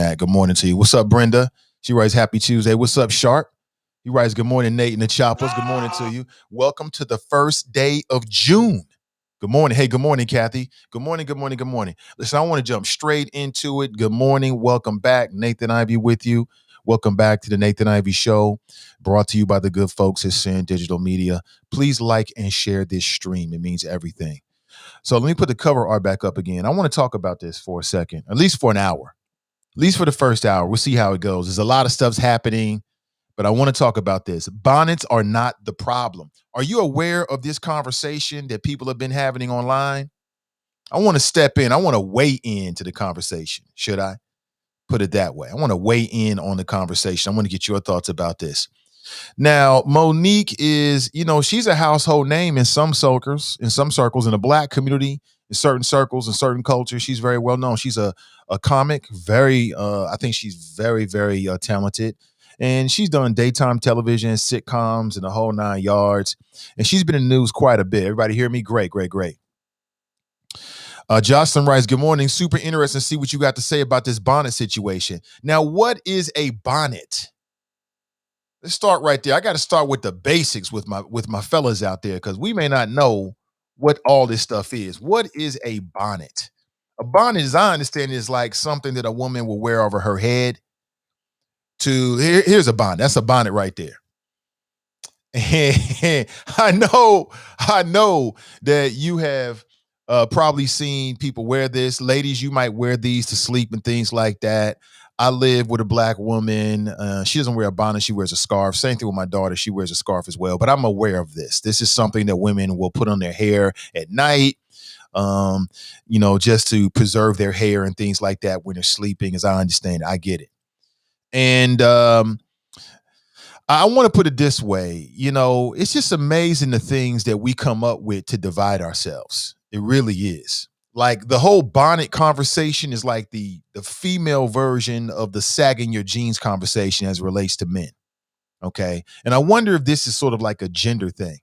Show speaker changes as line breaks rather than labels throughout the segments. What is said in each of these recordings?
Nat. Good morning to you. What's up, Brenda? She writes, Happy Tuesday. What's up, Sharp? He writes, good morning, Nate and the Choppers. Good morning to you. Welcome to the first day of June. Good morning. Hey, good morning, Kathy. Good morning, good morning, good morning. Listen, I want to jump straight into it. Good morning. Welcome back. Nathan Ivy with you. Welcome back to the Nathan Ivy Show, brought to you by the good folks at Sin Digital Media. Please like and share this stream. It means everything. So let me put the cover art back up again. I want to talk about this for a second, at least for an hour, at least for the first hour. We'll see how it goes. There's a lot of stuff's happening, but I want to talk about this. Bonnets are not the problem. Are you aware of this conversation that people have been having online? I want to step in. I want to weigh into the conversation. Should I put it that way? I want to weigh in on the conversation. I want to get your thoughts about this. Now, Monique is, she's a household name in some circles, in the Black community, in certain circles, in certain cultures. She's very well known. She's a comic, I think she's very, very talented. And she's done daytime television, sitcoms, and the whole 9 yards. And she's been in the news quite a bit. Everybody hear me? Great, great, great. Jocelyn writes, good morning. Super interesting to see what you got to say about this bonnet situation. Now, what is a bonnet? Let's start right there. I got to start with the basics with my fellas out there, because we may not know what all this stuff is. What is a bonnet? A bonnet, as I understand, is like something that a woman will wear over her head. Here's a bonnet. That's a bonnet right there. And I know that you have probably seen people wear this. Ladies, you might wear these to sleep and things like that. I live with a Black woman. She doesn't wear a bonnet. She wears a scarf. Same thing with my daughter. She wears a scarf as well. But I'm aware of this. This is something that women will put on their hair at night, just to preserve their hair and things like that when they're sleeping, as I understand it. I get it. And I want to put it this way. It's just amazing the things that we come up with to divide ourselves. It really is. Like the whole bonnet conversation is like the female version of the sagging your jeans conversation as it relates to men. Okay. And I wonder if this is sort of like a gender thing.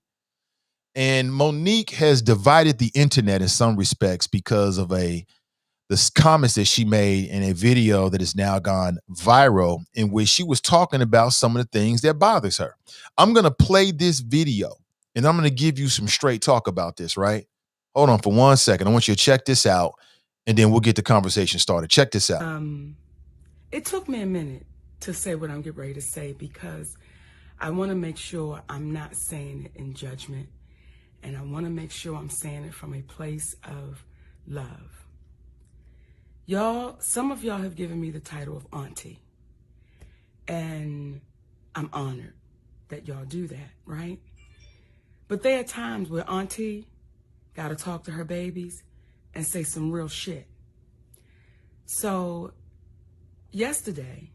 And Monique has divided the internet in some respects because of the comments that she made in a video that has now gone viral, in which she was talking about some of the things that bothers her. I'm going to play this video and I'm going to give you some straight talk about this, right? Hold on for 1 second. I want you to check this out, and then we'll get the conversation started. Check this out.
It took me a minute to say what I'm getting ready to say, because I want to make sure I'm not saying it in judgment, and I want to make sure I'm saying it from a place of love. Y'all, some of y'all have given me the title of auntie, and I'm honored that y'all do that, right? But there are times where auntie got to talk to her babies and say some real shit. So yesterday,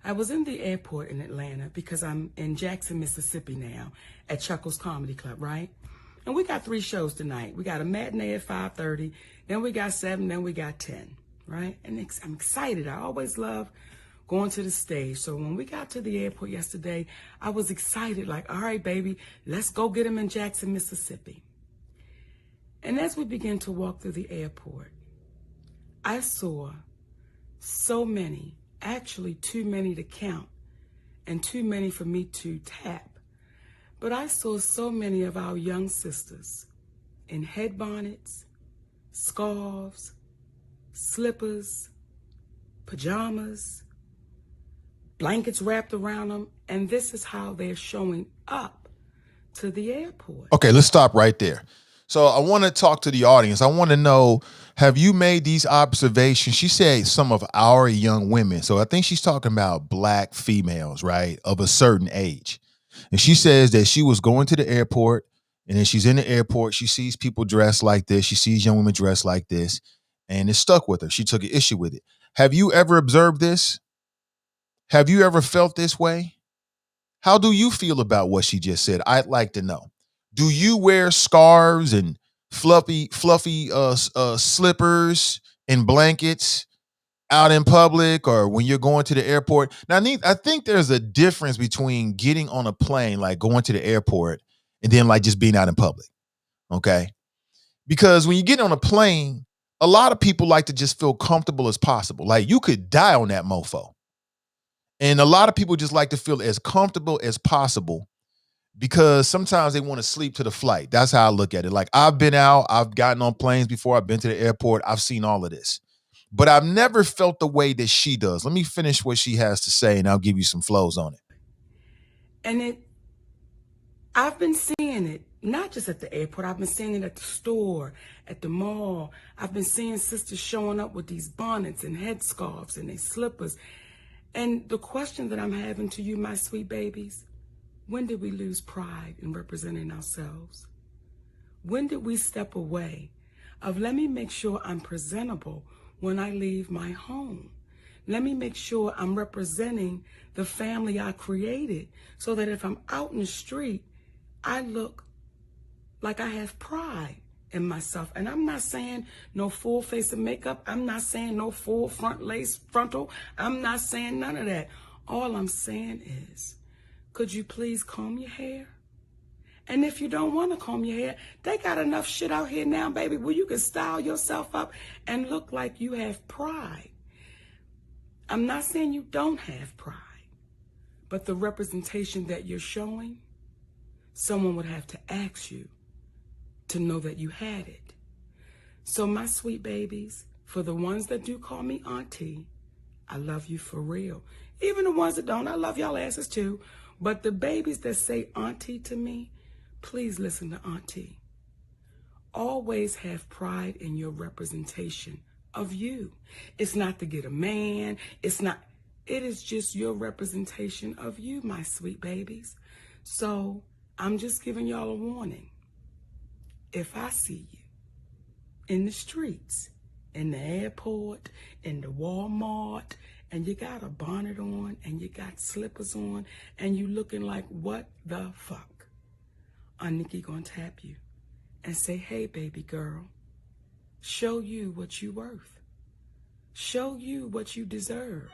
I was in the airport in Atlanta because I'm in Jackson, Mississippi now at Chuckles Comedy Club, right? And we got 3 shows tonight. We got a matinee at 5:30, then we got 7, then we got 10, right? And I'm excited. I always love going to the stage. So when we got to the airport yesterday, I was excited, like, all right, baby, let's go get them in Jackson, Mississippi. And as we began to walk through the airport, I saw so many, actually too many to count and too many for me to tap. But I saw so many of our young sisters in head bonnets, scarves, slippers, pajamas, blankets wrapped around them. And this is how they're showing up to the airport.
Okay, let's stop right there. So I want to talk to the audience. I want to know, have you made these observations? She said some of our young women. So I think she's talking about Black females, right, of a certain age. And she says that she was going to the airport, and then she's in the airport. She sees people dressed like this. She sees young women dressed like this, and it stuck with her. She took an issue with it. Have you ever observed this? Have you ever felt this way? How do you feel about what she just said? I'd like to know. Do you wear scarves and fluffy slippers and blankets out in public, or when you're going to the airport? Now, I think there's a difference between getting on a plane, like going to the airport, and then like just being out in public. Okay. Because when you get on a plane, A lot of people like to just feel comfortable as possible. Like you could die on that mofo. And a lot of people just like to feel as comfortable as possible because sometimes they want to sleep to the flight. That's how I look at it. Like I've been out, I've gotten on planes before, I've been to the airport, I've seen all of this. But I've never felt the way that she does. Let me finish what she has to say and I'll give you some flows on it.
And I've been seeing it, not just at the airport. I've been seeing it at the store, at the mall. I've been seeing sisters showing up with these bonnets and headscarves and their slippers. And the question that I'm having to you, my sweet babies, when did we lose pride in representing ourselves? When did we step away of let me make sure I'm presentable when I leave my home? Let me make sure I'm representing the family I created so that if I'm out in the street, I look like I have pride in myself. And I'm not saying no full face of makeup. I'm not saying no full front lace frontal. I'm not saying none of that. All I'm saying is, could you please comb your hair? And if you don't want to comb your hair, they got enough shit out here now, baby, where you can style yourself up and look like you have pride. I'm not saying you don't have pride, but the representation that you're showing, someone would have to ask you to know that you had it. So my sweet babies, for the ones that do call me auntie, I love you for real. Even the ones that don't, I love y'all asses too. But the babies that say auntie to me, please listen to auntie. Always have pride in your representation of you. It's not to get a man. It is just your representation of you, my sweet babies. So I'm just giving y'all a warning. If I see you in the streets, in the airport, in the Walmart, and you got a bonnet on and you got slippers on and you looking like what the fuck, Aunt Nikki gonna tap you and say, hey, baby girl, show you what you worth. Show you what you deserve.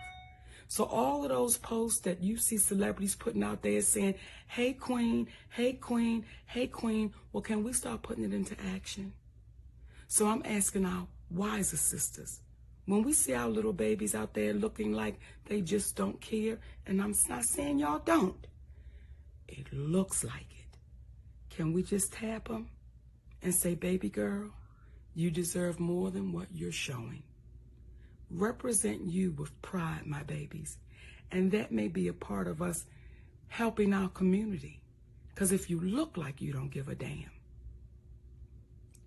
So all of those posts that you see celebrities putting out there saying, hey, queen, hey, queen, hey, queen, well, can we start putting it into action? So I'm asking our wiser sisters, when we see our little babies out there looking like they just don't care, and I'm not saying y'all don't, it looks like it. Can we just tap them and say, baby girl, you deserve more than what you're showing. Represent you with pride, my babies. And that may be a part of us helping our community. Because if you look like you don't give a damn,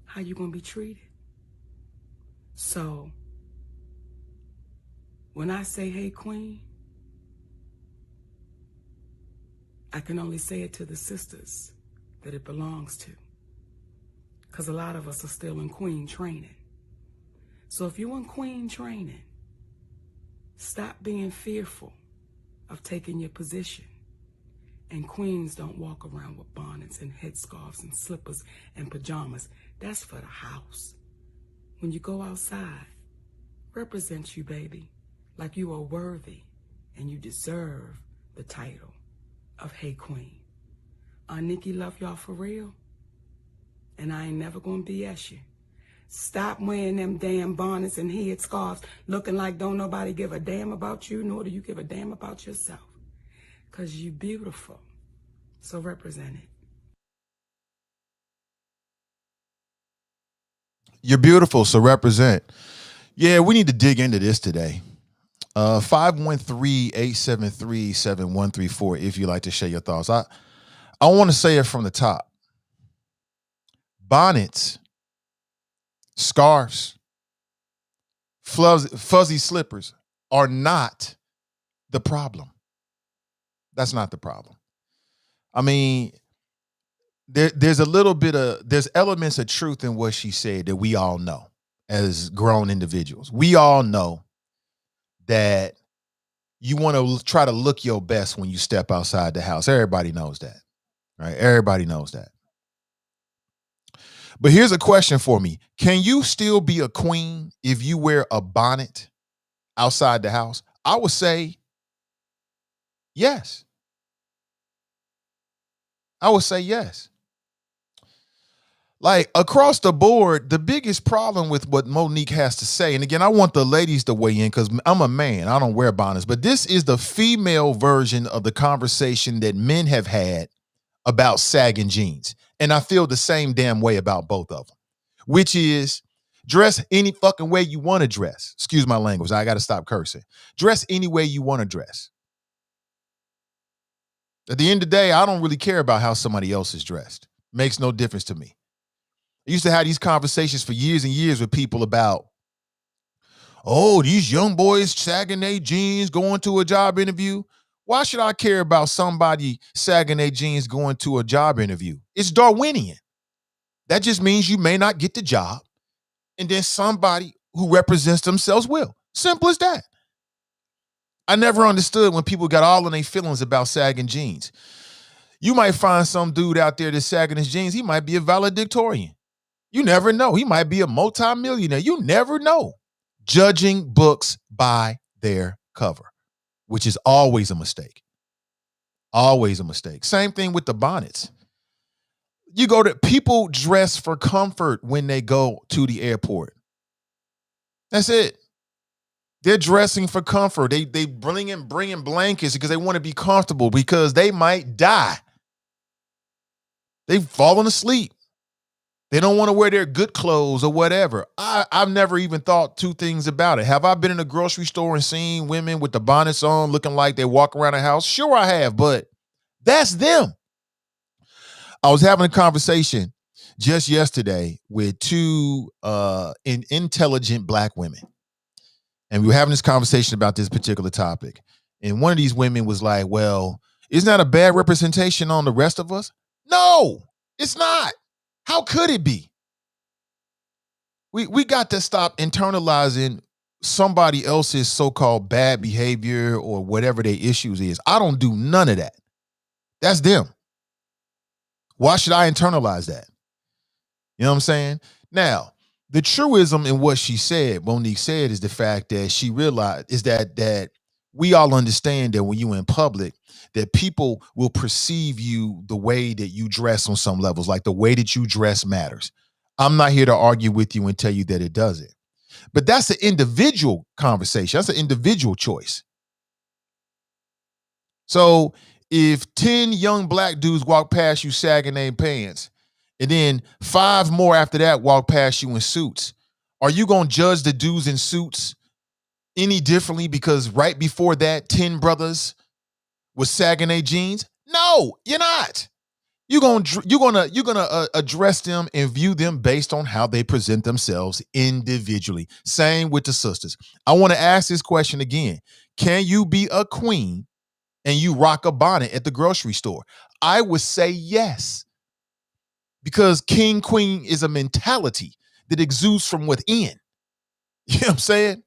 how you gonna be treated? So, when I say, hey, queen, I can only say it to the sisters that it belongs to. Because a lot of us are still in queen training. So if you're in queen training, stop being fearful of taking your position. And queens don't walk around with bonnets and headscarves and slippers and pajamas. That's for the house. When you go outside, represent you, baby, like you are worthy and you deserve the title of Hey Queen. Aunt Nikki love y'all for real. And I ain't never gonna BS you. Stop wearing them damn bonnets and headscarves looking like don't nobody give a damn about you, nor do you give a damn about yourself. Because you beautiful. So represent it.
You're beautiful, so represent. Yeah, we need to dig into this today. 513-873-7134 if you'd like to share your thoughts. I want to say it from the top. Bonnets, scarves, fuzzy slippers are not the problem. That's not the problem. I mean, there's a little bit of, there's elements of truth in what she said that we all know as grown individuals. We all know that you want to try to look your best when you step outside the house. Everybody knows that, right? Everybody knows that. But here's a question for me. Can you still be a queen if you wear a bonnet outside the house? I would say yes. I would say yes. Like across the board, the biggest problem with what Monique has to say, and again, I want the ladies to weigh in because I'm a man, I don't wear bonnets, but this is the female version of the conversation that men have had about sagging jeans. And I feel the same damn way about both of them, which is dress any fucking way you want to dress. Excuse my language, I got to stop cursing. Dress any way you want to dress. At the end of the day, I don't really care about how somebody else is dressed. Makes no difference to me. I used to have these conversations for years and years with people about, oh, these young boys sagging their jeans, going to a job interview. Why should I care about somebody sagging their jeans going to a job interview? It's Darwinian. That just means you may not get the job, and then somebody who represents themselves will. Simple as that. I never understood when people got all in their feelings about sagging jeans. You might find some dude out there that's sagging his jeans. He might be a valedictorian. You never know. He might be a multimillionaire. You never know. Judging books by their cover, which is always a mistake. Always a mistake. Same thing with the bonnets. You go to people dress for comfort when they go to the airport. That's it. They're dressing for comfort. They bringing blankets because they want to be comfortable because they might die. They've fallen asleep. They don't want to wear their good clothes or whatever. I've never even thought two things about it. Have I been in a grocery store and seen women with the bonnets on looking like they walk around the house? Sure I have, but that's them. I was having a conversation just yesterday with two intelligent black women. And we were having this conversation about this particular topic. And one of these women was like, well, isn't that a bad representation on the rest of us? No, it's not. How could it be? We got to stop internalizing somebody else's so-called bad behavior or whatever their issues is. I don't do none of that. That's them. Why should I internalize that? You know what I'm saying? Now, the truism in what she said, Monique said, is the fact that she realized is that we all understand that when you're in public, that people will perceive you the way that you dress on some levels, like the way that you dress matters. I'm not here to argue with you and tell you that it doesn't. But that's an individual conversation. That's an individual choice. So if 10 young black dudes walk past you sagging their pants, and then 5 more after that walk past you in suits, are you going to judge the dudes in suits any differently because right before that 10 brothers was sagging their jeans? No, you're not. You're gonna address them and view them based on how they present themselves individually. Same with the sisters. I want to ask this question again. Can you be a queen and you rock a bonnet at the grocery store? I would say yes. Because king, queen is a mentality that exudes from within. You know what I'm saying?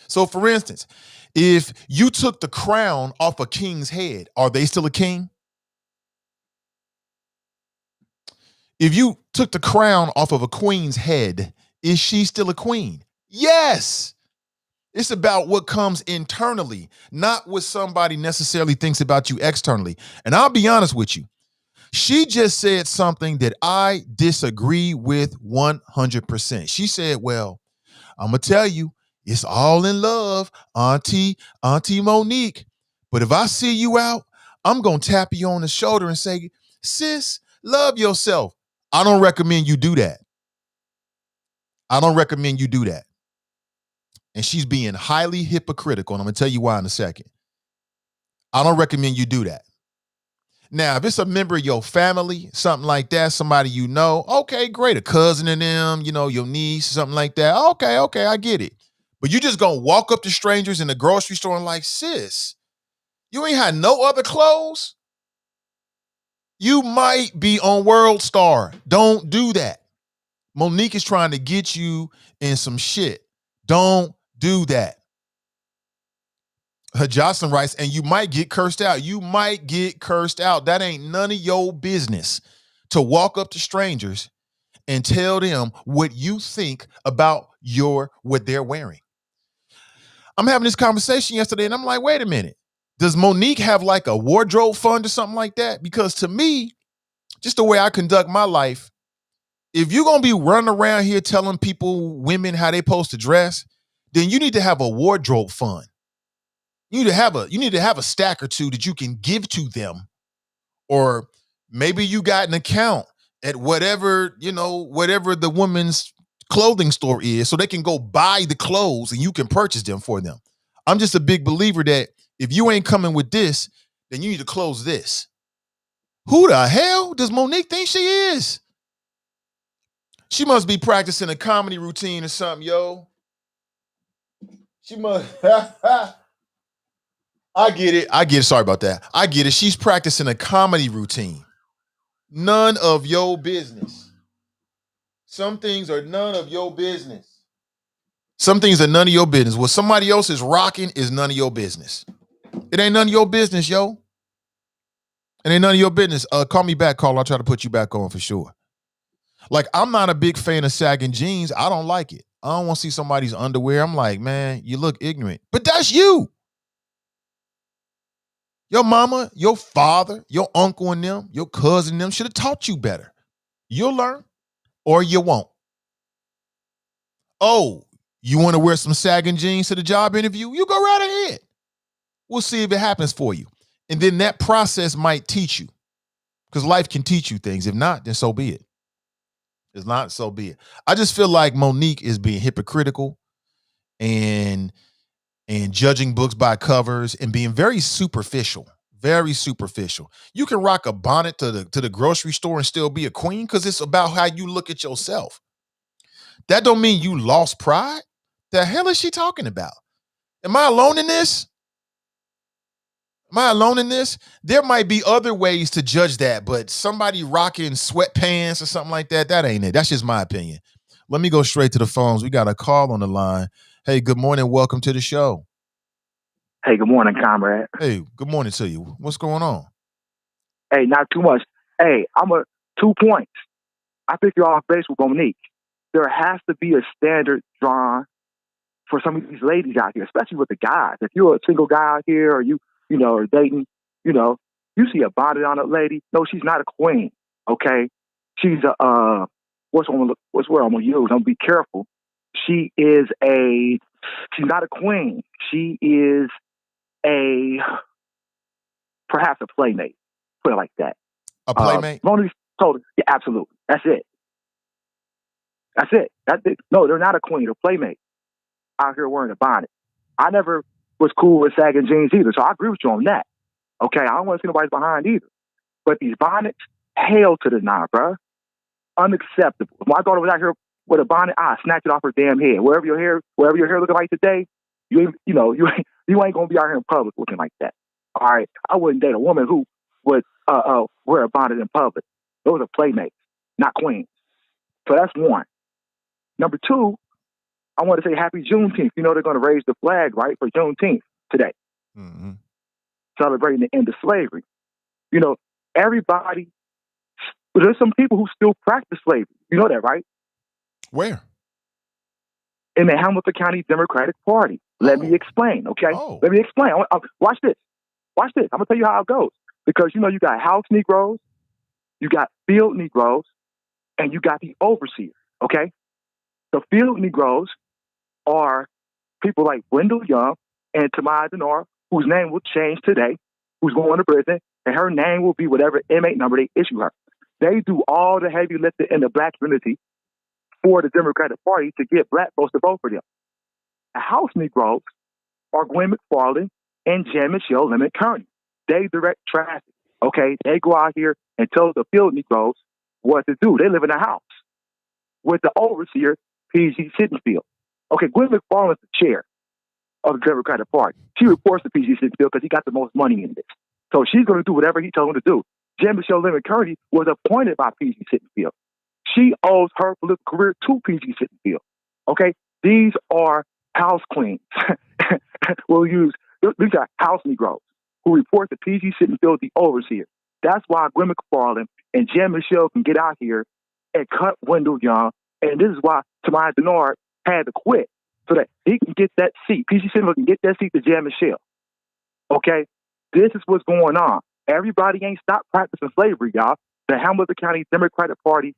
So for instance, if you took the crown off a king's head, are they still a king? If you took the crown off of a queen's head, is she still a queen? Yes. It's about what comes internally, not what somebody necessarily thinks about you externally. And I'll be honest with you. She just said something that I disagree with 100%. She said, well, I'm going to tell you, it's all in love, Auntie Monique. But if I see you out, I'm going to tap you on the shoulder and say, sis, love yourself. I don't recommend you do that. I don't recommend you do that. And she's being highly hypocritical. And I'm going to tell you why in a second. I don't recommend you do that. Now, if it's a member of your family, something like that, somebody you know, okay, great. A cousin in them, you know, your niece, something like that. Okay, I get it. But you just gonna walk up to strangers in the grocery store and like, sis, you ain't had no other clothes? You might be on World Star. Don't do that. Monique is trying to get you in some shit. Don't do that. Jocelyn writes, and you might get cursed out. You might get cursed out. That ain't none of your business to walk up to strangers and tell them what you think about what they're wearing. I'm having this conversation yesterday and I'm like, wait a minute. Does Monique have like a wardrobe fund or something like that? Because to me, just the way I conduct my life, If you're gonna be running around here telling people, women, how they supposed to dress, then you need to have a wardrobe fund. You need to have a stack or two that you can give to them, or maybe you got an account at whatever, whatever the woman's clothing store is, so they can go buy the clothes and you can purchase them for them. I'm just a big believer that if you ain't coming with this, then you need to close this. Who the hell does Monique think she is? She must be practicing a comedy routine or something, yo. She must. I get it. I get it. Sorry about that. I get it. She's practicing a comedy routine. None of your business. Some things are none of your business. Some things are none of your business. What somebody else is rocking is none of your business. It ain't none of your business, yo. It ain't none of your business. Call me back, Carl. I'll try to put you back on for sure. Like, I'm not a big fan of sagging jeans. I don't like it. I don't want to see somebody's underwear. I'm like, man, you look ignorant. But that's you. Your mama, your father, your uncle and them, your cousin and them should have taught you better. You'll learn or you won't. Oh, you want to wear some sagging jeans to the job interview? You go right ahead. We'll see if it happens for you. And then that process might teach you, because life can teach you things. If not, then so be it. If not, so be it. I just feel like Monique is being hypocritical and judging books by covers and being very superficial. Very superficial. You can rock a bonnet to the grocery store and still be a queen, because it's about how you look at yourself. That don't mean you lost pride. The hell is she talking about? Am I alone in this? Am I alone in this? There might be other ways to judge that, but somebody rocking sweatpants or something like that, that ain't it. That's just my opinion. Let me go straight to the phones. We got a call on the line. Hey, good morning. Welcome to the show.
Hey, good morning, comrade.
Hey, good morning to you. What's going on?
Hey, not too much. Hey, I'm a 2 points. I think you're off base with Monique. There has to be a standard drawn for some of these ladies out here, especially with the guys. If you're a single guy out here, or you are dating, you see a bonnet on a lady. No, she's not a queen. Okay, she's a what's word I'm gonna use? I'm gonna be careful. She's not a queen. She is perhaps a playmate. Put it like that.
A playmate?
Monique told her, yeah, absolutely. That's it. That's it. No, they're not a queen. They're playmate out here wearing a bonnet. I never was cool with sagging jeans either, so I agree with you on that. Okay, I don't want to see nobody's behind either. But these bonnets, hell to the nah, bruh. Unacceptable. If my daughter was out here with a bonnet, I snatch it off her damn head. Wherever your hair looking like today, you ain't gonna be out here in public looking like that. All right, I wouldn't date a woman who would wear a bonnet in public. Those are playmates, not queens. So that's one. Number two, I want to say happy Juneteenth. You know they're going to raise the flag, right, for Juneteenth today, celebrating the end of slavery. Everybody. There's some people who still practice slavery. You know that, right?
Where?
In the Hamilton County Democratic Party. Let me explain, okay? Let me explain. Watch this. I'm going to tell you how it goes. Because, you got house Negroes, you got field Negroes, and you got the overseer, okay? The field Negroes are people like Wendell Young and Tamaya Denora, whose name will change today, who's going to prison, and her name will be whatever inmate number they issue her. They do all the heavy lifting in the black community for the Democratic Party to get black folks to vote for them. The House Negroes are Gwen McFarland and Jan Michelle Lemon Kearney. They direct traffic, okay? They go out here and tell the field Negroes what to do. They live in a house with the overseer, P.G. Sittenfield. Okay, Gwen McFarland's the chair of the Democratic Party. She reports to P.G. Sittenfield because he got the most money in this. So she's going to do whatever he tells her to do. Jan Michelle Lemon Kearney was appointed by P.G. Sittenfield. She owes her political career to P.G. Sittenfield. Okay? These are house queens. These are house Negroes who report to P.G. Sittenfield, the overseer. That's why Gwen McFarland and Jan Michelle can get out here and cut Wendell Young. And this is why Tamaya Denard had to quit, so that he can get that seat. P.G. Sittenfield can get that seat to Jan Michelle. Okay? This is what's going on. Everybody ain't stopped practicing slavery, y'all. The Hamilton County Democratic Party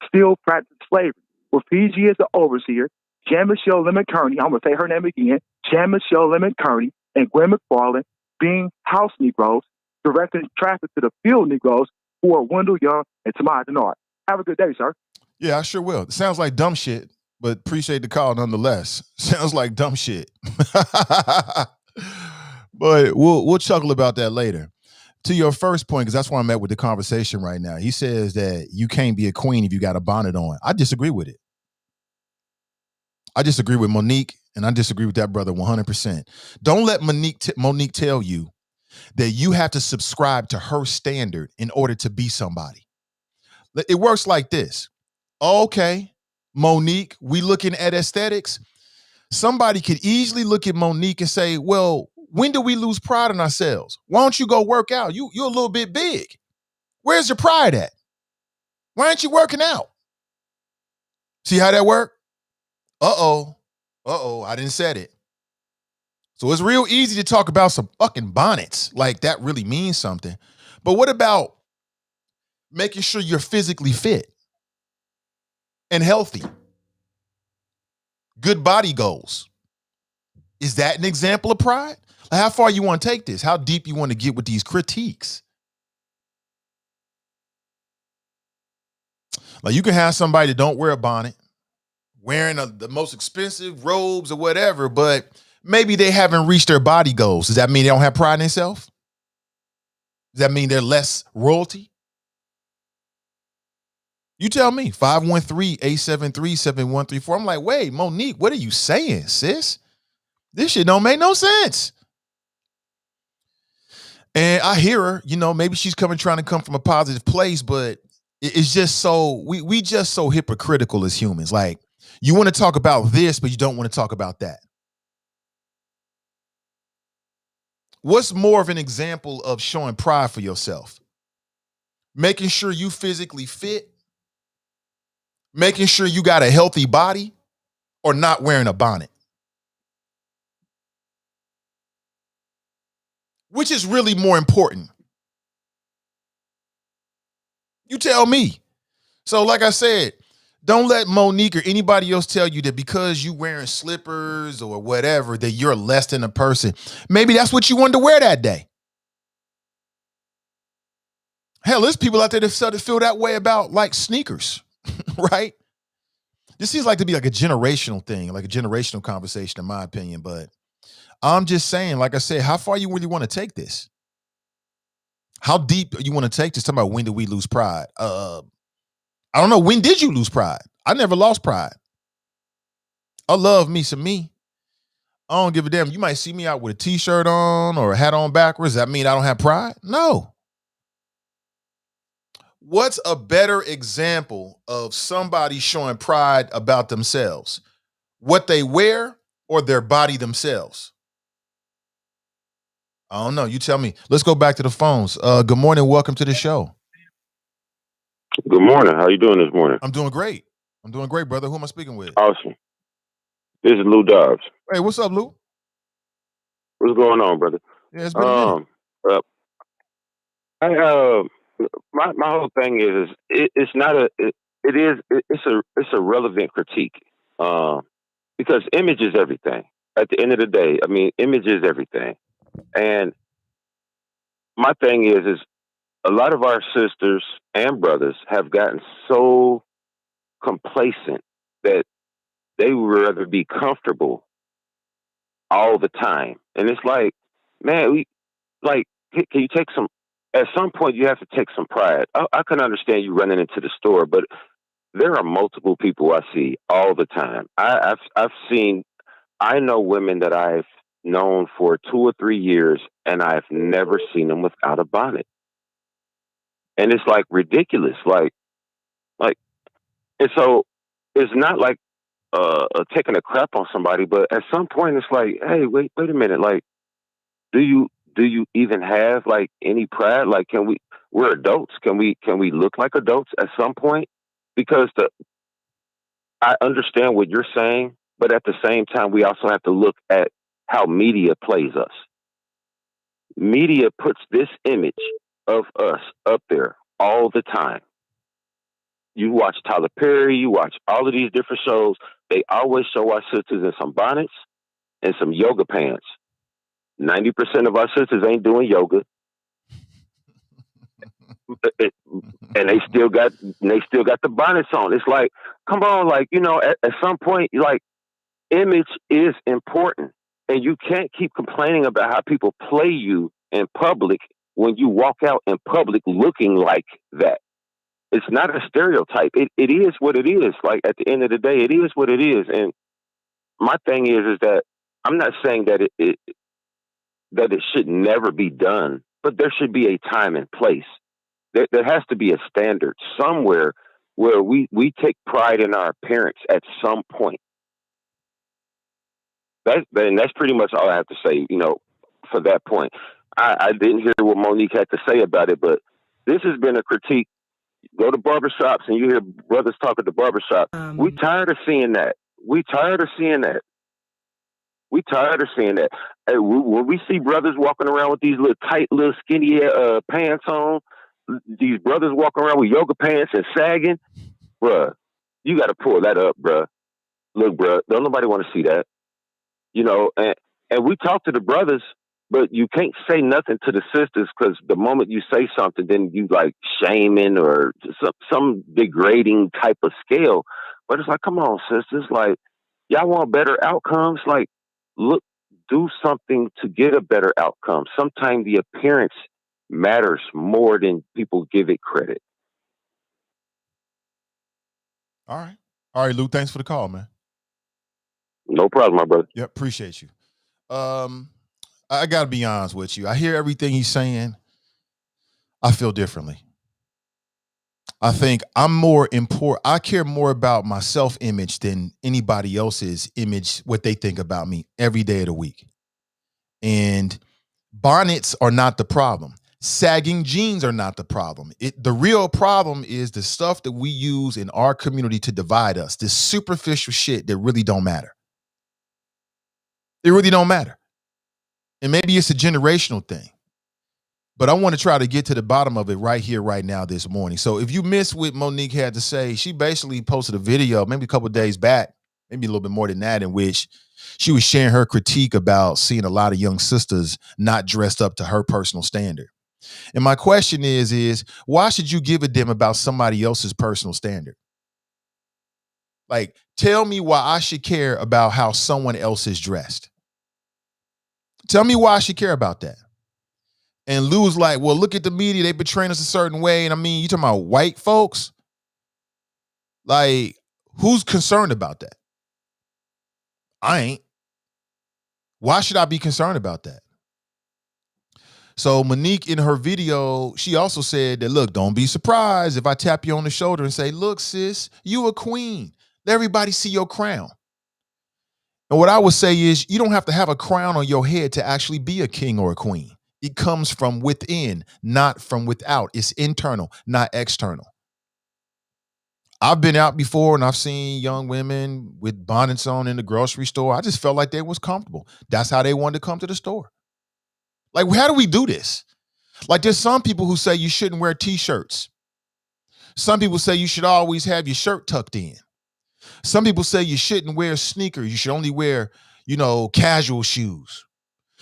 still practice slavery. With Fiji as the overseer, Jan Michelle Lemon Kearney, I'm going to say her name again, Jan Michelle Lemon Kearney and Gwen McFarland being house Negroes, directing traffic to the field Negroes who are Wendell Young and Tamai Denard. Have a good day, sir.
Yeah, I sure will. It sounds like dumb shit, but appreciate the call nonetheless. Sounds like dumb shit. But we'll chuckle about that later. To your first point, because that's where I'm at with the conversation right now. He says that you can't be a queen if you got a bonnet on. I disagree with it. I disagree with Monique, and I disagree with that brother 100%. Don't let Monique tell you that you have to subscribe to her standard in order to be somebody. It works like this. Okay, Monique, we looking at aesthetics. Somebody could easily look at Monique and say, well, when do we lose pride in ourselves? Why don't you go work out? You're a little bit big. Where's your pride at? Why aren't you working out? See how that worked? I didn't say it. So it's real easy to talk about some fucking bonnets. Like that really means something. But what about making sure you're physically fit and healthy? Good body goals. Is that an example of pride? Like how far you want to take this? How deep you want to get with these critiques? Like you can have somebody that don't wear a bonnet, wearing the most expensive robes or whatever, but maybe they haven't reached their body goals. Does that mean they don't have pride in themselves? Does that mean they're less royalty? You tell me. 513-873-7134. I'm like, wait, Monique, what are you saying, sis? This shit don't make no sense. And I hear her, maybe she's trying to come from a positive place, but it's just so, we just so hypocritical as humans. Like, you want to talk about this, but you don't want to talk about that. What's more of an example of showing pride for yourself? Making sure you physically fit, making sure you got a healthy body, or not wearing a bonnet? Which is really more important? You tell me. So like I said, don't let Monique or anybody else tell you that because you wearing slippers or whatever, that you're less than a person. Maybe that's what you wanted to wear that day. Hell, there's people out there that feel that way about like sneakers, right? This seems like to be like a generational thing, like a generational conversation in my opinion, but I'm just saying, like I said, how far you really want to take this? How deep you want to take this? Talking about when did we lose pride? I don't know. When did you lose pride? I never lost pride. I love me some me. I don't give a damn. You might see me out with a t-shirt on or a hat on backwards. Does that mean I don't have pride? No. What's a better example of somebody showing pride about themselves? What they wear or their body themselves? I don't know. You tell me. Let's go back to the phones. Good morning. Welcome to the show.
Good morning. How you doing this morning?
I'm doing great. Brother. Who am I speaking with?
Awesome. This is Lou Dobbs.
Hey, what's up, Lou?
What's going on, brother?
Yeah, it's been a minute.
My whole thing is it's a relevant critique because image is everything. At the end of the day, I mean, image is everything. And my thing is a lot of our sisters and brothers have gotten so complacent that they would rather be comfortable all the time. And it's like, man, can you take some, at some point you have to take some pride. I can understand you running into the store, but there are multiple people I see all the time. I know women that I've known for 2 or 3 years and I've never seen them without a bonnet. And it's like ridiculous. And so it's not like taking a crap on somebody, but at some point it's like, hey, wait a minute. Like, do you even have like any pride? Like, we're adults. Can we look like adults at some point? Because I understand what you're saying, but at the same time, we also have to look at how media plays us. Media puts this image of us up there all the time. you watch Tyler Perry, you watch all of these different shows. They always show our sisters in some bonnets and some yoga pants. 90% of our sisters ain't doing yoga. And they still got the bonnets on. It's like, come on, like, you know, at some point, like, image is important, and you can't keep complaining about how people play you in public when you walk out in public looking like that. It's not a stereotype. It is what it is. Like, at the end of the day, it is what it is. And my thing is that I'm not saying that it should never be done, but there should be a time and place. There has to be a standard somewhere where we take pride in our appearance at some point. That's pretty much all I have to say, you know, for that point. I didn't hear what Monique had to say about it, but this has been a critique. Go to barbershops and you hear brothers talk at the barbershop. We tired of seeing that. We tired of seeing that. When we see brothers walking around with these little tight, little skinny pants on, these brothers walking around with yoga pants and sagging, bruh, you got to pull that up, bruh. Look, bruh, don't nobody want to see that. You know, and we talk to the brothers, but you can't say nothing to the sisters, because the moment you say something, then you like shaming or some degrading type of scale. But it's like, come on, sisters, like, y'all want better outcomes? Like, look, do something to get a better outcome. Sometimes the appearance matters more than people give it credit.
All right, Lou, thanks for the call, man.
No problem, my brother.
Yep, appreciate you. I got to be honest with you. I hear everything he's saying. I feel differently. I think I'm more important. I care more about my self-image than anybody else's image, what they think about me every day of the week. And bonnets are not the problem. Sagging jeans are not the problem. The real problem is the stuff that we use in our community to divide us, this superficial shit that really don't matter. It really don't matter. And maybe it's a generational thing. But I want to try to get to the bottom of it right here, right now, this morning. So if you missed what Monique had to say, she basically posted a video maybe a couple of days back, maybe a little bit more than that, in which she was sharing her critique about seeing a lot of young sisters not dressed up to her personal standard. And my question is why should you give a damn about somebody else's personal standard? Like, tell me why I should care about how someone else is dressed. Tell me why I should care about that. And Lou's like, well, look at the media. They portraying us a certain way. And I mean, you talking about white folks? Like, who's concerned about that? I ain't. Why should I be concerned about that? So Monique, in her video, she also said that, look, don't be surprised if I tap you on the shoulder and say, look, sis, you a queen. Let everybody see your crown. And what I would say is, you don't have to have a crown on your head to actually be a king or a queen. It comes from within, not from without. It's internal, not external. I've been out before and I've seen young women with bonnets on in the grocery store. I just felt like they was comfortable. That's how they wanted to come to the store. Like, how do we do this? Like, there's some people who say you shouldn't wear t-shirts. Some people say you should always have your shirt tucked in. Some people say you shouldn't wear sneakers. You should only wear, casual shoes.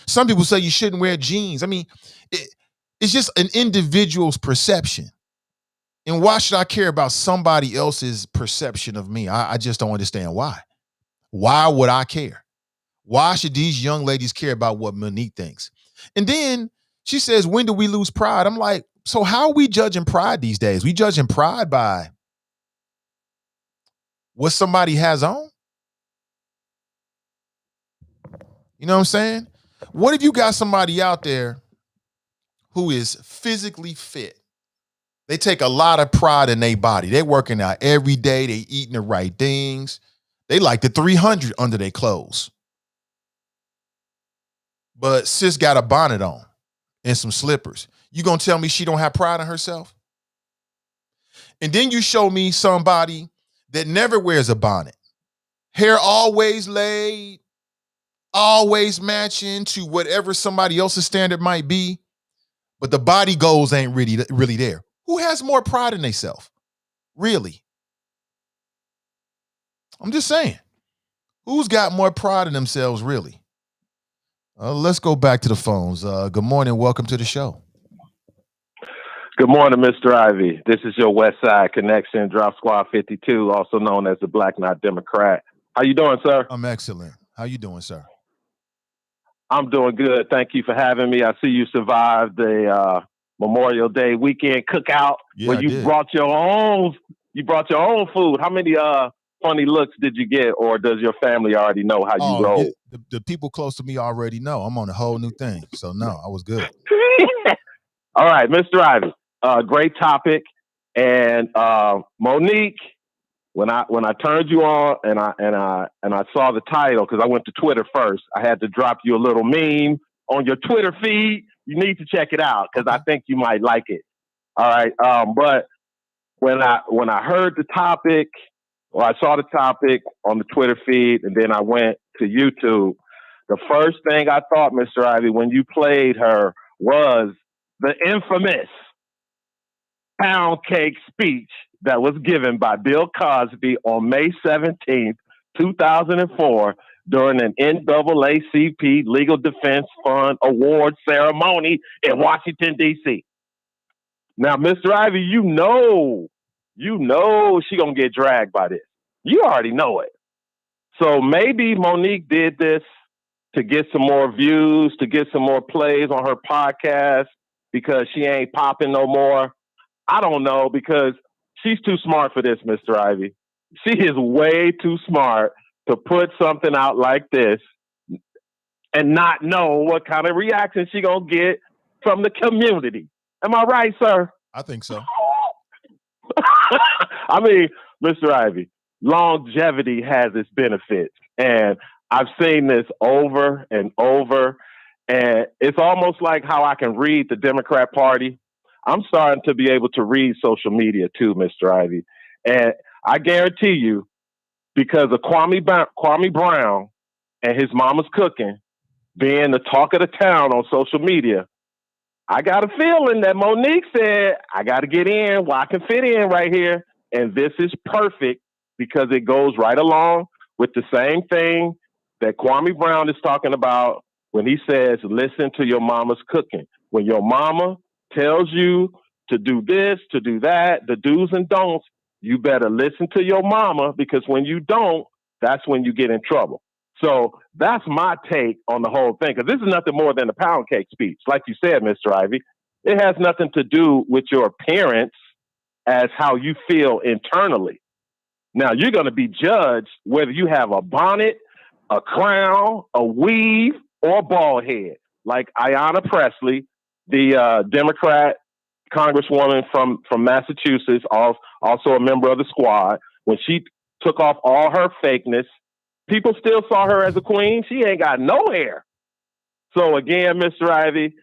Some people say you shouldn't wear jeans. I mean, it's just an individual's perception. And why should I care about somebody else's perception of me? I just don't understand why. Why would I care? Why should these young ladies care about what Monique thinks? And then she says, when do we lose pride? I'm like, so how are we judging pride these days? We judging pride by what somebody has on? You know what I'm saying? What if you got somebody out there who is physically fit? They take a lot of pride in their body. They're working out every day. They eating the right things. They like the 300 under their clothes. But sis got a bonnet on and some slippers. You gonna tell me she don't have pride in herself? And then you show me somebody that never wears a bonnet. Hair always laid, always matching to whatever somebody else's standard might be, but the body goals ain't really there. Who has more pride in themselves? Really? I'm just saying. Who's got more pride in themselves, really? Let's go back to the phones. Good morning. Welcome to the show.
Good morning, Mr. Ivy. This is your West Side Connection, Drop Squad 52, also known as the Black Knot Democrat. How you doing, sir?
I'm excellent. How you doing, sir?
I'm doing good. Thank you for having me. I see you survived the Memorial Day weekend cookout where you brought your own. You brought your own food. How many funny looks did you get, or does your family already know how you roll?
Yeah, the people close to me already know. I'm on a whole new thing. So no, I was good.
All right, Mr. Ivy. Great topic. And Monique, when I turned you on and I saw the title, because I went to Twitter first, I had to drop you a little meme on your Twitter feed. You need to check it out because I think you might like it. All right. But when I heard the topic, or I saw the topic on the Twitter feed, and then I went to YouTube, the first thing I thought, Mr. Ivy, when you played her was the infamous pound cake speech that was given by Bill Cosby on May 17th, 2004, during an NAACP Legal Defense Fund award ceremony in Washington, D.C. Now, Mr. Ivy, you know she gonna get dragged by this. You already know it. So maybe Monique did this to get some more views, to get some more plays on her podcast because she ain't popping no more. I don't know, because she's too smart for this, Mr. Ivy. She is way too smart to put something out like this and not know what kind of reaction she gonna get from the community. Am I right, sir?
I think so.
I mean, Mr. Ivy, longevity has its benefits. And I've seen this over and over. And it's almost like how I can read the Democrat Party. I'm starting to be able to read social media too, Mr. Ivy. And I guarantee you, because of Kwame Brown and his mama's cooking being the talk of the town on social media, I got a feeling that Monique said, I got to get in where I can fit in right here. And this is perfect because it goes right along with the same thing that Kwame Brown is talking about when he says, listen to your mama's cooking. When your mama tells you to do this, to do that, the do's and don'ts, you better listen to your mama, because when you don't, that's when you get in trouble. So that's my take on the whole thing, because this is nothing more than a pound cake speech. Like you said, Mr. Ivy, it has nothing to do with your appearance as how you feel internally. Now, you're going to be judged whether you have a bonnet, a crown, a weave, or a bald head. Like Ayanna Pressley, the Democrat congresswoman from Massachusetts, also a member of the squad, when she took off all her fakeness, people still saw her as a queen. She ain't got no hair. So again, Mr. Ivy,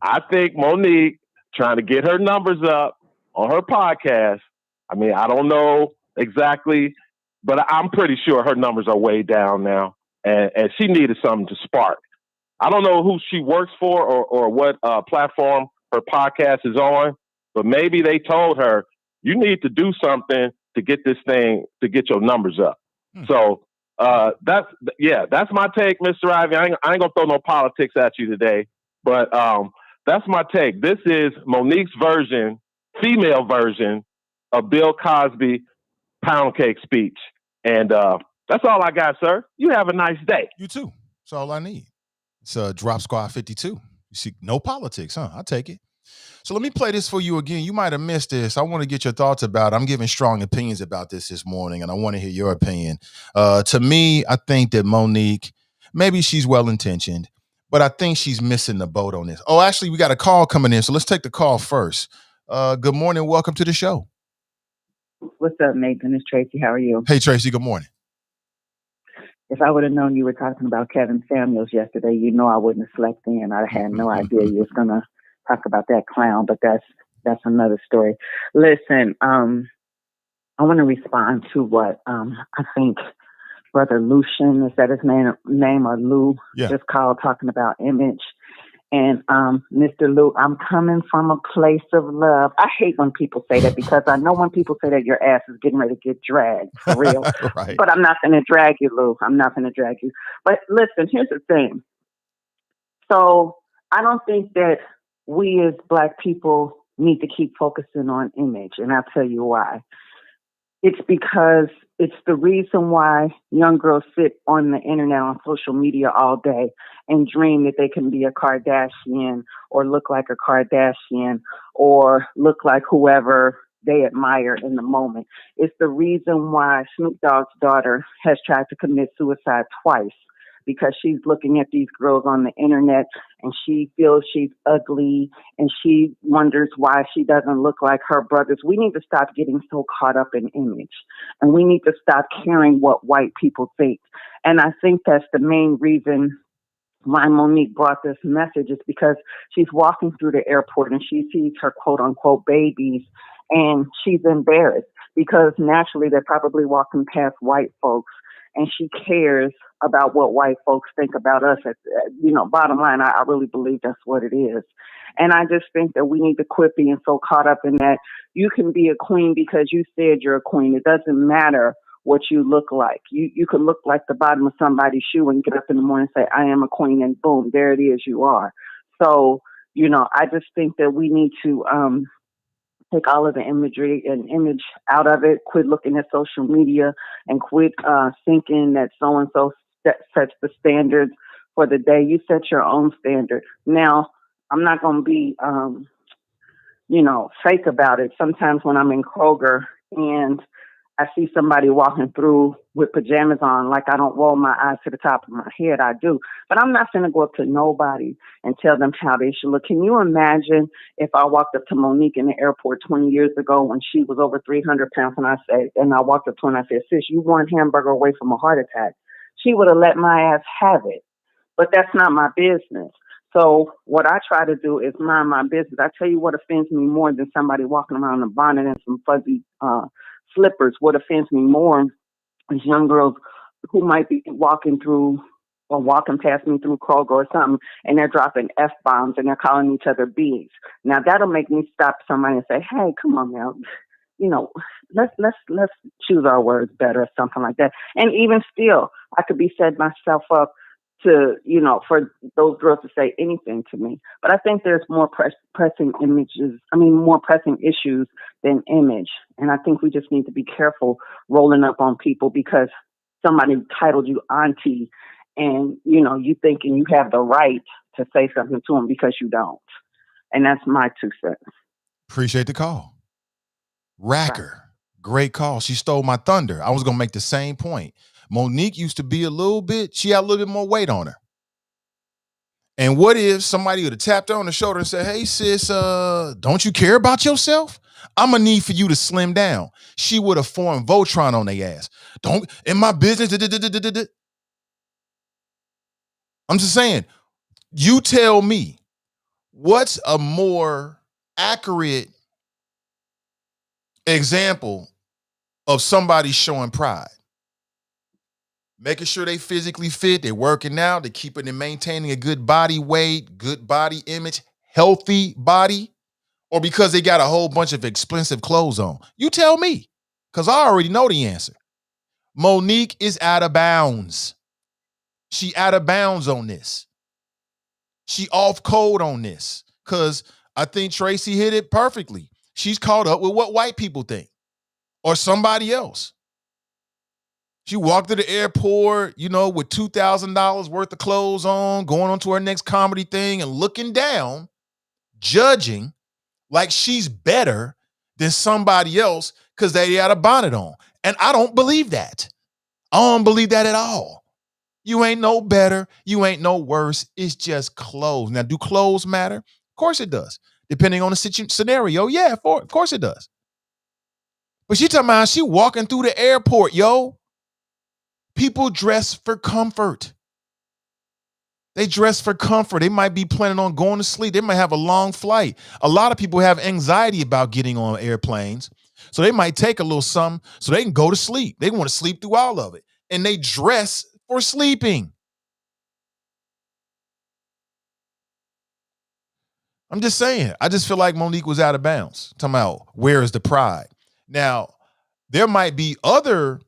I think Monique trying to get her numbers up on her podcast. I mean, I don't know exactly, but I'm pretty sure her numbers are way down now. And she needed something to spark. I don't know who she works for or what platform her podcast is on, but maybe they told her, you need to do something to get this thing, to get your numbers up. So that's my take, Mr. Ivy. I ain't gonna throw no politics at you today, but that's my take. This is Monique's version, female version of Bill Cosby pound cake speech. And that's all I got, sir. You have a nice day.
You too. That's all I need. It's Drop Squad 52. You see, no politics, huh? I'll take it. So let me play this for you again. You might have missed this. I want to get your thoughts about it. I'm giving strong opinions about this morning, and I want to hear your opinion. To me, I think that Monique, maybe she's well-intentioned, but I think she's missing the boat on this. Oh, actually, we got a call coming in, so let's take the call first. Good morning. Welcome to the show.
What's up, Nathan? It's Tracy. How are you?
Hey, Tracy. Good morning.
If I would have known you were talking about Kevin Samuels yesterday, you know I wouldn't have slept in. I had no idea you was going to talk about that clown, but that's another story. Listen, I want to respond to what I think Brother Lucian, is that his name or Lou, just called, talking about image. And Mr. Lou, I'm coming from a place of love. I hate when people say that because I know when people say that your ass is getting ready to get dragged, for real.
Right.
But I'm not going to drag you, Lou. I'm not going to drag you. But listen, here's the thing. So I don't think that we as Black people need to keep focusing on image. And I'll tell you why. It's because it's the reason why young girls sit on the internet, on social media all day and dream that they can be a Kardashian or look like a Kardashian or look like whoever they admire in the moment. It's the reason why Snoop Dogg's daughter has tried to commit suicide twice, because she's looking at these girls on the internet and she feels she's ugly and she wonders why she doesn't look like her brothers. We need to stop getting so caught up in image, and we need to stop caring what white people think. And I think that's the main reason why Monique brought this message, is because she's walking through the airport and she sees her quote unquote babies and she's embarrassed because naturally they're probably walking past white folks, and she cares about what white folks think about us. Bottom line, I really believe that's what it is. And I just think that we need to quit being so caught up in that. You can be a queen because you said you're a queen. It doesn't matter what you look like. You could look like the bottom of somebody's shoe and get up in the morning and say, I am a queen, and boom, there it is, you are. So, I just think that we need to take all of the imagery and image out of it, quit looking at social media, and quit thinking that so-and-so sets the standards for the day. You set your own standard. Now, I'm not going to be, fake about it. Sometimes when I'm in Kroger and I see somebody walking through with pajamas on, like I don't roll my eyes to the top of my head, I do. But I'm not going to go up to nobody and tell them how they should look. Can you imagine if I walked up to Monique in the airport 20 years ago when she was over 300 pounds and I walked up to her and I said, sis, you one hamburger away from a heart attack. She would have let my ass have it. But that's not my business. So what I try to do is mind my business. I tell you what offends me more than somebody walking around in a bonnet and some fuzzy slippers. What offends me more is young girls who might be walking through or walking past me through Kroger or something, and they're dropping F-bombs and they're calling each other bees. Now that'll make me stop somebody and say, hey, come on now. Let's choose our words better or something like that. And even still, I could be setting myself up to, for those girls to say anything to me. But I think there's more pressing issues than image. And I think we just need to be careful rolling up on people because somebody titled you auntie and, you thinking you have the right to say something to them because you don't. And that's my 2 cents.
Appreciate the call. Racker. Great call. She stole my thunder. I was going to make the same point. Monique used to be she had a little bit more weight on her. And what if somebody would have tapped her on the shoulder and said, hey, sis, don't you care about yourself? I'm going to need for you to slim down. She would have formed Voltron on their ass. Don't, in my business. I'm just saying, you tell me, what's a more accurate example of somebody showing pride? Making sure they physically fit, they're working out, they're keeping and maintaining a good body weight, good body image, healthy body, or because they got a whole bunch of expensive clothes on? You tell me, because I already know the answer. Monique is out of bounds. She out of bounds on this. She off code on this, because I think Tracy hit it perfectly. She's caught up with what white people think or somebody else. She walked to the airport, with $2,000 worth of clothes on, going on to her next comedy thing and looking down, judging like she's better than somebody else because they had a bonnet on. And I don't believe that. I don't believe that at all. You ain't no better. You ain't no worse. It's just clothes. Now, do clothes matter? Of course it does. Depending on the scenario, yeah, of course it does. But she talking about she walking through the airport, yo. People dress for comfort. They dress for comfort. They might be planning on going to sleep. They might have a long flight. A lot of people have anxiety about getting on airplanes. So they might take a little something so they can go to sleep. They want to sleep through all of it. And they dress for sleeping. I'm just saying. I just feel like Monique was out of bounds. Talking about where is the pride? Now, there might be other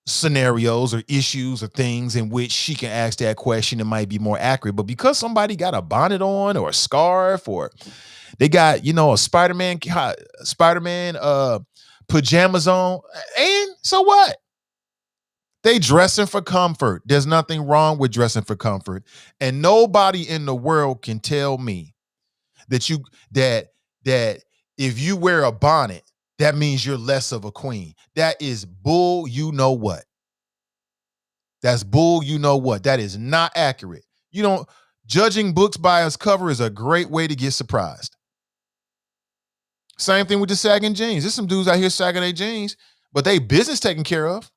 scenarios or issues or things in which she can ask that question that might be more accurate. But because somebody got a bonnet on or a scarf or they got, a Spider-Man pajamas on, and so what? They dressing for comfort. There's nothing wrong with dressing for comfort. And nobody in the world can tell me that if you wear a bonnet, that means you're less of a queen. That is bull, you know what. That's bull, you know what. That is not accurate. Judging books by its cover is a great way to get surprised. Same thing with the sagging jeans. There's some dudes out here sagging their jeans, but they business taken care of.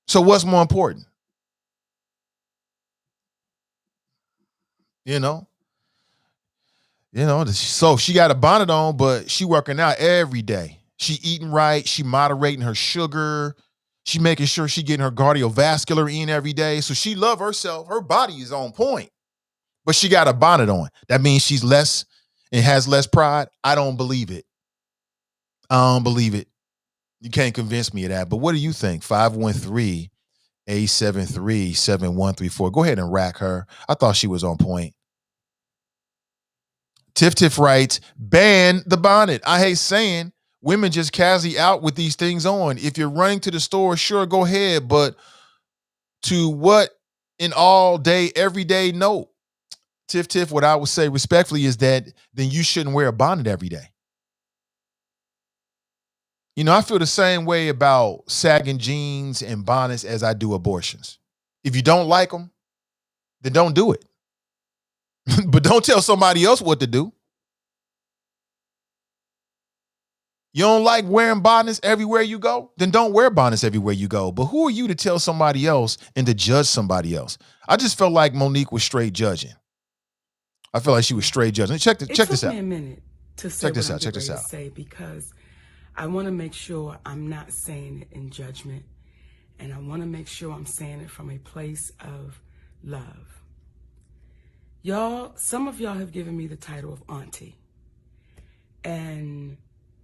So what's more important? So she got a bonnet on, but she working out every day. She eating right. She moderating her sugar. She making sure she getting her cardiovascular in every day. So she love herself. Her body is on point, but she got a bonnet on. That means she's less and has less pride. I don't believe it. You can't convince me of that. But what do you think? 513-873-7134. Go ahead and rack her. I thought she was on point. Tiff writes, ban the bonnet. I hate saying women just casually out with these things on. If you're running to the store, sure, go ahead. But to what in all day, every day, no. Tiff, what I would say respectfully is that then you shouldn't wear a bonnet every day. I feel the same way about sagging jeans and bonnets as I do abortions. If you don't like them, then don't do it. But don't tell somebody else what to do. You don't like wearing bonnets everywhere you go? Then don't wear bonnets everywhere you go. But who are you to tell somebody else and to judge somebody else? I just felt like Monique was straight judging. I feel like she was straight judging. Check this out.
It took me a minute to say
check this out.
Say because I want to make sure I'm not saying it in judgment, and I want to make sure I'm saying it from a place of love. Y'all, some of y'all have given me the title of auntie, and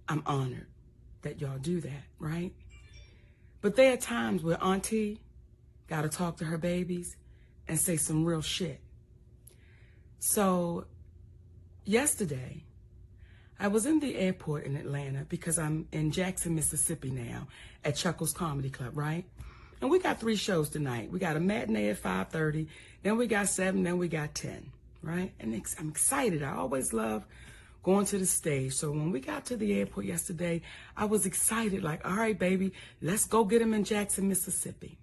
I'm honored that y'all do that, right? But there are times where auntie got to talk to her babies and say some real shit. So yesterday, I was in the airport in Atlanta because I'm in Jackson, Mississippi now at Chuckles Comedy Club, right? And we got 3 shows tonight. We got a matinee at 5:30, then we got 7, then we got 10, right? And I'm excited. I always love going to the stage. So when we got to the airport yesterday, I was excited, like, all right, baby, let's go get him in Jackson, Mississippi.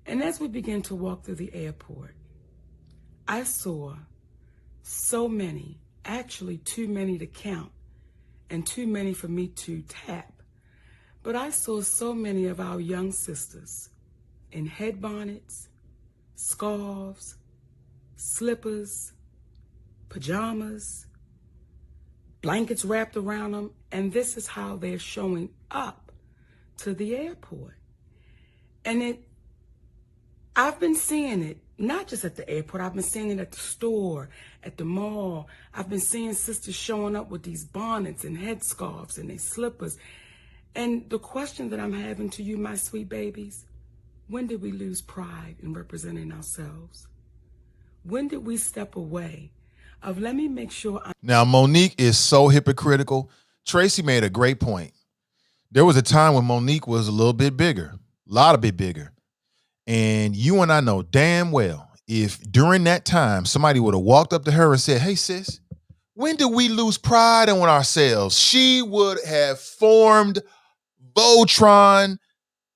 And as we began to walk through the airport, I saw so many, actually too many to count and too many for me to tap. But I saw so many of our young sisters in head bonnets, scarves, slippers, pajamas, blankets wrapped around them, and this is how they're showing up to the airport. And I've been seeing it, not just at the airport, I've been seeing it at the store, at the mall. I've been seeing sisters showing up with these bonnets and headscarves and their slippers. And the question that I'm having to you, my sweet babies, when did we lose pride in representing ourselves? When did we step away of let me make sure
Now, Monique is so hypocritical. Tracy made a great point. There was a time when Monique was a little bit bigger, a lot bit bigger. And you and I know damn well if during that time somebody would have walked up to her and said, hey, sis, when did we lose pride in ourselves? She would have formed Voltron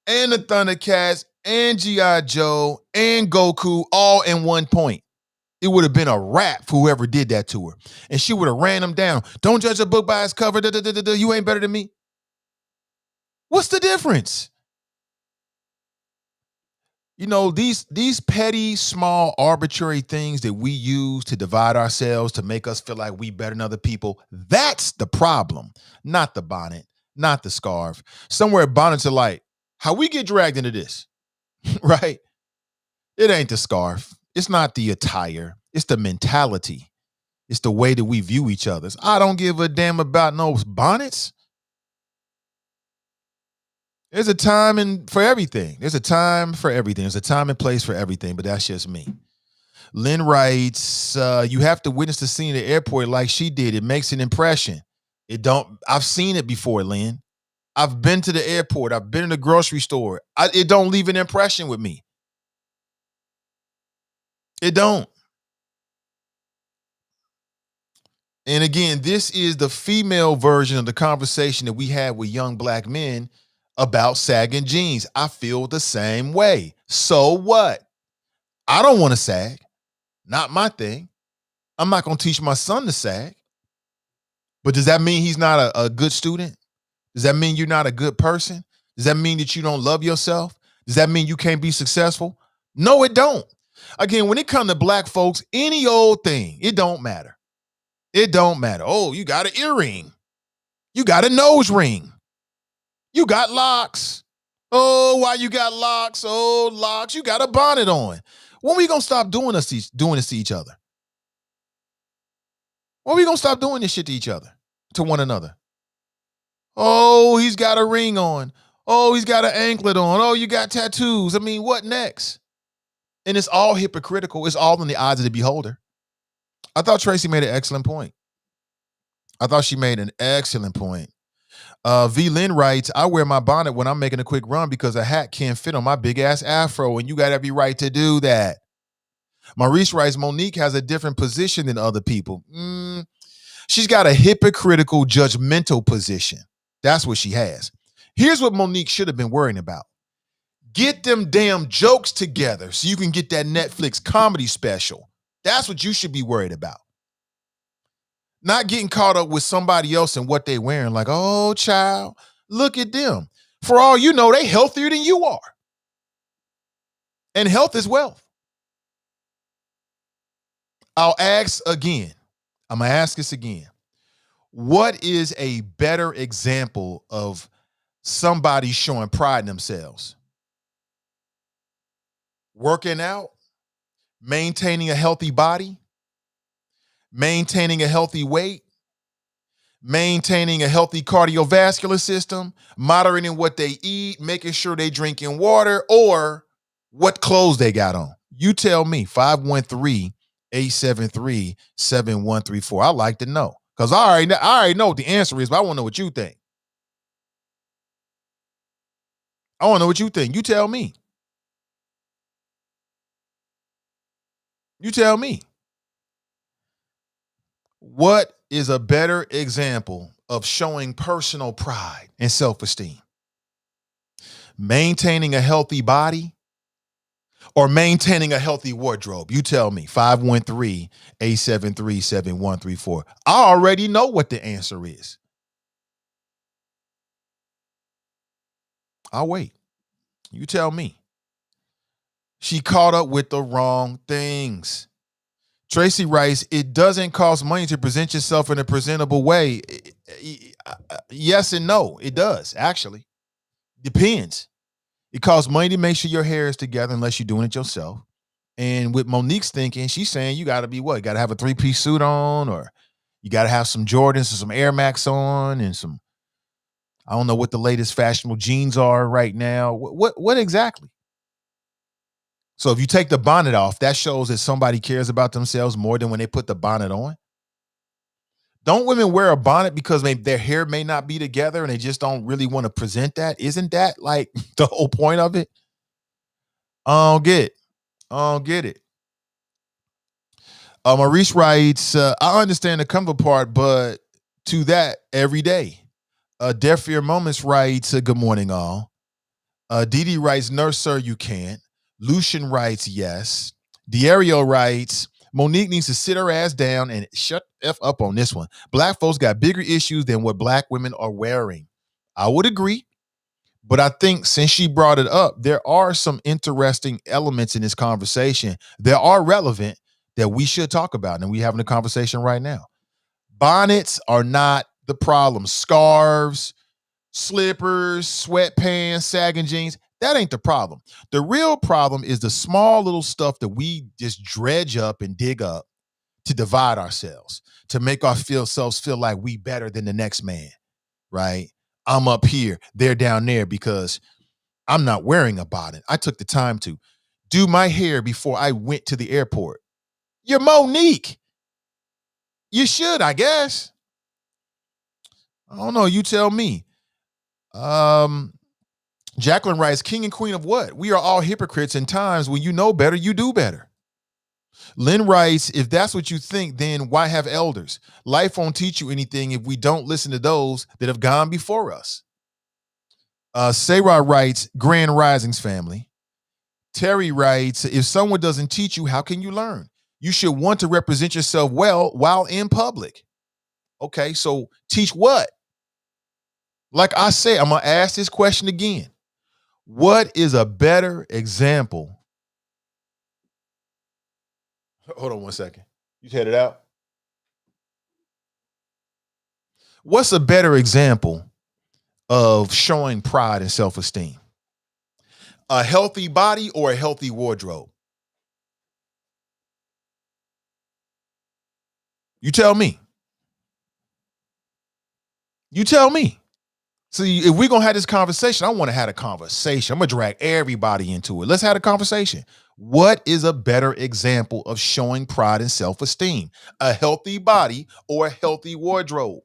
and the Thundercats and G.I. Joe and Goku all in one point. It would have been a rap for whoever did that to her. And she would have ran them down. Don't judge a book by its cover. You ain't better than me. What's the difference? These petty, small, arbitrary things that we use to divide ourselves, to make us feel like we better than other people, that's the problem, not the bonnet, not the scarf. Somewhere bonnets are like, how we get dragged into this, right? It ain't the scarf. It's not the attire. It's the mentality. It's the way that we view each other. I don't give a damn about no bonnets. There's a time for everything. There's a time for everything. There's a time and place for everything, but that's just me. Lynn writes, you have to witness the scene at the airport like she did. It makes an impression. I've seen it before, Lynn. I've been to the airport. I've been in the grocery store. It don't leave an impression with me. It don't. And again, this is the female version of the conversation that we had with young black men about sagging jeans. I feel the same way. So what? I don't want to sag. Not my thing. I'm not going to teach my son to sag. But does that mean he's not a good student? Does that mean you're not a good person? Does that mean that you don't love yourself? Does that mean you can't be successful? No, it don't. Again, when it comes to black folks, any old thing, it don't matter. It don't matter. Oh, you got an earring. You got a nose ring. You got locks. Oh, why you got locks? Oh, locks. You got a bonnet on. When we gonna stop doing this to each other? When we gonna stop doing this shit to each other, to one another? Oh, he's got a ring on. Oh, he's got an anklet on. Oh, you got tattoos. I mean, what next? And it's all hypocritical. It's all in the eyes of the beholder. I thought Tracy made an excellent point. V. Lynn writes, I wear my bonnet when I'm making a quick run because a hat can't fit on my big ass afro, and you got every right to do that. Maurice writes, Monique has a different position than other people. She's got a hypocritical, judgmental position. That's what she has. Here's what Monique should have been worrying about. Get them damn jokes together so you can get that Netflix comedy special. That's what you should be worried about. Not getting caught up with somebody else and what they wearing. Like, oh, child, look at them. For all you know, they healthier than you are. And health is wealth. I'll ask again. I'm going to ask this again. What is a better example of somebody showing pride in themselves? Working out, maintaining a healthy body, maintaining a healthy weight, maintaining a healthy cardiovascular system, moderating what they eat, making sure they drinking water, or what clothes they got on. You tell me. 513-873-7134. I like to know. Because I already know what the answer is, but I want to know what you think. I want to know what you think. You tell me. You tell me. What is a better example of showing personal pride and self-esteem? Maintaining a healthy body or maintaining a healthy wardrobe? You tell me. 513-873-7134. I already know what the answer is. I'll wait. You tell me. She caught up with the wrong things. Tracy writes, it doesn't cost money to present yourself in a presentable way. Yes and no, it does, actually. Depends. It costs money to make sure your hair is together unless you're doing it yourself. And with Monique's thinking, she's saying you got to be what? You got to have a 3-piece suit on, or you got to have some Jordans or some Air Max on and some, I don't know what the latest fashionable jeans are right now. What exactly? So if you take the bonnet off, that shows that somebody cares about themselves more than when they put the bonnet on. Don't women wear a bonnet because their hair may not be together and they just don't really want to present that? Isn't that like the whole point of it? I don't get it. Maurice writes, I understand the comfort part, but to that every day. Deaf Fear Moments writes, good morning, all. Dee writes, nurse, sir, you can't. Lucian writes, yes. Diario writes, Monique needs to sit her ass down and shut F up on this one. Black folks got bigger issues than what black women are wearing. I would agree. But I think since she brought it up, there are some interesting elements in this conversation that are relevant that we should talk about. And we're having a conversation right now. Bonnets are not the problem. Scarves, slippers, sweatpants, sagging jeans, That ain't the problem. The real problem is the small little stuff that we just dredge up and dig up to divide ourselves, to make ourselves feel like we better than the next man, right? I'm up here, they're down there because I'm not wearing a bonnet. I took the time to do my hair before I went to the airport. You're Monique. You should, I guess. I don't know. You tell me. Jacqueline writes, king and queen of what? We are all hypocrites in times when you know better, you do better. Lynn writes, if that's what you think, then why have elders? Life won't teach you anything if we don't listen to those that have gone before us. Sarah writes, Grand Risings family. Terry writes, if someone doesn't teach you, how can you learn? You should want to represent yourself well while in public. Okay, so teach what? Like I said, I'm going to ask this question again. What is a better example? Hold on one second. You headed out? What's a better example of showing pride and self-esteem? A healthy body or a healthy wardrobe? You tell me. You tell me. See, if we're going to have this conversation, I want to have a conversation. I'm going to drag everybody into it. Let's have a conversation. What is a better example of showing pride and self-esteem? A healthy body or a healthy wardrobe?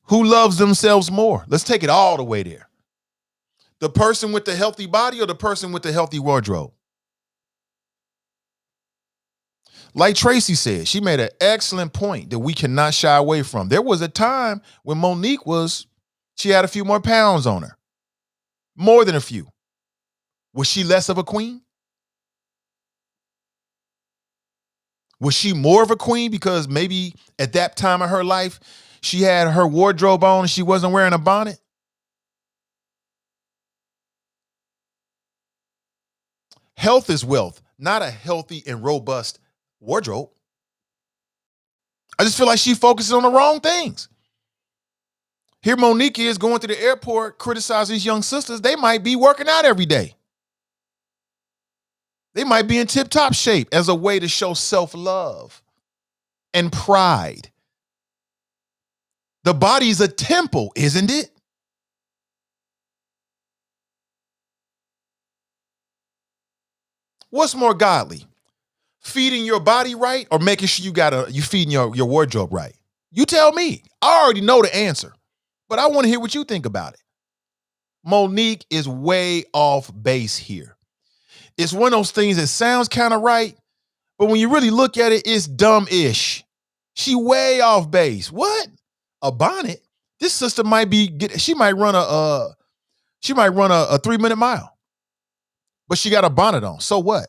Who loves themselves more? Let's take it all the way there. The person with the healthy body or the person with the healthy wardrobe? Like Tracy said, she made an excellent point that we cannot shy away from. There was a time when Monique she had a few more pounds on her. More than a few. Was she less of a queen? Was she more of a queen because maybe at that time of her life, she had her wardrobe on and she wasn't wearing a bonnet? Health is wealth, not a healthy and robust wardrobe. I just feel like she focuses on the wrong things. Here Monique is going to the airport, criticizing these young sisters. They might be working out every day. They might be in tip-top shape as a way to show self-love and pride. The body's a temple, isn't it? What's more godly? Feeding your body right or making sure you feeding your wardrobe right? You tell me. I already know the answer, but I want to hear what you think about it. Monique is way off base here. It's one of those things that sounds kind of right, but when you really look at it, it's dumb-ish. She way off base. What? A bonnet? This sister might run a 3-minute mile, but she got a bonnet on. So what?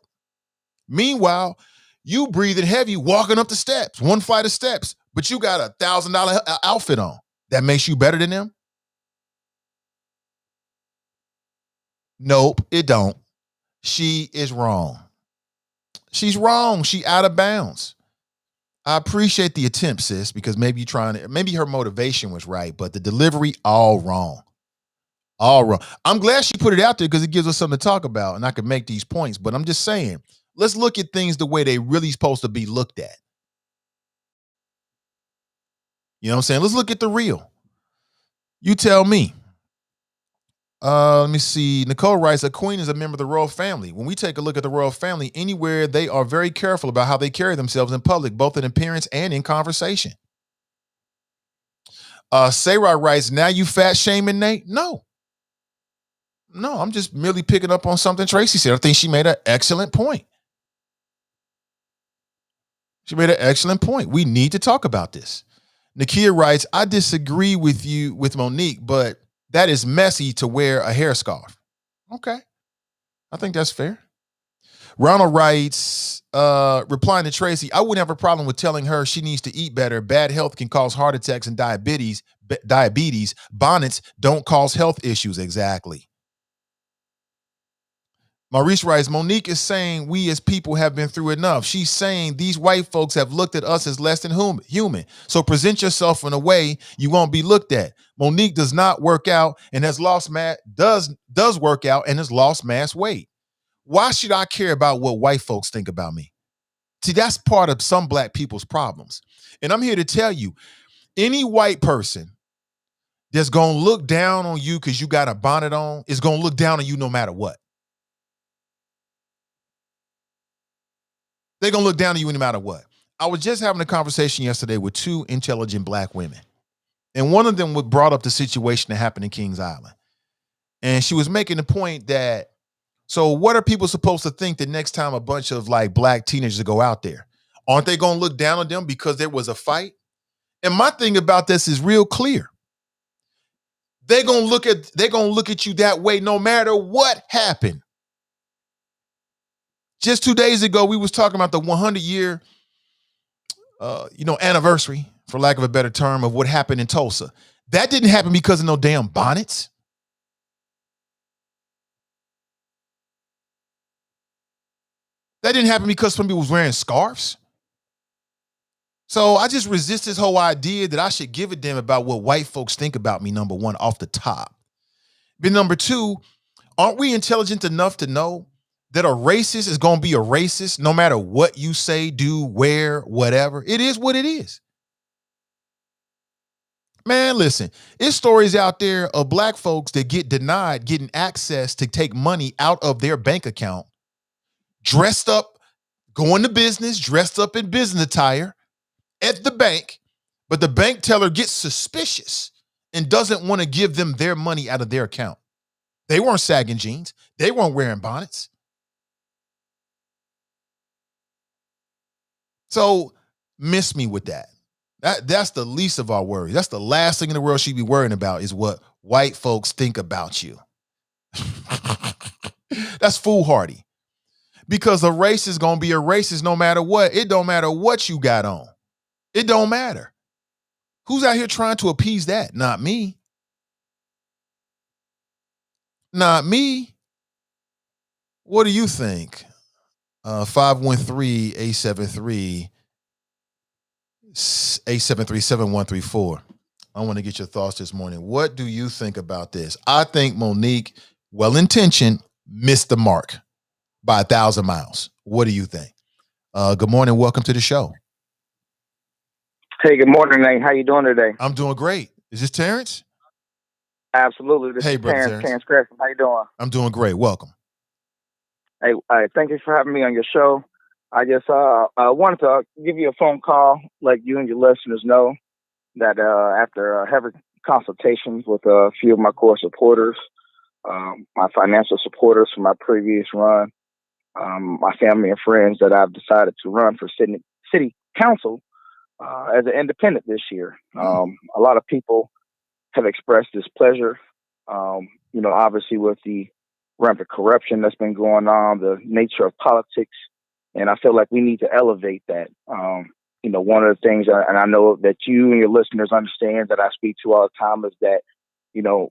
Meanwhile, you breathing heavy, walking up the steps, one flight of steps, but you got a $1,000 outfit on. That makes you better than them? Nope, it don't. She is wrong. She's wrong. She out of bounds. I appreciate the attempt, sis, because maybe her motivation was right, but the delivery all wrong. All wrong. I'm glad she put it out there because it gives us something to talk about and I can make these points, but I'm just saying, let's look at things the way they really supposed to be looked at. You know what I'm saying? Let's look at the real. You tell me. Let me see. Nicole writes, a queen is a member of the royal family. When we take a look at the royal family, anywhere they are very careful about how they carry themselves in public, both in appearance and in conversation. Sarah writes, now you fat shaming Nate? No, I'm just merely picking up on something Tracy said. I think she made an excellent point. We need to talk about this. Nakia writes, I disagree with Monique, but that is messy to wear a hair scarf. Okay. I think that's fair. Ronald writes, replying to Tracy, I wouldn't have a problem with telling her she needs to eat better. Bad health can cause heart attacks and diabetes. Bonnets don't cause health issues. Exactly. Maurice writes, Monique is saying we as people have been through enough. She's saying these white folks have looked at us as less than human. So present yourself in a way you won't be looked at. Monique does not work out and has lost does work out and has lost mass weight. Why should I care about what white folks think about me? See, that's part of some black people's problems. And I'm here to tell you, any white person that's going to look down on you because you got a bonnet on is going to look down on you no matter what. They're going to look down on you no matter what. I was just having a conversation yesterday with two intelligent black women. And one of them brought up the situation that happened in Kings Island. And she was making the point that, so what are people supposed to think the next time a bunch of like black teenagers go out there? Aren't they going to look down on them because there was a fight? And my thing about this is real clear. They're going to look at you that way no matter what happened. Just 2 days ago, we was talking about the 100-year, anniversary, for lack of a better term, of what happened in Tulsa. That didn't happen because of no damn bonnets. That didn't happen because somebody was wearing scarves. So I just resist this whole idea that I should give a damn about what white folks think about me, number one, off the top. But number two, aren't we intelligent enough to know that a racist is going to be a racist no matter what you say, do, wear, whatever? It is what it is. Man, listen, there's stories out there of black folks that get denied getting access to take money out of their bank account, dressed up, going to business, dressed up in business attire at the bank, but the bank teller gets suspicious and doesn't want to give them their money out of their account. They weren't sagging jeans. They weren't wearing bonnets. So miss me with that. That's the least of our worries. That's the last thing in the world she'd be worrying about is what white folks think about you. That's foolhardy. Because a race is going to be a racist no matter what. It don't matter what you got on. It don't matter. Who's out here trying to appease that? Not me. Not me. What do you think? 513-873-7134. I want to get your thoughts this morning. What do you think about this? I think Monique, well-intentioned, missed the mark by 1,000 miles. What do you think? Good morning. Welcome to the show.
Hey, good morning, Nate. How you doing today?
I'm doing great. Is this Terrence?
Absolutely. This is
brother
Terrence Gresham. How you doing?
I'm doing great. Welcome.
Hey, thank you for having me on your show. I just wanted to give you a phone call, let you and your listeners know that after having consultations with a few of my core supporters, my financial supporters from my previous run, my family and friends, that I've decided to run for city council as an independent this year. A lot of people have expressed displeasure, obviously with the rampant corruption that's been going on, the nature of politics, and I feel like we need to elevate that. One of the things, and I know that you and your listeners understand that I speak to all the time, is that,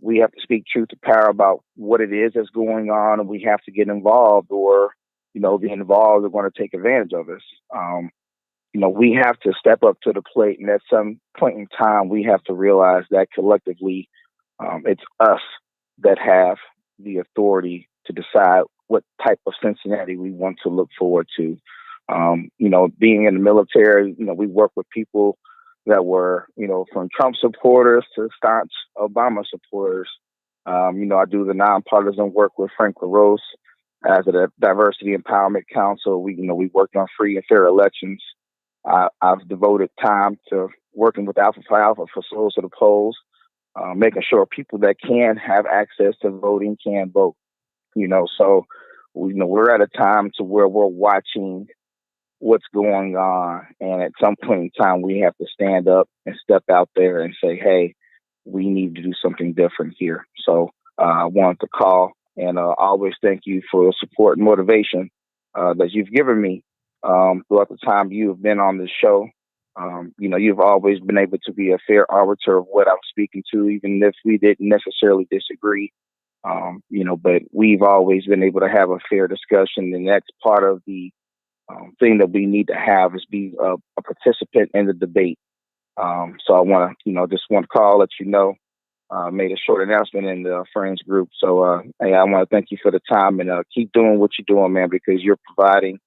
we have to speak truth to power about what it is that's going on, and we have to get involved, or, the involved are going to take advantage of us. We have to step up to the plate, and at some point in time, we have to realize that collectively, it's us that have the authority to decide what type of Cincinnati we want to look forward to. Being in the military, we work with people that were, from Trump supporters to staunch Obama supporters. I do the nonpartisan work with Frank LaRose as a diversity empowerment council. We worked on free and fair elections. I've devoted time to working with Amplify for Souls to the Polls, making sure people that can have access to voting can vote. So we're at a time to where we're watching what's going on, and at some point in time, we have to stand up and step out there and say, "Hey, we need to do something different here." So I wanted to call and always thank you for the support and motivation that you've given me throughout the time you have been on this show. You've always been able to be a fair arbiter of what I'm speaking to, even if we didn't necessarily disagree. But we've always been able to have a fair discussion, and that's part of the thing that we need to have is be a participant in the debate. So I want to, just want to call, let you know, made a short announcement in the friends group. So, hey, I want to thank you for the time and keep doing what you're doing, man, because you're providing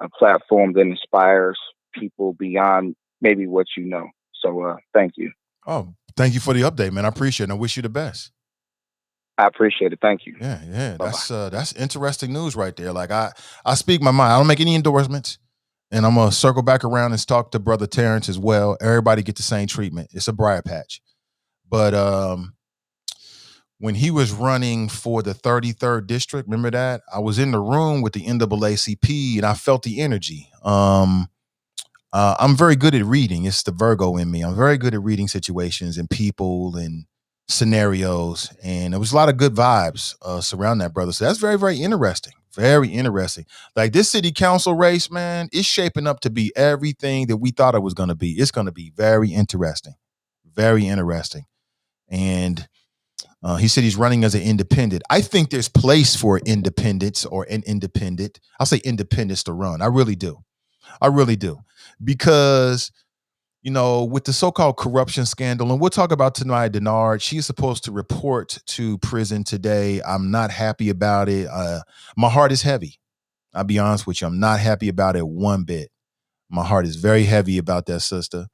a platform that inspires people beyond maybe what you know. So, thank you.
Oh, thank you for the update, man. I appreciate it. And I wish you the best.
I appreciate it. Thank you.
Yeah.
Bye-bye.
That's interesting news right there. Like I speak my mind. I don't make any endorsements. And I'm gonna circle back around and talk to Brother Terrence as well. Everybody get the same treatment. It's a briar patch. But when he was running for the 33rd district, remember that? I was in the room with the NAACP and I felt the energy. I'm very good at reading. It's the Virgo in me. I'm very good at reading situations and people and scenarios. And there was a lot of good vibes surrounding that, brother. So that's very, very interesting. Very interesting. Like this city council race, man, it's shaping up to be everything that we thought it was going to be. It's going to be very interesting. Very interesting. And he said he's running as an independent. I think there's place for independents or an independent. I'll say independents to run. I really do. Because, with the so-called corruption scandal, and we'll talk about tonight, Denard, she's supposed to report to prison today. I'm not happy about it. My heart is heavy. I'll be honest with you. I'm not happy about it one bit. My heart is very heavy about that, sister,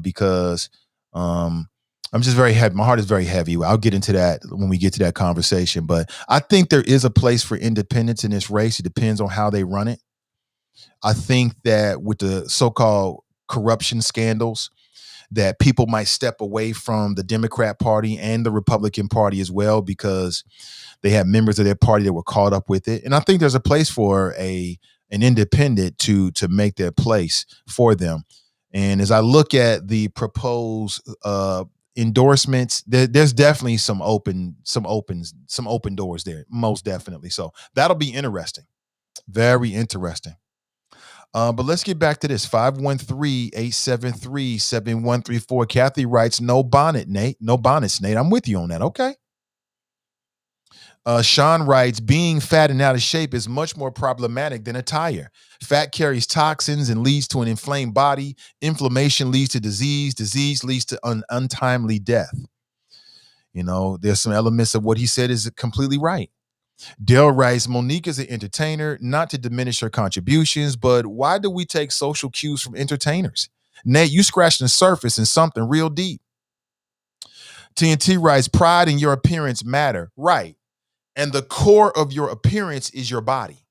because I'm just very heavy. My heart is very heavy. I'll get into that when we get to that conversation. But I think there is a place for independence in this race. It depends on how they run it. I think that with the so-called corruption scandals, that people might step away from the Democrat Party and the Republican Party as well because they have members of their party that were caught up with it. And I think there's a place for an independent to make their place for them. And as I look at the proposed endorsements, there's definitely some open doors there, most definitely. So that'll be interesting. Very interesting. But let's get back to this. 513-873-7134. Kathy writes, no bonnet, Nate. No bonnets, Nate. I'm with you on that. Okay. Sean writes, being fat and out of shape is much more problematic than attire. Fat carries toxins and leads to an inflamed body. Inflammation leads to disease. Disease leads to untimely death. There's some elements of what he said is completely right. Dale writes, Monique is an entertainer, not to diminish her contributions, but why do we take social cues from entertainers? Nate, you scratched the surface in something real deep. TNT writes, pride in your appearance matter. Right. And the core of your appearance is your body,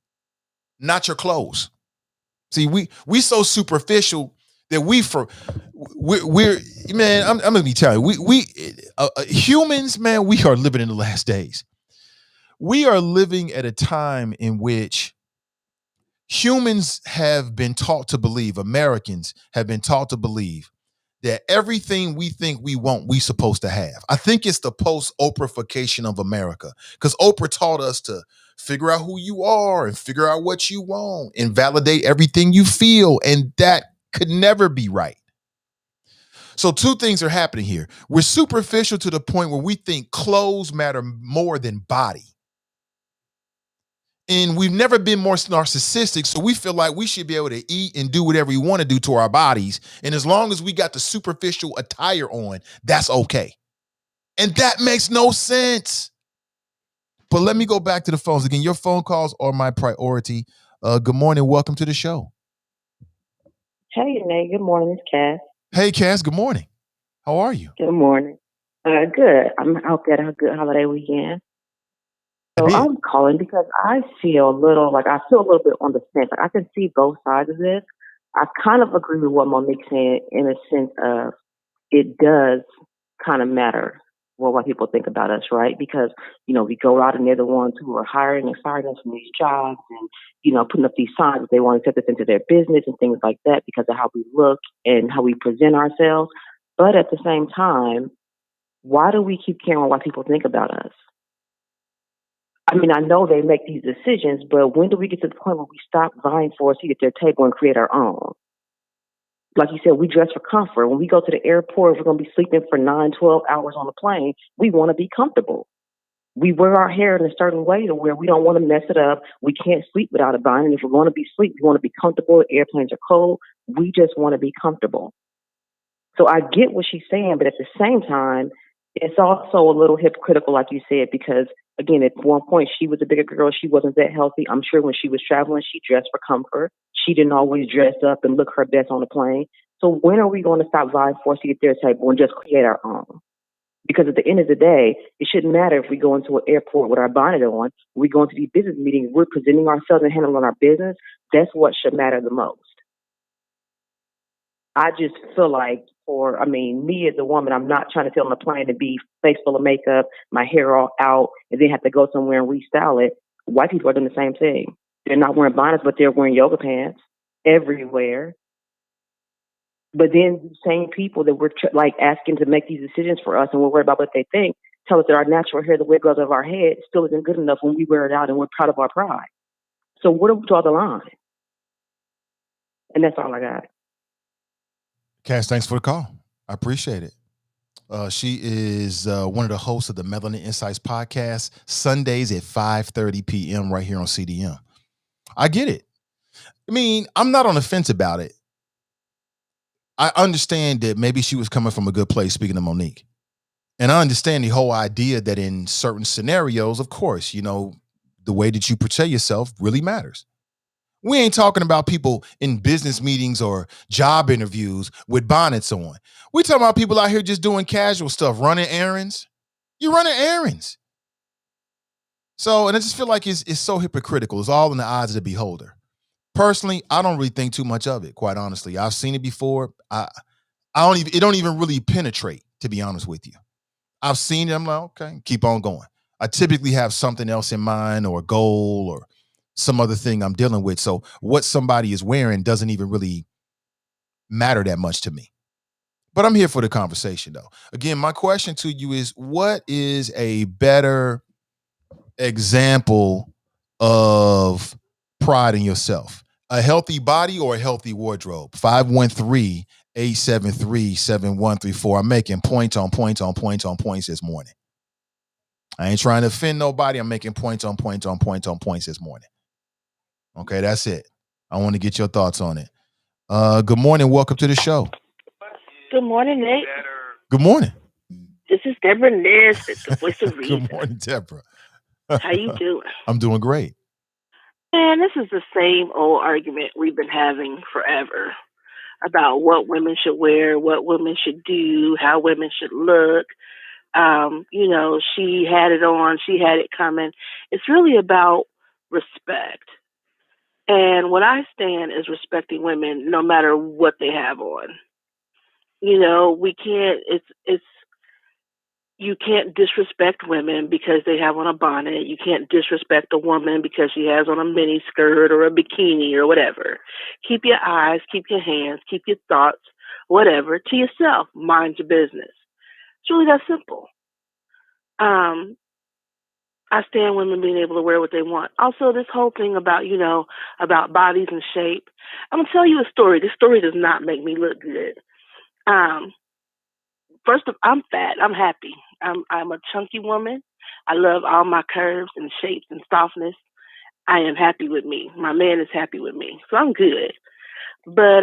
not your clothes. See, we so superficial that we're man, I'm gonna be telling you, we humans, man, we are living in the last days. We are living at a time in which humans have been taught to believe, Americans have been taught to believe that everything we think we want, we supposed to have. I think it's the post-Oprahfication of America, because Oprah taught us to figure out who you are and figure out what you want and validate everything you feel, and that could never be right. So two things are happening here. We're superficial to the point where we think clothes matter more than body. And we've never been more narcissistic, so we feel like we should be able to eat and do whatever we want to do to our bodies. And as long as we got the superficial attire on, that's okay. And that makes no sense. But let me go back to the phones. Again, your phone calls are my priority. Good morning. Welcome to the show.
Hey, Nate. Good morning. It's Cass.
Hey, Cass. Good morning. How are you?
Good morning. Good. I hope you had a good holiday weekend. So I'm calling because I feel a little bit on the fence. Like I can see both sides of this. I kind of agree with what Monique's saying in a sense of it does kind of matter what people think about us, right? Because, we go out and they're the ones who are hiring and firing us from these jobs and, putting up these signs that they want to take us into their business and things like that because of how we look and how we present ourselves. But at the same time, why do we keep caring what people think about us? I mean, I know they make these decisions, but when do we get to the point where we stop vying for a seat at their table and create our own? Like you said, we dress for comfort. When we go to the airport, if we're going to be sleeping for 9, 12 hours on the plane, we want to be comfortable. We wear our hair in a certain way to where we don't want to mess it up. We can't sleep without a bonnet. If we're going to be asleep, we want to be comfortable. Airplanes are cold. We just want to be comfortable. So I get what she's saying, but at the same time, it's also a little hypocritical, like you said, because again, at one point she was a bigger girl. She wasn't that healthy. I'm sure when she was traveling, she dressed for comfort. She didn't always dress up and look her best on the plane. So when are we going to stop vying for us to get their table and just create our own? Because at the end of the day, it shouldn't matter if we go into an airport with our bonnet on, we go into these business meetings, we're presenting ourselves and handling our business. That's what should matter the most. I just feel like me as a woman, I'm not trying to sit on a plane to be face full of makeup, my hair all out, and then have to go somewhere and restyle it. White people are doing the same thing. They're not wearing bonnets, but they're wearing yoga pants everywhere. But then the same people that we're asking to make these decisions for us and we're worried about what they think tell us that our natural hair, the way it goes over our head, still isn't good enough when we wear it out and we're proud of our pride. So where do we draw the line? And that's all I got.
Cass, thanks for the call. I appreciate it. She is one of the hosts of the Melanin Insights podcast, Sundays at 5:30 p.m. right here on CDM. I get it. I mean, I'm not on the fence about it. I understand that maybe she was coming from a good place, speaking to Monique. And I understand the whole idea that in certain scenarios, of course, the way that you portray yourself really matters. We ain't talking about people in business meetings or job interviews with bonnets on. We talking about people out here just doing casual stuff, running errands. You're running errands. So, and I just feel like it's so hypocritical. It's all in the eyes of the beholder. Personally, I don't really think too much of it, quite honestly. I've seen it before. It don't even really penetrate, to be honest with you. I've seen it. I'm like, okay, keep on going. I typically have something else in mind or a goal or some other thing I'm dealing with. So what somebody is wearing doesn't even really matter that much to me. But I'm here for the conversation, though. Again, my question to you is, what is a better example of pride in yourself? A healthy body or a healthy wardrobe? 513-873-7134. I'm making points on points on points on points this morning. I ain't trying to offend nobody. I'm making points on points on points on points this morning. Okay, that's it. I want to get your thoughts on it. Good morning. Welcome to the show.
Good morning, Nate.
Good morning.
This is Deborah Nesbitt, the voice of reason.
Good morning, Deborah.
How you doing?
I'm doing great.
Man, this is the same old argument we've been having forever about what women should wear, what women should do, how women should look. She had it on, she had it coming. It's really about respect. And what I stand is respecting women no matter what they have on. We can't, you can't disrespect women because they have on a bonnet. You can't disrespect a woman because she has on a mini skirt or a bikini or whatever. Keep your eyes, keep your hands, keep your thoughts, whatever, to yourself. Mind your business. It's really that simple. I stand women being able to wear what they want. Also, this whole thing about, about bodies and shape. I'm going to tell you a story. This story does not make me look good. First of all, I'm fat. I'm happy. I'm a chunky woman. I love all my curves and shapes and softness. I am happy with me. My man is happy with me. So I'm good. But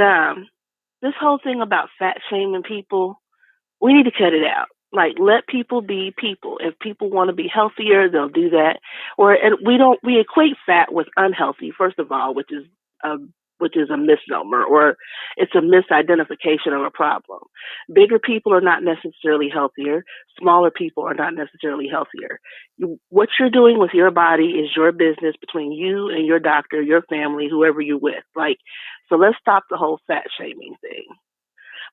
this whole thing about fat shaming people, we need to cut it out. Like, let people be people. If people want to be healthier, they'll do that. And we equate fat with unhealthy, first of all, which is a misnomer, or it's a misidentification of a problem. Bigger people are not necessarily healthier. Smaller people are not necessarily healthier. What you're doing with your body is your business between you and your doctor, your family, whoever you're with. So let's stop the whole fat shaming thing.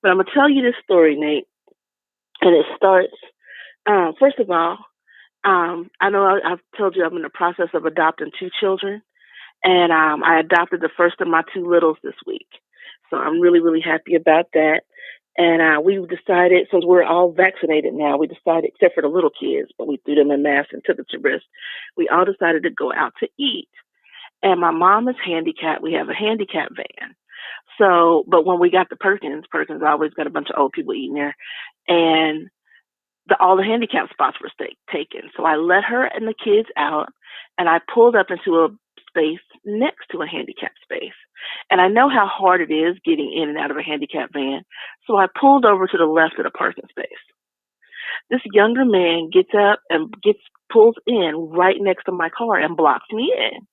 But I'm going to tell you this story, Nate. And it starts, first of all, I know I've told you I'm in the process of adopting 2 children. And I adopted the first of my 2 littles this week. So I'm really, really happy about that. And we decided, since we're all vaccinated now, we decided, except for the little kids, but we threw them in masks and temperature risk, we all decided to go out to eat. And my mom is handicapped. We have a handicap van. So, but when we got to Perkins always got a bunch of old people eating there. And all the handicap spots were taken. So I let her and the kids out, and I pulled up into a space next to a handicap space. And I know how hard it is getting in and out of a handicap van. So I pulled over to the left of the parking space. This younger man gets up and pulls in right next to my car and blocks me in.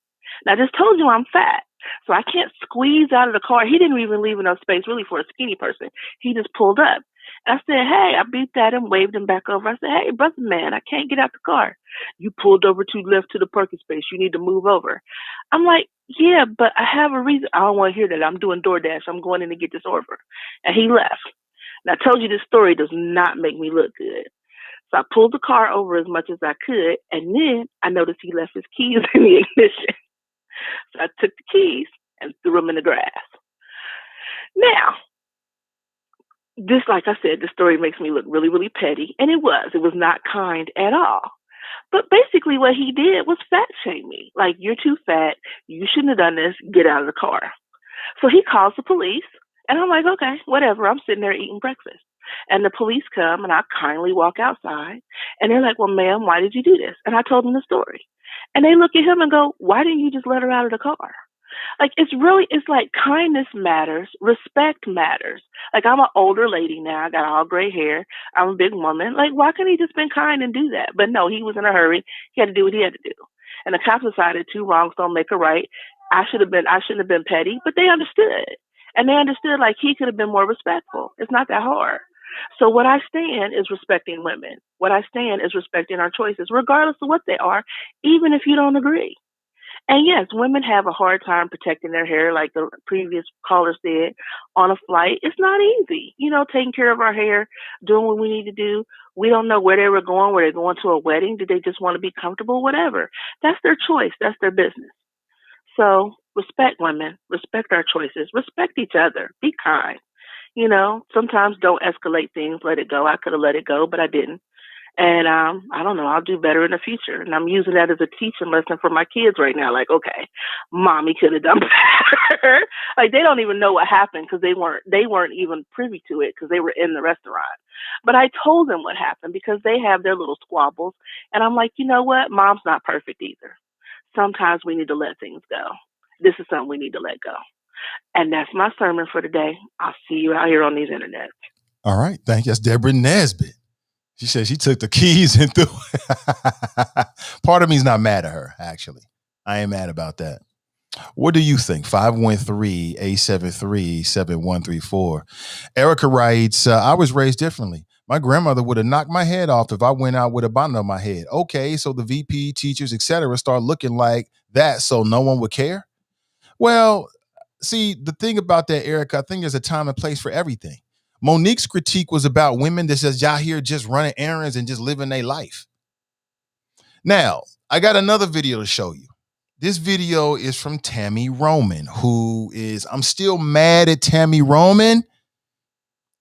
Now, I just told you I'm fat, so I can't squeeze out of the car. He didn't even leave enough space really for a skinny person. He just pulled up. I said, hey, I beeped at him, waved him back over. I said, hey, brother man, I can't get out the car. You pulled over too left to the parking space. You need to move over. I'm like, yeah, but I have a reason. I don't want to hear that. I'm doing DoorDash. I'm going in to get this order. And he left. And I told you this story does not make me look good. So I pulled the car over as much as I could, and then I noticed he left his keys in the ignition. So I took the keys and threw them in the grass. Now, this, like I said, the story makes me look really, really petty, and it was. It was not kind at all. But basically what he did was fat shame me. Like, you're too fat. You shouldn't have done this. Get out of the car. So he calls the police, and I'm like, okay, whatever. I'm sitting there eating breakfast. And the police come, and I kindly walk outside. And they're like, well, ma'am, why did you do this? And I told them the story. And they look at him and go, why didn't you just let her out of the car? Like, it's like kindness matters. Respect matters. Like, I'm an older lady now. I got all gray hair. I'm a big woman. Like, why couldn't he just been kind and do that? But no, he was in a hurry. He had to do what he had to do. And the cops decided two wrongs don't make a right. I shouldn't have been petty, but they understood. And they understood, like, he could have been more respectful. It's not that hard. So what I stand is respecting women. What I stand is respecting our choices, regardless of what they are, even if you don't agree. And yes, women have a hard time protecting their hair, like the previous caller said, on a flight. It's not easy, taking care of our hair, doing what we need to do. We don't know where they were going. Were they going to a wedding? Did they just want to be comfortable? Whatever. That's their choice. That's their business. So respect women, respect our choices, respect each other, be kind. Sometimes don't escalate things, let it go. I could have let it go, but I didn't. And I don't know, I'll do better in the future. And I'm using that as a teaching lesson for my kids right now. Like, okay, mommy could have done better. Like, they don't even know what happened because they weren't even privy to it because they were in the restaurant. But I told them what happened because they have their little squabbles. And I'm like, you know what? Mom's not perfect either. Sometimes we need to let things go. This is something we need to let go. And that's my sermon for today. I'll see you out here on these internets.
All right. Thank you. That's Deborah Nesbitt. She said she took the keys and threw. Part of me is not mad at her, actually. I ain't mad about that. What do you think? 513-873-7134. Erica writes, I was raised differently. My grandmother would have knocked my head off if I went out with a bonnet on my head. Okay, so the VP, teachers, etc. start looking like that so no one would care? Well, see, the thing about that, Erica, I think there's a time and place for everything. Monique's critique was about women that says y'all here just running errands and just living their life. Now, I got another video to show you. This video is from Tammy Roman, I'm still mad at Tammy Roman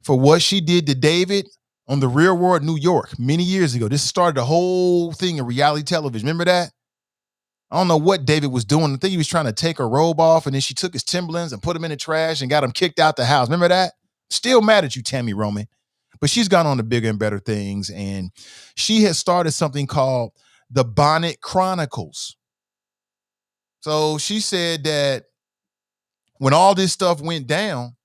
for what she did to David on The Real World New York many years ago. This started the whole thing in reality television. Remember that? I don't know what David was doing. I think he was trying to take her robe off, and then she took his Timberlands and put them in the trash and got him kicked out the house. Remember that? Still mad at you, Tammy Roman. But she's gone on to bigger and better things, and she has started something called the Bonnet Chronicles. So she said that when all this stuff went down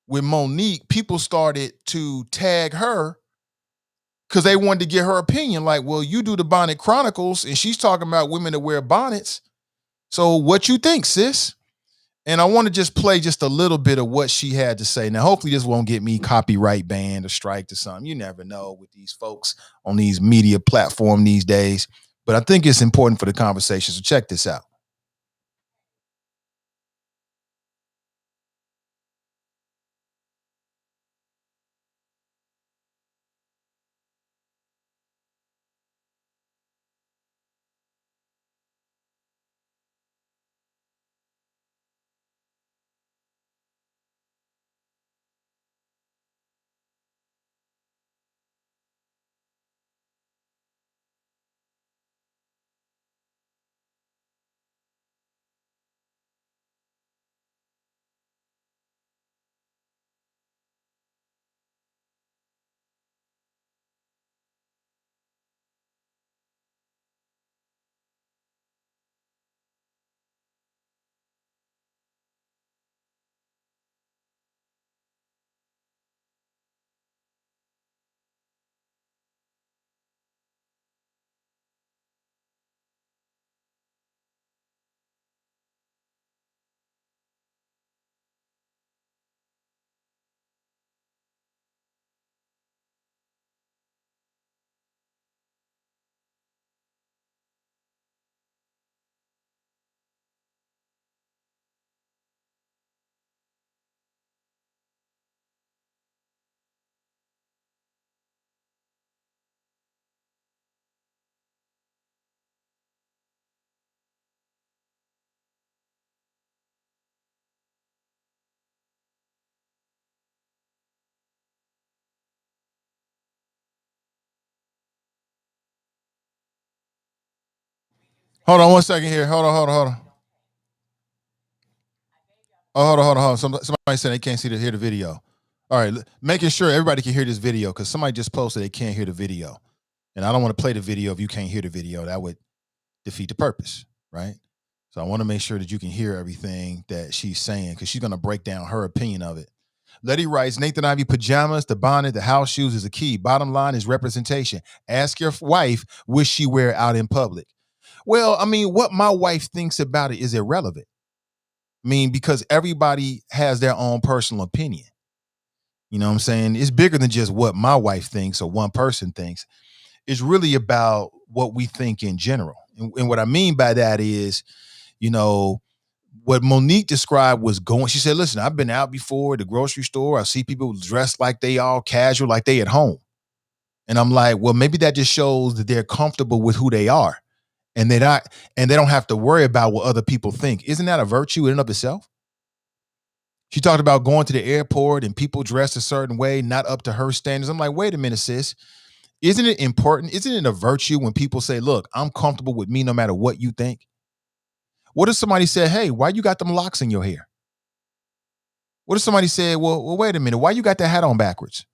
with Monique, people started to tag her because they wanted to get her opinion. Like, well, you do the Bonnet Chronicles, and she's talking about women that wear bonnets. So what you think, sis? And I want to just play just a little bit of what she had to say. Now, hopefully this won't get me copyright banned or striked or something. You never know with these folks on these media platforms these days. But I think it's important for the conversation. So check this out. Hold on 1 second here. Hold on. Oh, hold on. Somebody said they can't hear the video. All right, making sure everybody can hear this video because somebody just posted they can't hear the video. And I don't want to play the video if you can't hear the video. That would defeat the purpose, right? So I want to make sure that you can hear everything that she's saying because she's going to break down her opinion of it. Letty writes, Nathan Ivy pajamas, the bonnet, the house shoes is a key. Bottom line is representation. Ask your wife, would she wear it out in public? Well, I mean, what my wife thinks about it is irrelevant. I mean, because everybody has their own personal opinion. You know what I'm saying? It's bigger than just what my wife thinks or one person thinks. It's really about what we think in general. And what I mean by that is, you know, what Monique described was going, she said, listen, I've been out before the grocery store. I see people dressed like they all casual, like they at home. And I'm like, well, maybe that just shows that they're comfortable with who they are. And they don't have to worry about what other people think. Isn't that a virtue in and of itself? She talked about going to the airport and people dressed a certain way, not up to her standards. I'm like, wait a minute, sis. Isn't it important? Isn't it a virtue when people say, look, I'm comfortable with me no matter what you think? What if somebody said, hey, why you got them locks in your hair? What if somebody said, well, wait a minute, why you got that hat on backwards?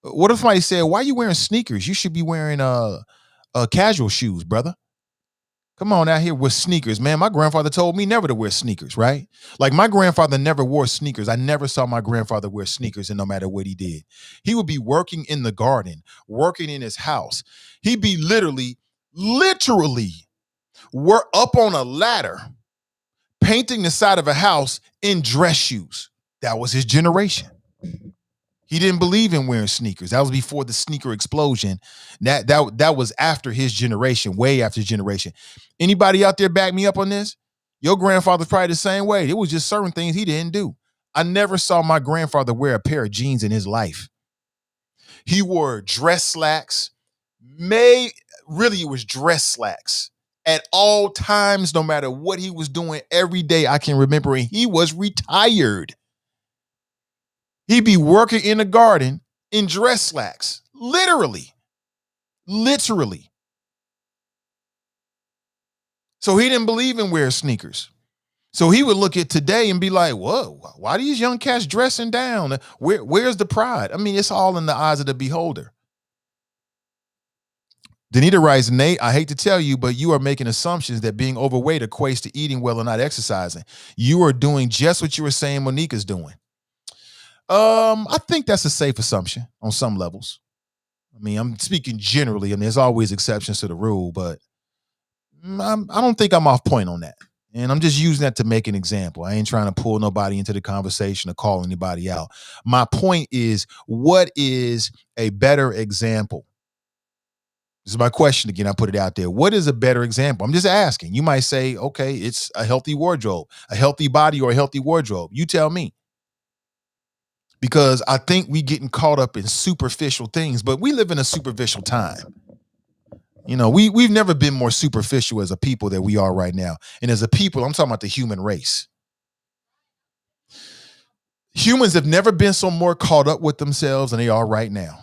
What if somebody said, why are you wearing sneakers? You should be wearing casual shoes, brother. Come on out here with sneakers, man. My grandfather told me never to wear sneakers, right? Like my grandfather never wore sneakers. I never saw my grandfather wear sneakers, and no matter what he did, he would be working in the garden, working in his house. He'd be literally, we're up on a ladder, painting the side of a house in dress shoes. That was his generation. He didn't believe in wearing sneakers. That was before the sneaker explosion. That was after his generation, way after his generation. Anybody out there back me up on this? Your grandfather's probably the same way. It was just certain things he didn't do. I never saw my grandfather wear a pair of jeans in his life. He wore dress slacks. It was dress slacks at all times, no matter what he was doing every day. I can remember, and he was retired. He'd be working in the garden in dress slacks, literally. So he didn't believe in wearing sneakers. So he would look at today and be like, whoa, why are these young cats dressing down? Where's the pride? I mean, it's all in the eyes of the beholder. Danita writes, Nate, I hate to tell you, but you are making assumptions that being overweight equates to eating well and not exercising. You are doing just what you were saying Monique is doing. I think that's a safe assumption on some levels. I mean, I'm speaking generally, and there's always exceptions to the rule, but I don't think I'm off point on that. And I'm just using that to make an example. I ain't trying to pull nobody into the conversation or call anybody out. My point is, what is a better example? This is my question again. I put it out there. What is a better example? I'm just asking. You might say, okay, it's a healthy wardrobe, a healthy body, or a healthy wardrobe. You tell me. Because I think we getting caught up in superficial things, but we live in a superficial time. You know, we've never been more superficial as a people than we are right now. And as a people, I'm talking about the human race. Humans have never been so more caught up with themselves than they are right now.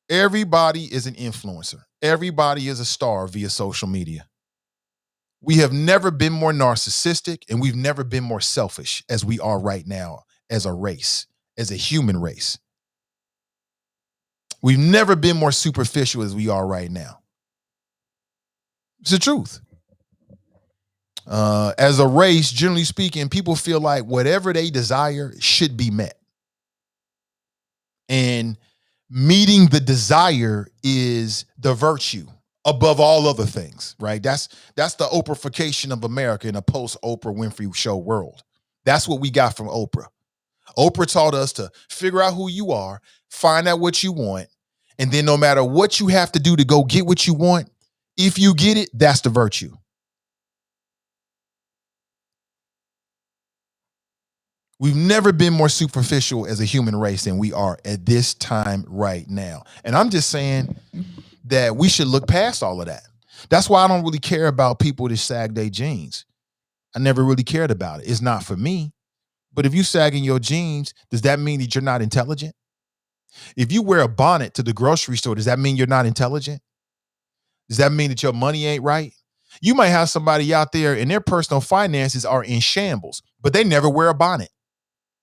Everybody is an influencer. Everybody is a star via social media. We have never been more narcissistic, and we've never been more selfish as we are right now as a race. As a human race. We've never been more superficial as we are right now. It's the truth. As a race, generally speaking, people feel like whatever they desire should be met. And meeting the desire is the virtue above all other things, right? That's the Oprahfication of America in a post-Oprah Winfrey show world. That's what we got from Oprah. Oprah taught us to figure out who you are, find out what you want, and then no matter what you have to do to go get what you want, if you get it, that's the virtue. We've never been more superficial as a human race than we are at this time right now. And I'm just saying that we should look past all of that. That's why I don't really care about people that sag their jeans. I never really cared about it. It's not for me. But if you sagging your jeans, does that mean that you're not intelligent? If you wear a bonnet to the grocery store, does that mean you're not intelligent? Does that mean that your money ain't right? You might have somebody out there and their personal finances are in shambles, but they never wear a bonnet.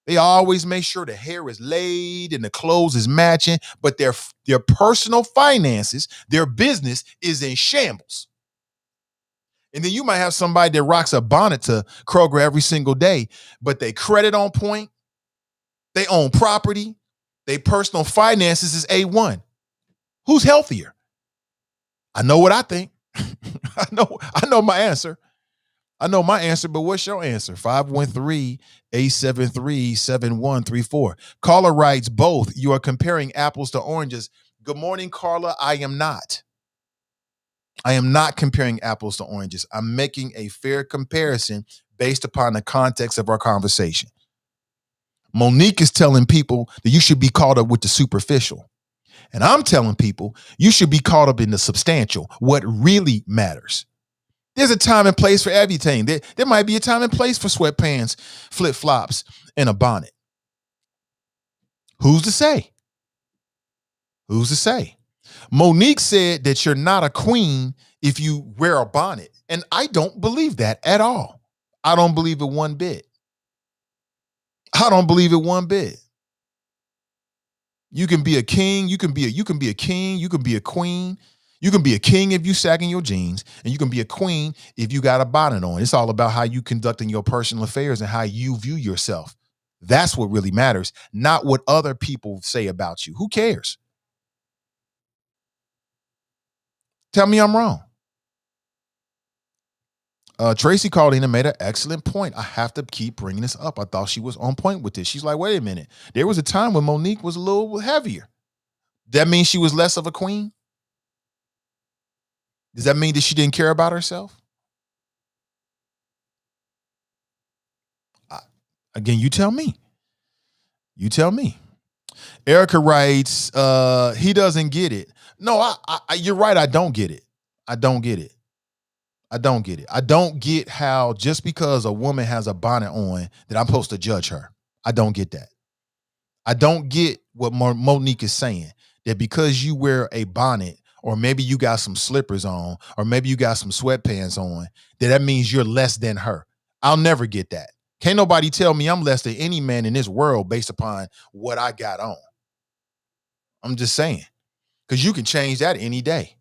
They always make sure the hair is laid and the clothes is matching, but their personal finances, their business is in shambles. And then you might have somebody that rocks a bonnet to Kroger every single day, but they credit on point, they own property, their personal finances is A1. Who's healthier? I know what I think. I know my answer. But what's your answer? 513-873-7134. Caller writes, both. You are comparing apples to oranges. Good morning, Carla. I am not comparing apples to oranges. I'm making a fair comparison based upon the context of our conversation. Monique is telling people that you should be caught up with the superficial. And I'm telling people you should be caught up in the substantial, what really matters. There's a time and place for everything. There might be a time and place for sweatpants, flip-flops, and a bonnet. Who's to say? Monique said that you're not a queen if you wear a bonnet. And I don't believe that at all. I don't believe it one bit. You can be a king, you can be a king, you can be a queen. You can be a king if you sagging your jeans, and you can be a queen if you got a bonnet on. It's all about how you conducting your personal affairs and how you view yourself. That's what really matters, not what other people say about you. Who cares? Tell me I'm wrong. Tracy called in and made an excellent point. I have to keep bringing this up. I thought she was on point with this. She's like, wait a minute. There was a time when Monique was a little heavier. That means she was less of a queen? Does that mean that she didn't care about herself? Again, you tell me. Erica writes, he doesn't get it. No, you're right. I don't get it. I don't get how just because a woman has a bonnet on that I'm supposed to judge her. I don't get that. I don't get what Monique is saying, that because you wear a bonnet, or maybe you got some slippers on, or maybe you got some sweatpants on, that means you're less than her. I'll never get that. Can't nobody tell me I'm less than any man in this world based upon what I got on. I'm just saying, because you can change that any day.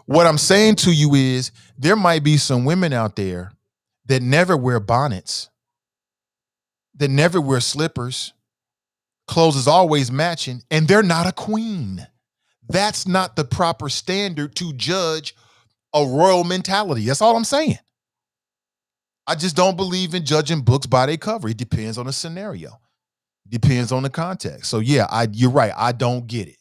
What I'm saying to you is there might be some women out there that never wear bonnets, that never wear slippers, clothes is always matching, and they're not a queen. That's not the proper standard to judge a royal mentality. That's all I'm saying. I just don't believe in judging books by their cover. It depends on the scenario. It depends on the context. So yeah, you're right. I don't get it.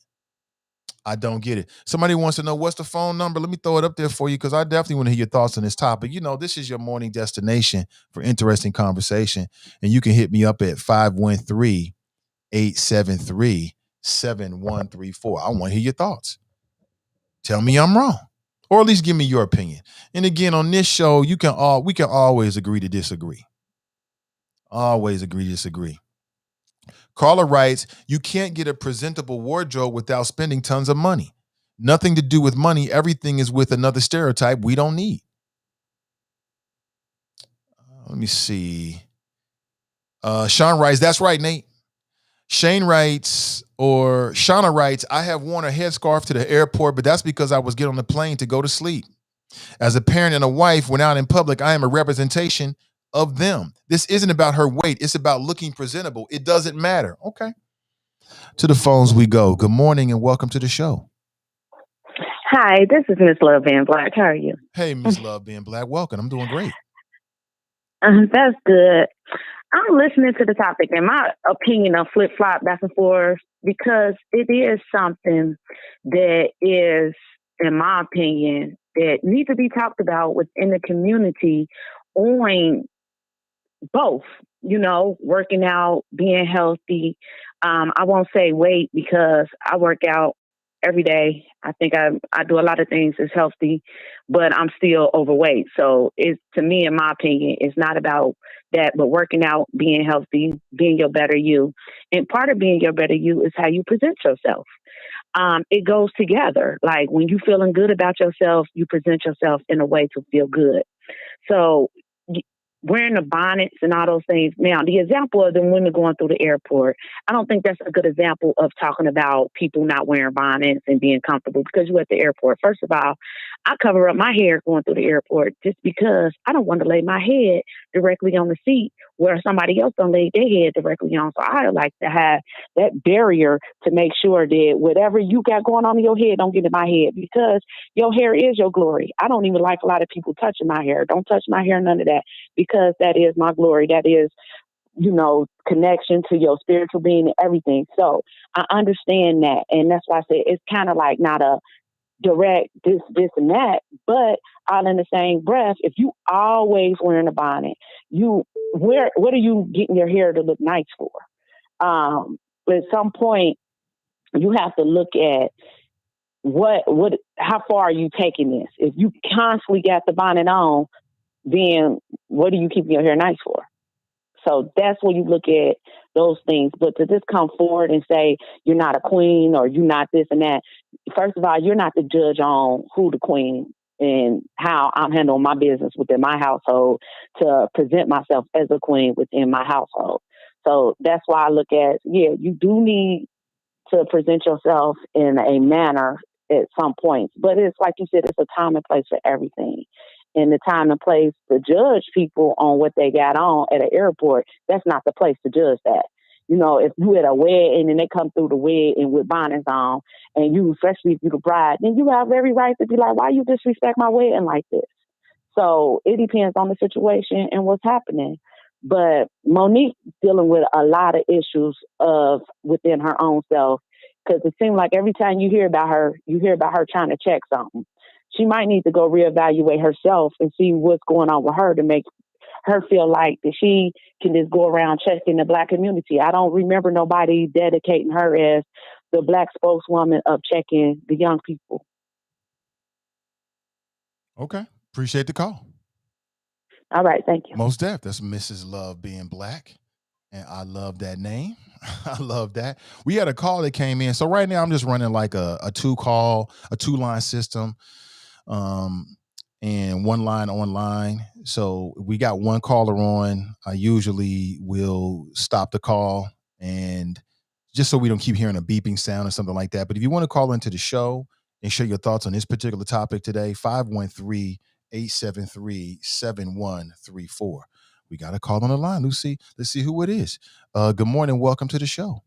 Somebody wants to know what's the phone number. Let me throw it up there for you, because I definitely want to hear your thoughts on this topic. You know, this is your morning destination for interesting conversation. And you can hit me up at 513-873-7134. I want to hear your thoughts. Tell me I'm wrong, or at least give me your opinion. And again, on this show, we can always agree to disagree. Carla writes, you can't get a presentable wardrobe without spending tons of money. Nothing to do with money. Everything is with another stereotype we don't need. Let me see. Sean writes, that's right, Nate. Shauna writes, I have worn a headscarf to the airport, but that's because I was getting on the plane to go to sleep. As a parent and a wife, when out in public, I am a representation of them. This isn't about her weight. It's about looking presentable. It doesn't matter. Okay. To the phones we go. Good morning and welcome to the show.
Hi, this is Miss Love Being Black. How are you?
Hey, Miss Love Being Black. Welcome. I'm doing great.
That's good. I'm listening to the topic, and my opinion on flip-flop back and forth, because it is something that is, in my opinion, that needs to be talked about within the community on both, working out, being healthy. I won't say weight, because I work out every day. I think I do a lot of things that's healthy, but I'm still overweight. So it's, to me, in my opinion, it's not about that, but working out, being healthy, being your better you. And part of being your better you is how you present yourself. it goes together. Like when you feeling good about yourself, you present yourself in a way to feel good. So wearing the bonnets and all those things. Now, the example of the women going through the airport, I don't think that's a good example of talking about people not wearing bonnets and being comfortable because you're at the airport. First of all, I cover up my hair going through the airport just because I don't want to lay my head directly on the seat where somebody else don't lay their head directly on. So I like to have that barrier to make sure that whatever you got going on in your head don't get in my head because your hair is your glory. I don't even like a lot of people touching my hair. Don't touch my hair, none of that, because that is my glory. That is, connection to your spiritual being and everything. So I understand that. And that's why I say it's kind of like not a direct this and that, but all in the same breath, if you always wearing a bonnet, what are you getting your hair to look nice for? But at some point you have to look at how far are you taking this? If you constantly got the bonnet on, then what are you keeping your hair nice for? So that's when you look at those things. But to just come forward and say you're not a queen or you're not this and that, first of all, you're not the judge on who the queen and how I'm handling my business within my household to present myself as a queen within my household. So that's why I look at, you do need to present yourself in a manner at some points. But it's like you said, it's a time and place for everything. And the time and place to judge people on what they got on at an airport, that's not the place to judge that. If you at a wedding and they come through the wedding with bonnets on, and you, especially if you're the bride, then you have every right to be like, why you disrespect my wedding like this? So it depends on the situation and what's happening. But Monique dealing with a lot of issues within her own self, because it seems like every time you hear about her trying to check something. She might need to go reevaluate herself and see what's going on with her to make her feel like that she can just go around checking the Black community. I don't remember nobody dedicating her as the Black spokeswoman of checking the young people.
Okay. Appreciate the call.
All right. Thank you.
Most def. That's Mrs. Love being Black. And I love that name. I love that. We had a call that came in. So right now I'm just running like a two-line system. And one line online. So we got one caller on. I usually will stop the call and just so we don't keep hearing a beeping sound or something like that. But if you want to call into the show and share your thoughts on this particular topic today, 513-873-7134. We got a call on the line, Lucy. Let's see who it is. Good morning. Welcome to the show.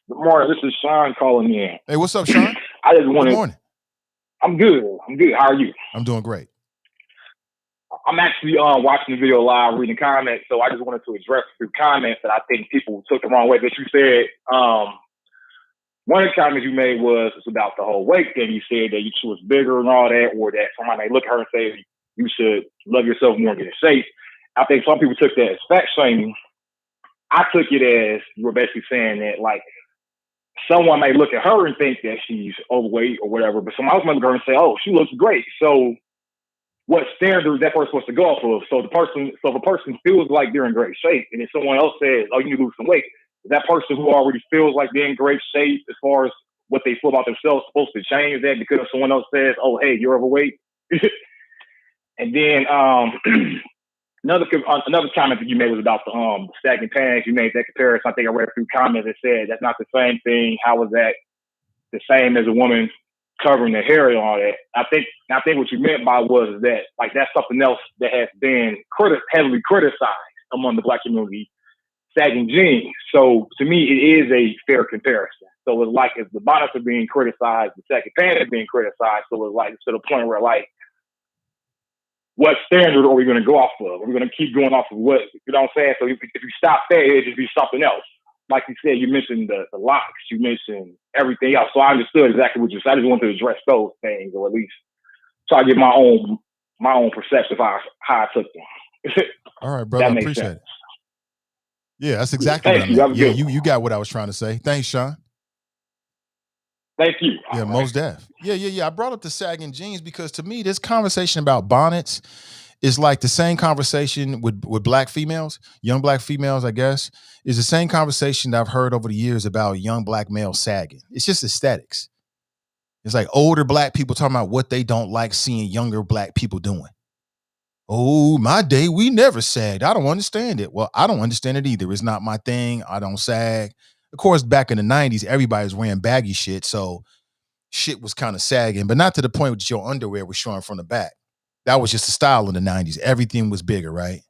Good morning. This is Sean calling in.
Hey, what's up, Sean?
Good
morning.
I'm good. How are you?
I'm doing great.
I'm actually watching the video live, reading comments, so I just wanted to address a few comments that I think people took the wrong way. That you said, one of the comments you made was about the whole weight thing. You said that she was bigger and all that, or that somebody may look at her and say you should love yourself more and get in shape. I think some people took that as fat shaming. I took it as you were basically saying that, like, someone may look at her and think that she's overweight or whatever, but someone else might look at her and say, "Oh, she looks great." So, what standard is that person supposed to go off of? So if a person feels like they're in great shape, and if someone else says, "Oh, you need to lose some weight," is that person who already feels like they're in great shape as far as what they feel about themselves supposed to change that because someone else says, "Oh, hey, you're overweight"? And then another comment that you made was about the sagging pants. You made that comparison. I think I read a few comments that said that's not the same thing. How is that the same as a woman covering their hair and all that? I think what you meant by was that, like, that's something else that has been heavily criticized among the Black community, sagging jeans. So to me, it is a fair comparison. So it's like if the bonnets are being criticized, the sagging pants are being criticized. So it's like to the point where, like, what standard are we going to go off of? Are we going to keep going off of what, you know what I'm saying? So if you stop there, it'd just be something else. Like you said, you mentioned the locks, you mentioned everything else. So I understood exactly what you said. I just wanted to address those things, or at least try to get my own perception of how I took them.
All right, brother. I appreciate it. Yeah, that's exactly what I meant. Yeah, you got what I was trying to say. Thanks, Sean.
Thank you.
Yeah, most def. Yeah. I brought up the sagging jeans because to me, this conversation about bonnets is like the same conversation with black females, young black females, I guess, is the same conversation that I've heard over the years about young black males sagging. It's just aesthetics. It's like older black people talking about what they don't like seeing younger black people doing. Oh, my day, we never sagged. I don't understand it. Well, I don't understand it either. It's not my thing. I don't sag. Of course, back in the 90s, everybody was wearing baggy shit, so shit was kind of sagging, but not to the point that your underwear was showing from the back. That was just the style in the 90s. Everything was bigger, right?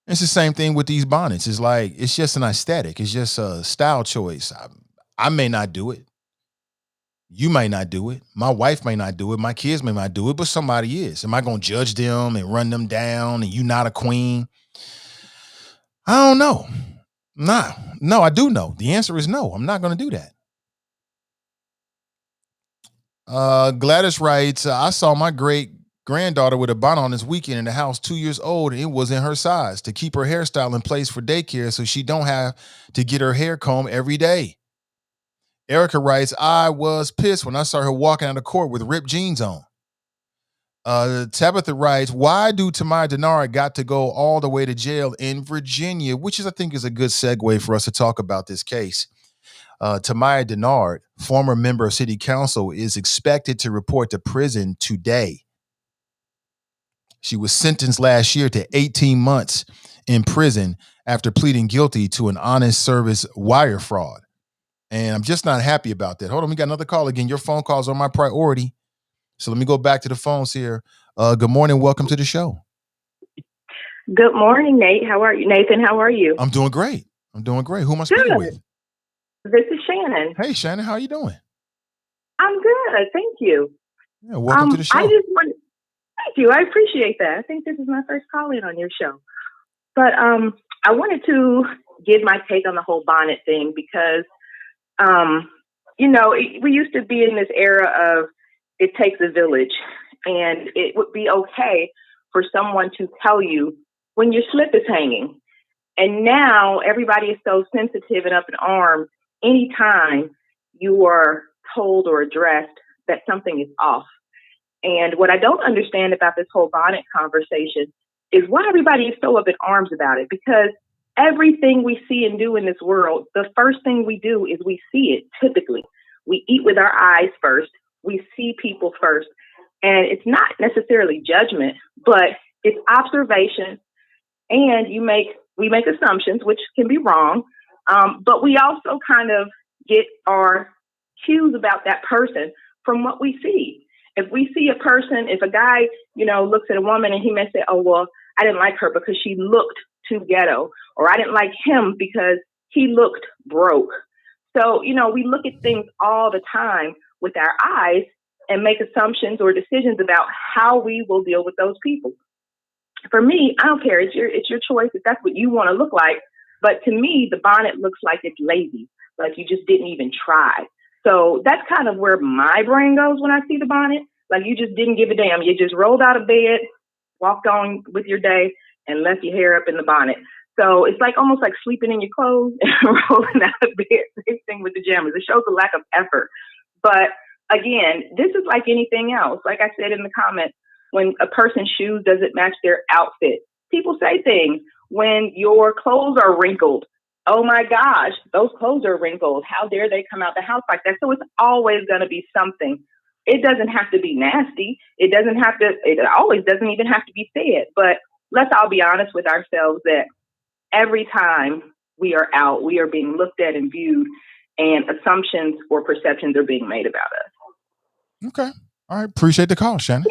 It's the same thing with these bonnets. It's like, it's just an aesthetic. It's just a style choice. I may not do it. You may not do it. My wife may not do it. My kids may not do it, but somebody is. Am I going to judge them and run them down and you not a queen? I don't know. No, I do know. The answer is no. I'm not going to do that. Gladys writes, I saw my great granddaughter with a bonnet on this weekend in the house, 2 years old, and it was in her size to keep her hairstyle in place for daycare so she don't have to get her hair combed every day. Erica writes, I was pissed when I saw her walking out of court with ripped jeans on. Tabitha writes, why do Tamaya Denard got to go all the way to jail in Virginia? Which is, I think, is a good segue for us to talk about this case. Tamaya Denard, former member of city council, is expected to report to prison today. She was sentenced last year to 18 months in prison after pleading guilty to an honest service wire fraud. And I'm just not happy about that. Hold on, we got another call again. Your phone calls are my priority. So let me go back to the phones here. Good morning. Welcome to the show.
Good morning, Nate. How are you? Nathan, how are you?
I'm doing great. Who am I speaking with?
This is Shannon.
Hey, Shannon, how are you doing?
I'm good. Thank you.
Yeah, welcome to the show.
Thank you. I appreciate that. I think this is my first call in on your show. But I wanted to give my take on the whole bonnet thing because, we used to be in this era of it takes a village, and it would be okay for someone to tell you when your slip is hanging. And now everybody is so sensitive and up in arms anytime you are told or addressed that something is off. And what I don't understand about this whole bonnet conversation is why everybody is so up in arms about it. Because everything we see and do in this world, the first thing we do is we see it typically. We eat with our eyes first. We see people first. And it's not necessarily judgment, but it's observation. And we make assumptions, which can be wrong. But we also kind of get our cues about that person from what we see. If we see a person, if a guy, looks at a woman and he may say, oh, well, I didn't like her because she looked too ghetto, or I didn't like him because he looked broke. So, we look at things all the time with our eyes and make assumptions or decisions about how we will deal with those people. For me, I don't care. It's your choice if that's what you want to look like. But to me, the bonnet looks like it's lazy, like you just didn't even try. So that's kind of where my brain goes when I see the bonnet. Like you just didn't give a damn. You just rolled out of bed, walked on with your day, and left your hair up in the bonnet. So it's like almost like sleeping in your clothes and rolling out of bed. Same thing with the pajamas. It shows a lack of effort. But again, this is like anything else. Like I said in the comments, when a person's shoes doesn't match their outfit, people say things. When your clothes are wrinkled, oh my gosh, those clothes are wrinkled. How dare they come out the house like that? So it's always going to be something. It doesn't have to be nasty. It always doesn't even have to be said. But let's all be honest with ourselves that every time we are out, we are being looked at and viewed, and assumptions or perceptions are being made about us.
Okay. All right. Appreciate the call, Shannon.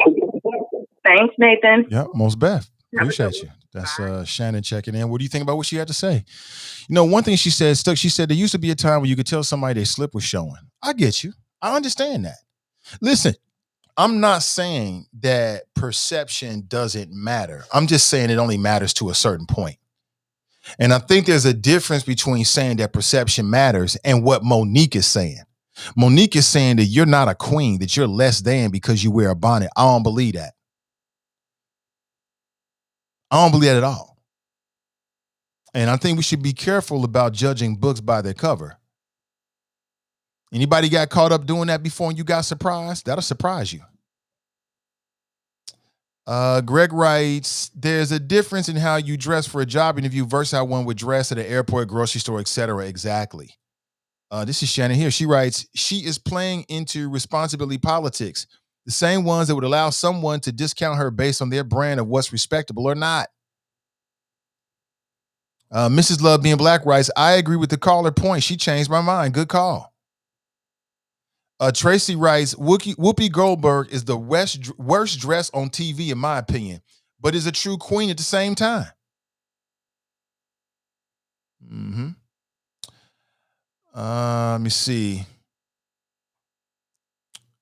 Thanks, Nathan.
Yep. Most Beth. Appreciate you. That's Shannon checking in. What do you think about what she had to say? One thing she said, she said there used to be a time when you could tell somebody their slip was showing. I get you. I understand that. Listen, I'm not saying that perception doesn't matter. I'm just saying it only matters to a certain point. And I think there's a difference between saying that perception matters and what Monique is saying. Monique is saying that you're not a queen, that you're less than because you wear a bonnet. I don't believe that. I don't believe that at all. And I think we should be careful about judging books by their cover. Anybody got caught up doing that before and you got surprised? That'll surprise you. Greg writes, there's a difference in how you dress for a job interview versus how one would dress at an airport, grocery store, etc. Exactly. This is Shannon here. She writes, she is playing into responsibility politics, the same ones that would allow someone to discount her based on their brand of what's respectable or not. Mrs. Love Being Black writes, I agree with the caller point. She changed my mind. Good call. Tracy writes, Whoopi Goldberg is the worst dress on TV, in my opinion, but is a true queen at the same time. Mm-hmm. Let me see.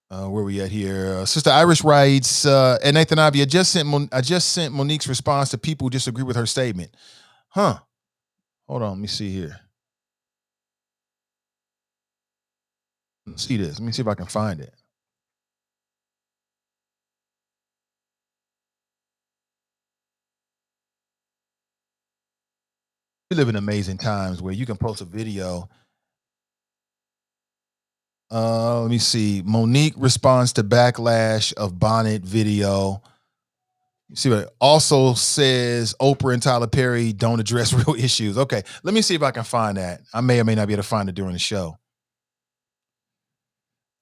Where we at here? Sister Irish writes, and Nathan Ivy, I just sent Monique's response to people who disagree with her statement. Huh. Hold on, let me see here. Let's see this. Let me see if I can find it. We live in amazing times where you can post a video. Let me see. Monique responds to backlash of Bonnet video. You see what it also says, Oprah and Tyler Perry don't address real issues. Okay, let me see if I can find that. I may or may not be able to find it during the show.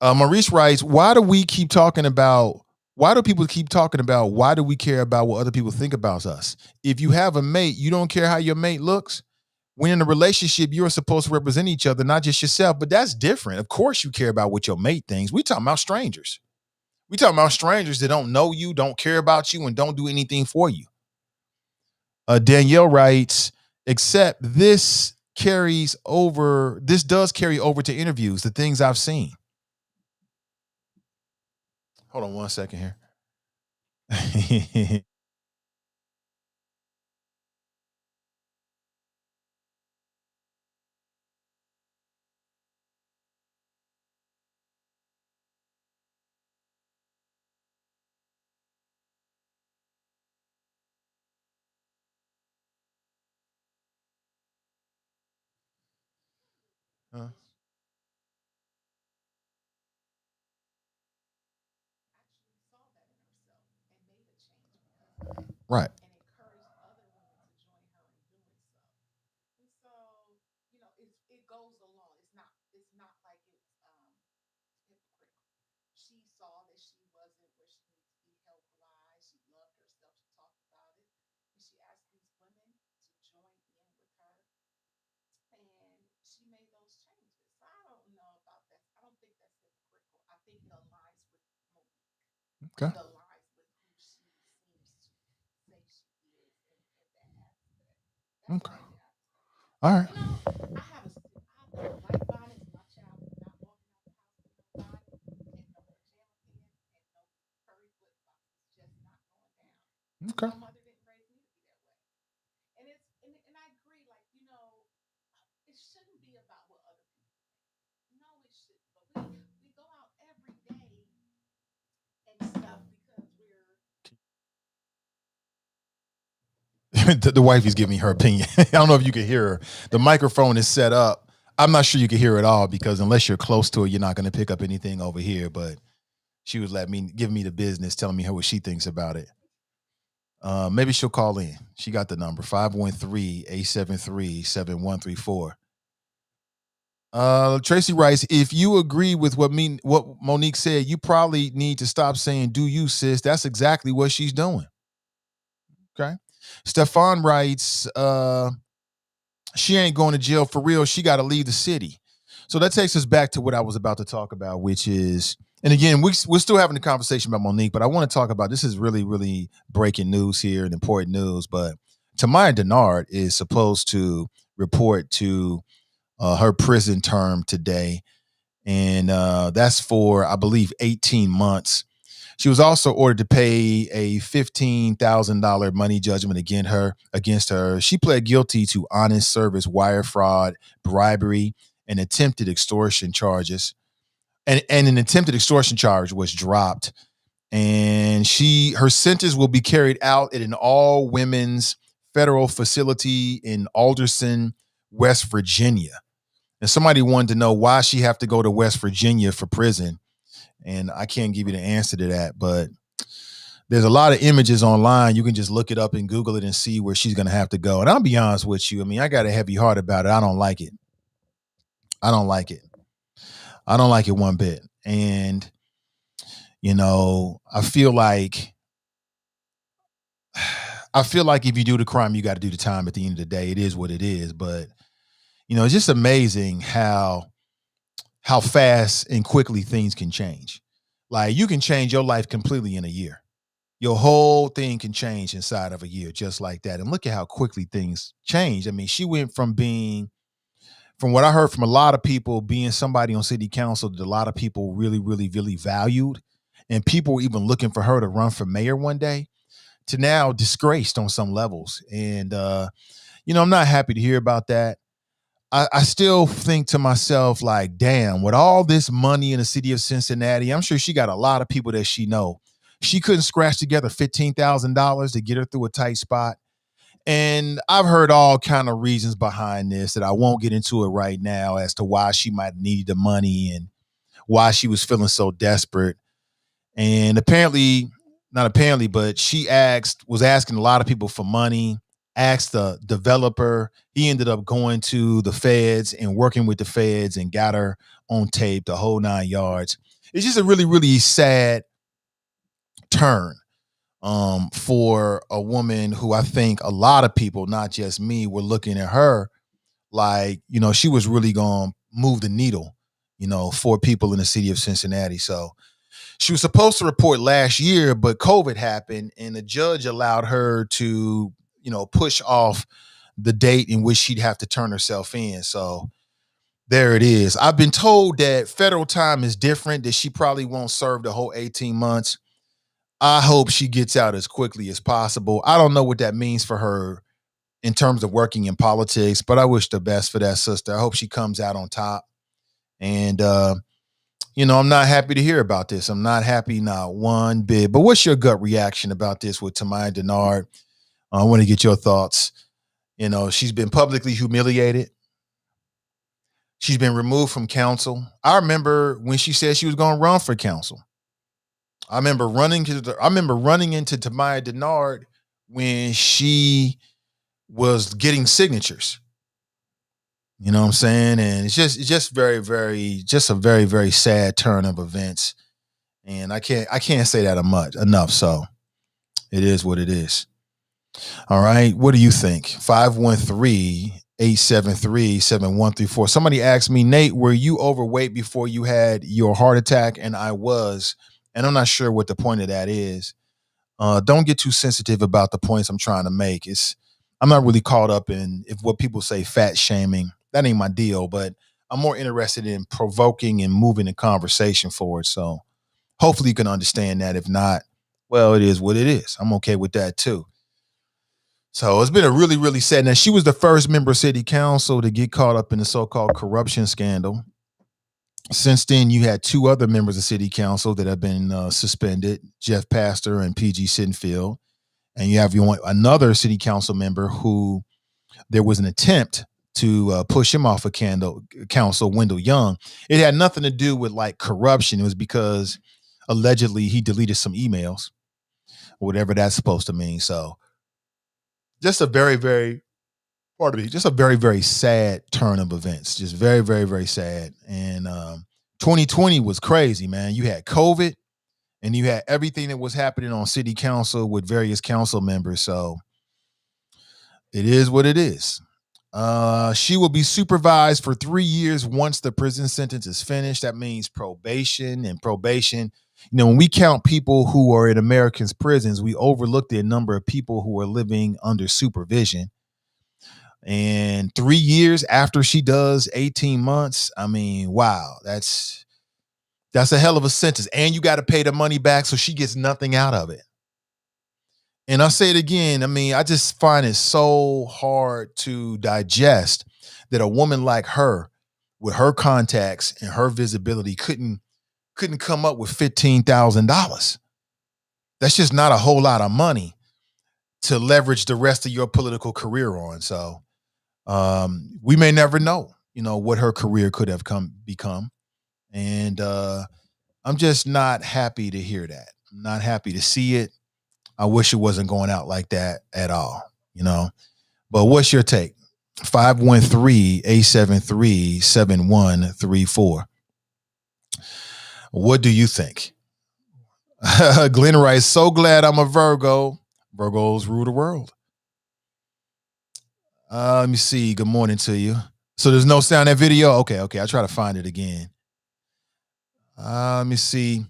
Maurice writes, why do people keep talking about why do we care about what other people think about us? If you have a mate, you don't care how your mate looks. When in a relationship, you're supposed to represent each other, not just yourself. But that's different. Of course you care about what your mate thinks. We talking about strangers. We talking about strangers that don't know you, don't care about you, and don't do anything for you. Danielle writes, except this does carry over to interviews, the things I've seen. Hold on one second here. Right. Okay. Okay. All right. Okay. The wifey's giving me her opinion. I don't know if you can hear her. The microphone is set up. I'm not sure you can hear it all because unless you're close to it, you're not going to pick up anything over here. But she was giving me the business, telling me what she thinks about it. Maybe she'll call in. She got the number 513-873-7134. Tracy writes, if you agree with what Monique said, you probably need to stop saying, do you, sis? That's exactly what she's doing. Okay. Stefan writes, she ain't going to jail for real. She got to leave the city. So that takes us back to what I was about to talk about, which is, and again, we're still having the conversation about Monique, but I want to talk about, this is really, really breaking news here and important news, but Tamaya Denard is supposed to report to her prison term today. And that's for, I believe, 18 months. She was also ordered to pay a $15,000 money judgment against her. She pled guilty to honest service, wire fraud, bribery, and attempted extortion charges. And an attempted extortion charge was dropped. And her sentence will be carried out at an all-women's federal facility in Alderson, West Virginia. And somebody wanted to know why she have to go to West Virginia for prison. And I can't give you the answer to that, but there's a lot of images online. You can just look it up and Google it and see where she's going to have to go. And I'll be honest with you. I mean, I got a heavy heart about it. I don't like it. I don't like it. I don't like it one bit. And, you know, I feel like if you do the crime, you got to do the time at the end of the day. It is what it is. But, you know, it's just amazing how fast and quickly things can change. Like, you can change your life completely in a year. Your whole thing can change inside of a year, just like that. And look at how quickly things change. I mean, she went from being, from what I heard from a lot of people, being somebody on city council that a lot of people really, really, really valued. And people were even looking for her to run for mayor one day, to now disgraced on some levels. And, you know, I'm not happy to hear about that. I still think to myself, like, damn, with all this money in the city of Cincinnati, I'm sure she got a lot of people that she know. She couldn't scratch together $15,000 to get her through a tight spot. And I've heard all kind of reasons behind this that I won't get into it right now as to why she might have needed the money and why she was feeling so desperate. And not apparently, but she was asking a lot of people for money, asked the developer. He ended up going to the feds and working with the feds and got her on tape, the whole 9 yards. It's just a really, really sad turn for a woman who I think a lot of people, not just me, were looking at her like, you know, she was really going to move the needle, you know, for people in the city of Cincinnati. So she was supposed to report last year, but COVID happened and the judge allowed her to, you know, push off the date in which she'd have to turn herself in. So there it is. I've been told that federal time is different, that she probably won't serve the whole 18 months. I hope she gets out as quickly as possible. I don't know what that means for her in terms of working in politics, but I wish the best for that sister. I hope she comes out on top. And, you know, I'm not happy to hear about this. I'm not happy, not one bit. But what's your gut reaction about this with Tamaya Denard? I want to get your thoughts. You know, she's been publicly humiliated. She's been removed from council. I remember when she said she was going to run for council. I remember running into Tamaya Denard when she was getting signatures. You know what I'm saying? And it's just very, very, just a very, very sad turn of events. And I can't say that enough. So it is what it is. All right. What do you think? 513-873-7134. Somebody asked me, Nate, were you overweight before you had your heart attack? And I was. And I'm not sure what the point of that is. Don't get too sensitive about the points I'm trying to make. I'm not really caught up in what people say fat shaming. That ain't my deal, but I'm more interested in provoking and moving the conversation forward. So hopefully you can understand that. If not, well, it is what it is. I'm okay with that too. So it's been a really, really sad. Now, she was the first member of city council to get caught up in the so-called corruption scandal. Since then, you had two other members of city council that have been suspended, Jeff Pastor and PG Sinfield. And you have another city council member who there was an attempt to push him off of council, Wendell Young. It had nothing to do with like corruption. It was because allegedly he deleted some emails, whatever that's supposed to mean. So just a very, very, just a very, very sad turn of events. Just very, very, very sad. And 2020 was crazy, man. You had COVID and you had everything that was happening on city council with various council members. So it is what it is. She will be supervised for 3 years once the prison sentence is finished. That means probation, and probation. You know, when we count people who are in Americans' prisons, we overlook the number of people who are living under supervision. And 3 years after she does 18 months, I mean, wow, that's a hell of a sentence. And you got to pay the money back, so she gets nothing out of it. And I'll say it again, I mean, I just find it so hard to digest that a woman like her, with her contacts and her visibility, couldn't come up with $15,000. That's just not a whole lot of money to leverage the rest of your political career on. So we may never know, you know, what her career could have become. And I'm just not happy to hear that. I'm not happy to see it. I wish it wasn't going out like that at all, you know. But what's your take? 513-873-7134. What do you think? Glenn writes, so glad I'm a Virgo. Virgos rule the world. Let me see. Good morning to you. So there's no sound in that video? Okay. I'll try to find it again. Let me see.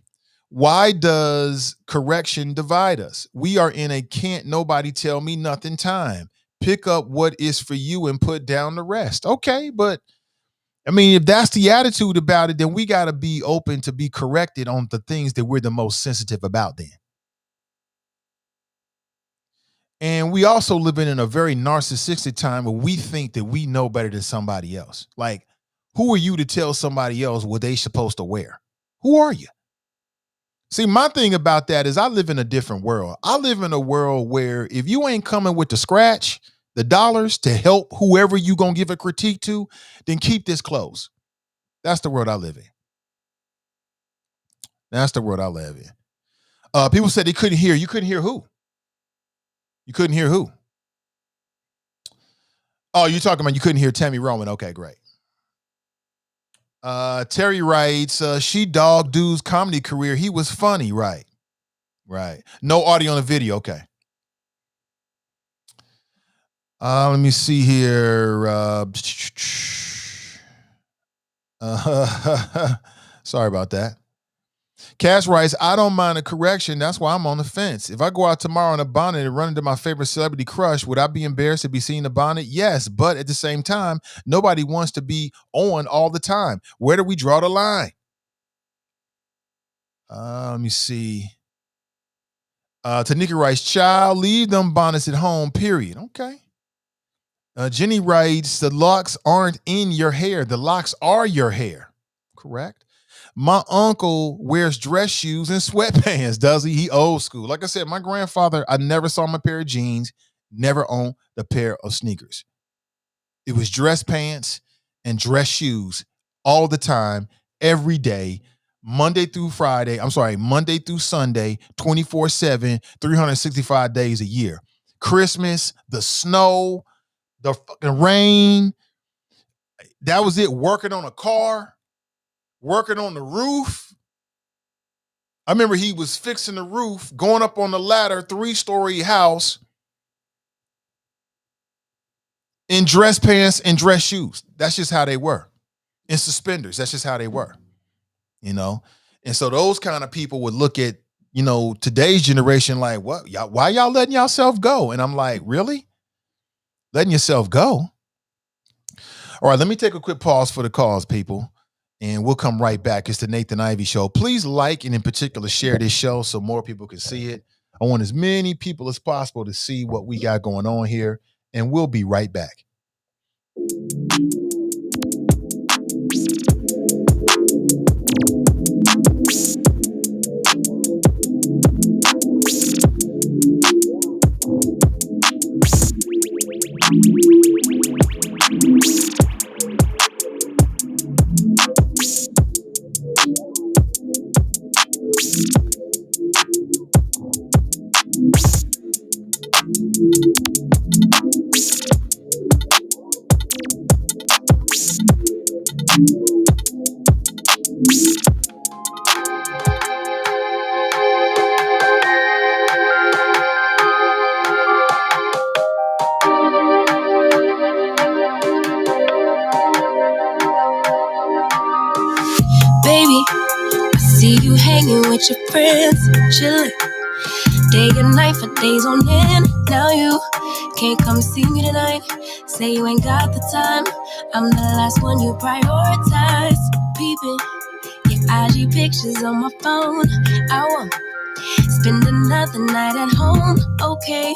Why does correction divide us? We are in a can't nobody tell me nothing time. Pick up what is for you and put down the rest. Okay, but I mean, if that's the attitude about it, then we got to be open to be corrected on the things that we're the most sensitive about then. And we also living in a very narcissistic time where we think that we know better than somebody else. Like, who are you to tell somebody else what they supposed to wear? Who are you? See, my thing about that is I live in a different world. I live in a world where if you ain't coming with the scratch, the dollars to help whoever you gonna give a critique to, then keep this close. That's the world I live in. That's the world I live in. People said they couldn't hear. You couldn't hear who? You couldn't hear who? Oh, you're talking about you couldn't hear Tammy Roman. Okay, great. Terry writes, she dogged dude's comedy career. He was funny, right? Right. No audio on the video. Okay. Let me see here. Sorry about that. Cash writes, I don't mind a correction. That's why I'm on the fence. If I go out tomorrow in a bonnet and run into my favorite celebrity crush, would I be embarrassed to be seen in a bonnet? Yes, but at the same time, nobody wants to be on all the time. Where do we draw the line? Let me see. Tanika writes, child, leave them bonnets at home, period. Okay. Jenny writes, the locks aren't in your hair. The locks are your hair. Correct. My uncle wears dress shoes and sweatpants, does he? He old school. Like I said, my grandfather, I never saw him a pair of jeans, never owned a pair of sneakers. It was dress pants and dress shoes all the time, every day, Monday through Sunday, 24/7, 365 days a year. Christmas, the snow, the fucking rain. That was it. Working on a car, working on the roof. I remember he was fixing the roof, going up on the ladder, 3-story house, in dress pants and dress shoes. That's just how they were. In suspenders. That's just how they were. You know? And so those kind of people would look at, you know, today's generation like, what? Why y'all letting yourself go? And I'm like, really? Letting yourself go? All right, let me take a quick pause for the calls, people. And we'll come right back. It's the Nathan Ivey Show. Please like and in particular share this show so more people can see it. I want as many people as possible to see what we got going on here. And we'll be right back.
With your friends, chillin' day and night for days on end. Now you can't come see me tonight. Say you ain't got the time. I'm the last one you prioritize. Peeping your IG pictures on my phone. I won't spend another night at home. Okay,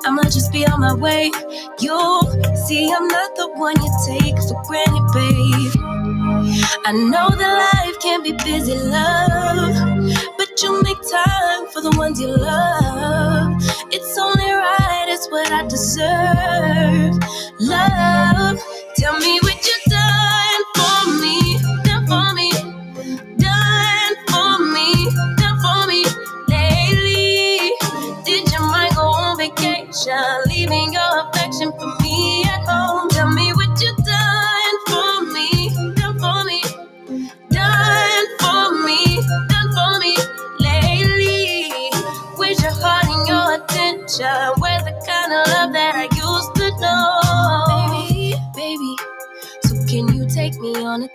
I'ma just be on my way. You'll see I'm not the one you take for granted, babe. I know that life can be busy, love, but you make time for the ones you love. It's only right, it's what I deserve. Love, tell me what you done for me, done for me, done for me, done for me lately. Did you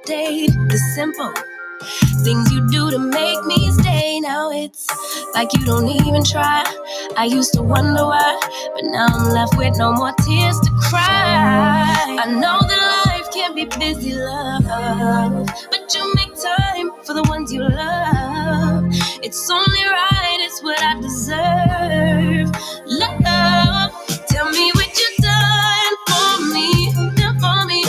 date. The simple things you do to make me stay. Now it's like you don't even try. I used to wonder why, but now I'm left with no more tears to cry. I know that life can be busy, love, but you make time for the ones you love. It's only right, it's what I deserve. Love, tell me what you done for me, done for me,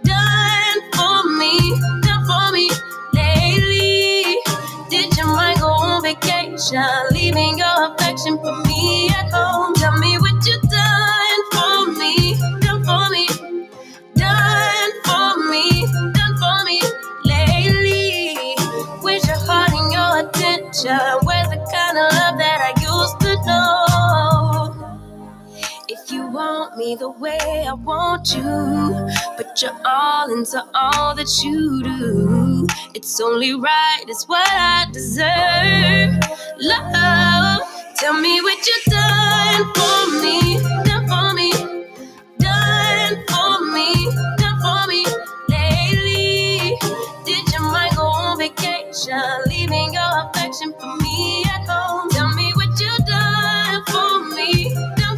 done for me, done for me lately. Did your mind go on vacation, leaving your affection for me at home? Tell me what you done for me, done for me, done for me, done for me lately. With your heart and your attention, where's the kind of love that I used to know? If you want me the way I want you, but you're all into all that you do, it's only right, it's what I deserve. Love, tell me what you done for me, done for me, done for me, done for me lately. Did your mind go on vacation, leaving your affection for me at home? Tell me what you done for me, done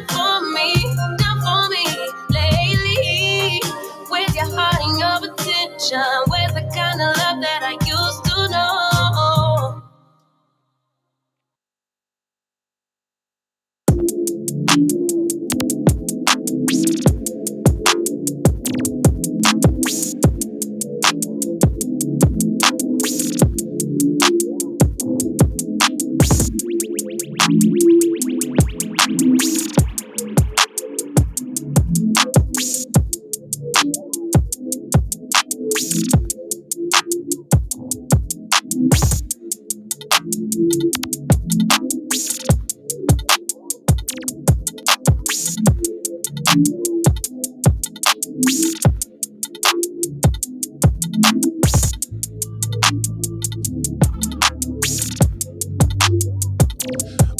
for me, done for me lately. Where's your heart and your attention? Where's the kind of love that I used to know?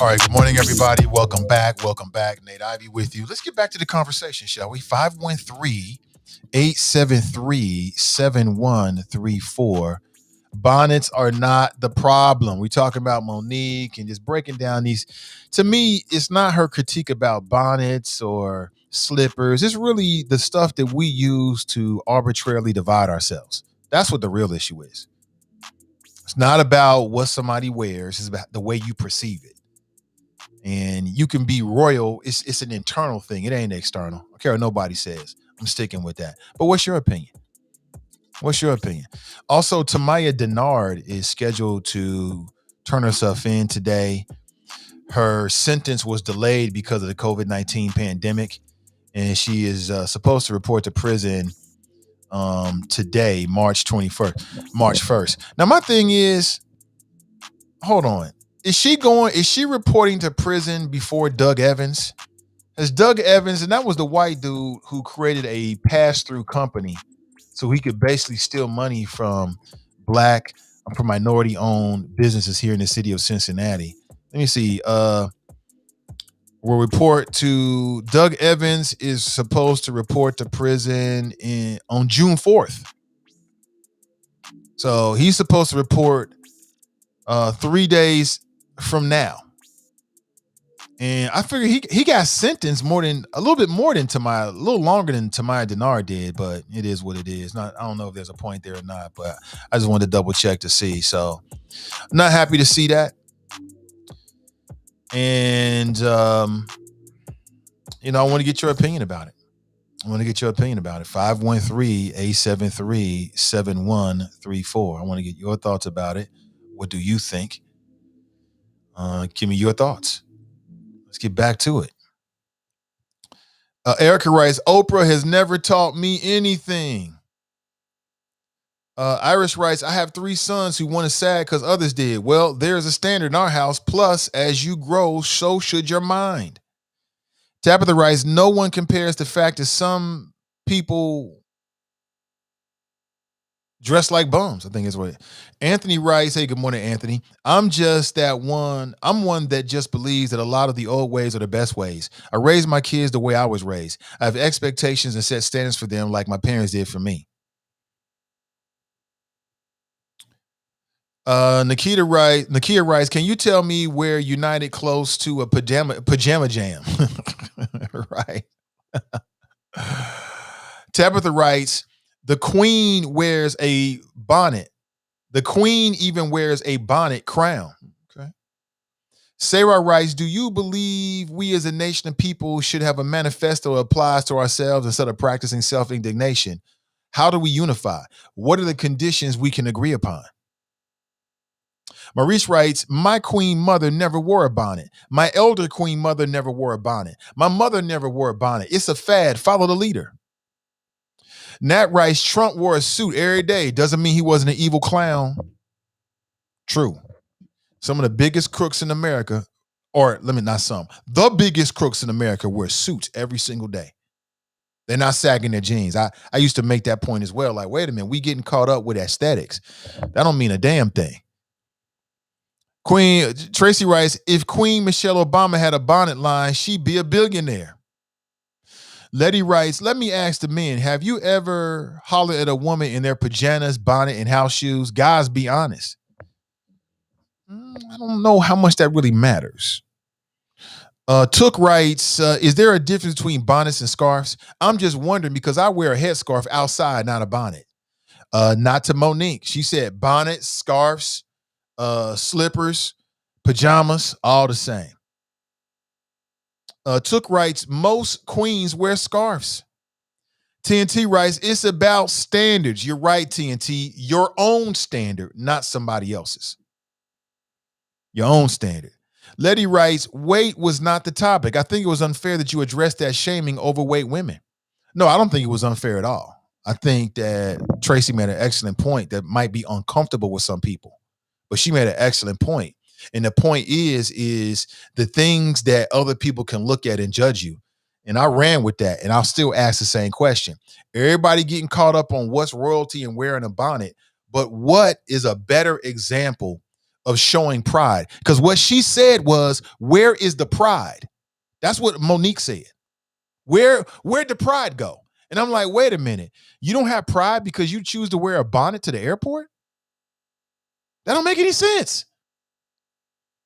All right, good morning, everybody. Welcome back. Welcome back. Nate Ivy with you. Let's get back to the conversation, shall we? 513-873-7134. Bonnets are not the problem. We're talking about Monique and just breaking down these. To me, it's not her critique about bonnets or slippers. It's really the stuff that we use to arbitrarily divide ourselves. That's what the real issue is. It's not about what somebody wears. It's about the way you perceive it. And you can be royal. It's an internal thing. It ain't external. I don't care what nobody says. I'm sticking with that. But what's your opinion? What's your opinion? Also, Tamaya Denard is scheduled to turn herself in today. Her sentence was delayed because of the COVID-19 pandemic, and she is supposed to report to prison today, March 1st. Now, my thing is, hold on. Is she reporting to prison before Doug Evans? As Doug Evans, and that was the white dude who created a pass-through company so he could basically steal money from minority-owned businesses here in the city of Cincinnati. Let me see. Will report to Doug Evans is supposed to report to prison on June 4th. So he's supposed to report 3 days from now. And I figure he got sentenced a little longer than Tamaya Denard did, but it is what it is. I don't know if there's a point there or not, but I just wanted to double check to see. So I'm not happy to see that. And I want to get your opinion about it. 513-873-7134. I want to get your thoughts about it. What do you think? Give me your thoughts. Let's get back to it. Erica writes, Oprah has never taught me anything. Iris writes, I have 3 sons who want to SAG because others did. Well, there's a standard in our house. Plus, as you grow, so should your mind. Tabitha writes, no one compares the fact that some people Dressed like bums, I think is what. Anthony writes, hey, good morning, Anthony. I'm one that just believes that a lot of the old ways are the best ways. I raised my kids the way I was raised. I have expectations and set standards for them like my parents did for me. Nakia writes, can you tell me where United close to a pajama jam? Right. Tabitha writes, the queen wears a bonnet. The queen even wears a bonnet crown. Okay. Sarah writes, do you believe we as a nation of people should have a manifesto that applies to ourselves instead of practicing self-indignation? How do we unify? What are the conditions we can agree upon? Maurice writes, my queen mother never wore a bonnet. My elder queen mother never wore a bonnet. My mother never wore a bonnet. It's a fad. Follow the leader. Nat writes, Trump wore a suit every day. Doesn't mean he wasn't an evil clown. True. Some of the biggest crooks in America, the biggest crooks in America wear suits every single day. They're not sagging their jeans. I used to make that point as well. Like, wait a minute, we getting caught up with aesthetics. That don't mean a damn thing. Queen Tracy writes, if Queen Michelle Obama had a bonnet line, she'd be a billionaire. Letty writes, let me ask the men, have you ever hollered at a woman in their pajamas, bonnet, and house shoes? Guys, be honest. I don't know how much that really matters. Took writes, is there a difference between bonnets and scarves? I'm just wondering because I wear a headscarf outside, not a bonnet. Not to Monique. She said bonnets, scarves, slippers, pajamas, all the same. Took writes, most queens wear scarves. TNT writes, it's about standards. You're right, TNT. Your own standard, not somebody else's. Your own standard. Letty writes, weight was not the topic. I think it was unfair that you addressed that shaming overweight women. No, I don't think it was unfair at all. I think that Tracy made an excellent point that might be uncomfortable with some people, but she made an excellent point. And the point is the things that other people can look at and judge you. And I ran with that, and I'll still ask the same question. Everybody getting caught up on what's royalty and wearing a bonnet, but what is a better example of showing pride? Because what she said was, where is the pride? That's what Monique said. Where'd the pride go? And I'm like, wait a minute. You don't have pride because you choose to wear a bonnet to the airport? That don't make any sense.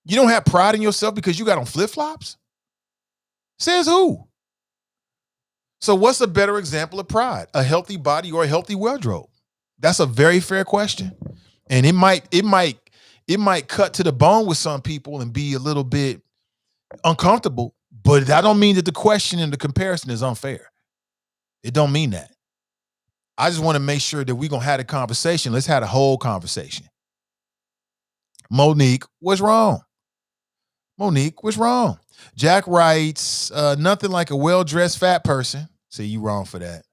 You don't have pride in yourself because you got on flip-flops? Says who? So what's a better example of pride? A healthy body or a healthy wardrobe? That's a very fair question. And it might cut to the bone with some people and be a little bit uncomfortable, but that don't mean that the question and the comparison is unfair. It don't mean that. I just want to make sure that we're going to have a conversation. Let's have a whole conversation. Monique, what's wrong? Monique, what's wrong? Jack writes, nothing like a well-dressed fat person. See, you wrong for that.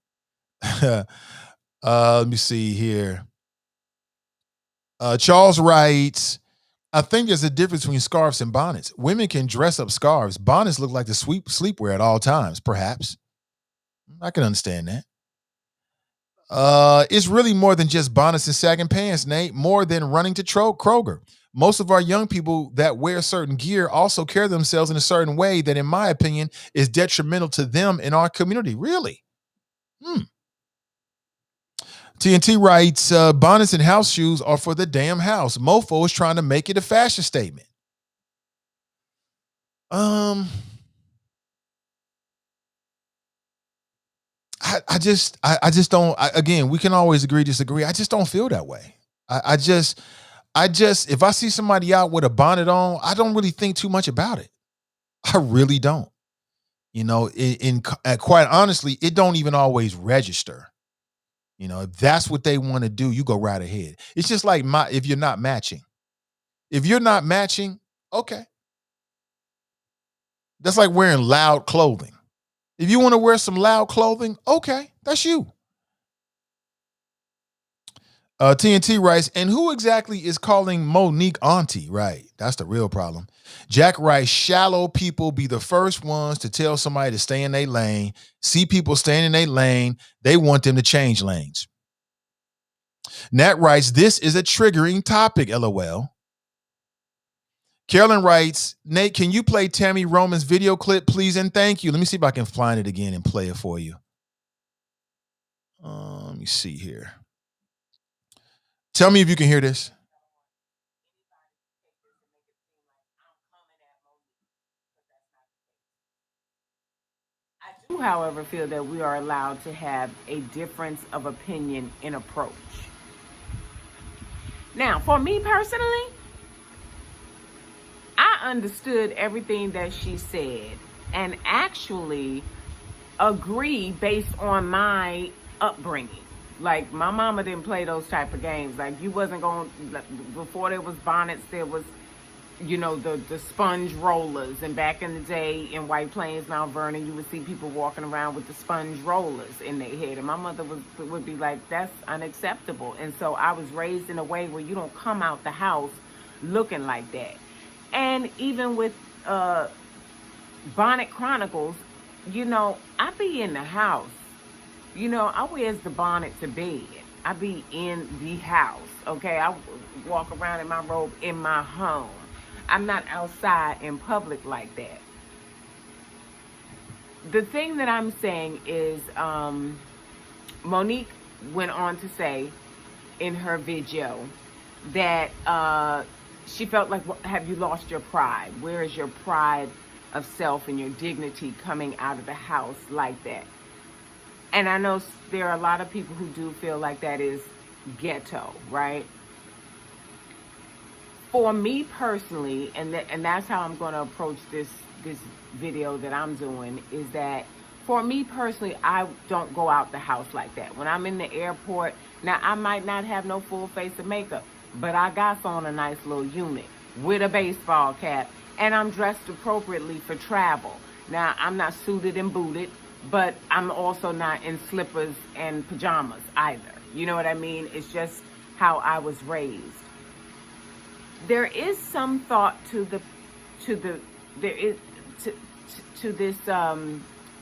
Let me see here. Charles writes, I think there's a difference between scarves and bonnets. Women can dress up scarves. Bonnets look like the sleepwear at all times, perhaps. I can understand that. It's really more than just bonnets and sagging pants, Nate. More than running to Kroger. Most of our young people that wear certain gear also carry themselves in a certain way that, in my opinion, is detrimental to them in our community. Really? TNT writes, bonnets and house shoes are for the damn house. Mofo is trying to make it a fashion statement. I just don't, again, we can always agree, disagree. I just don't feel that way. I just, if I see somebody out with a bonnet on, I don't really think too much about it. I really don't. You know, quite honestly, it don't even always register. You know, if that's what they want to do, you go right ahead. It's just like if you're not matching. If you're not matching, okay. That's like wearing loud clothing. If you want to wear some loud clothing, okay, that's you. TNT writes, and who exactly is calling Monique auntie? Right, that's the real problem. Jack writes, shallow people be the first ones to tell somebody to stay in their lane. See people staying in their lane, they want them to change lanes. Nat writes, this is a triggering topic, LOL. Carolyn writes, Nate, can you play Tammy Roman's video clip, please? And thank you. Let me see if I can find it again and play it for you. Let me see here. Tell me if you can hear this.
I do, however, feel that we are allowed to have a difference of opinion in approach. Now, for me personally, I understood everything that she said and actually agree based on my upbringing. Like, my mama didn't play those type of games. Like, you wasn't going, before there was Bonnets, there was, you know, the sponge rollers. And back in the day in White Plains, Mount Vernon, you would see people walking around with the sponge rollers in their head. And my mother would be like, that's unacceptable. And so I was raised in a way where you don't come out the house looking like that. And even with Bonnet Chronicles, you know, I be in the house. You know, I wears the bonnet to bed. I be in the house, okay? I walk around in my robe in my home. I'm not outside in public like that. The thing that I'm saying is, Monique went on to say in her video that she felt like, have you lost your pride? Where is your pride of self and your dignity coming out of the house like that? And I know there are a lot of people who do feel like that is ghetto, right? For me personally, and that's how I'm going to approach this video that I'm doing, is that for me personally, I don't go out the house like that. When I'm in the airport, now I might not have no full face of makeup, but I got on a nice little unit with a baseball cap, and I'm dressed appropriately for travel. Now, I'm not suited and booted, but I'm also not in slippers and pajamas either. You know what I mean? It's just how I was raised. There is some thought to this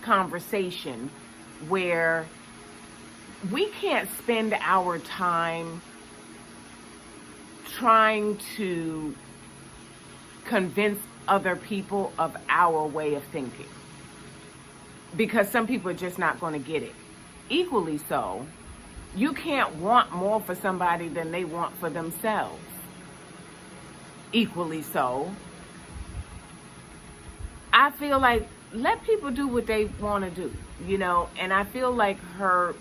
conversation where we can't spend our time trying to convince other people of our way of thinking, because some people are just not going to get it. Equally so, you can't want more for somebody than they want for themselves. Equally so, I feel like let people do what they want to do, you know, and I feel like her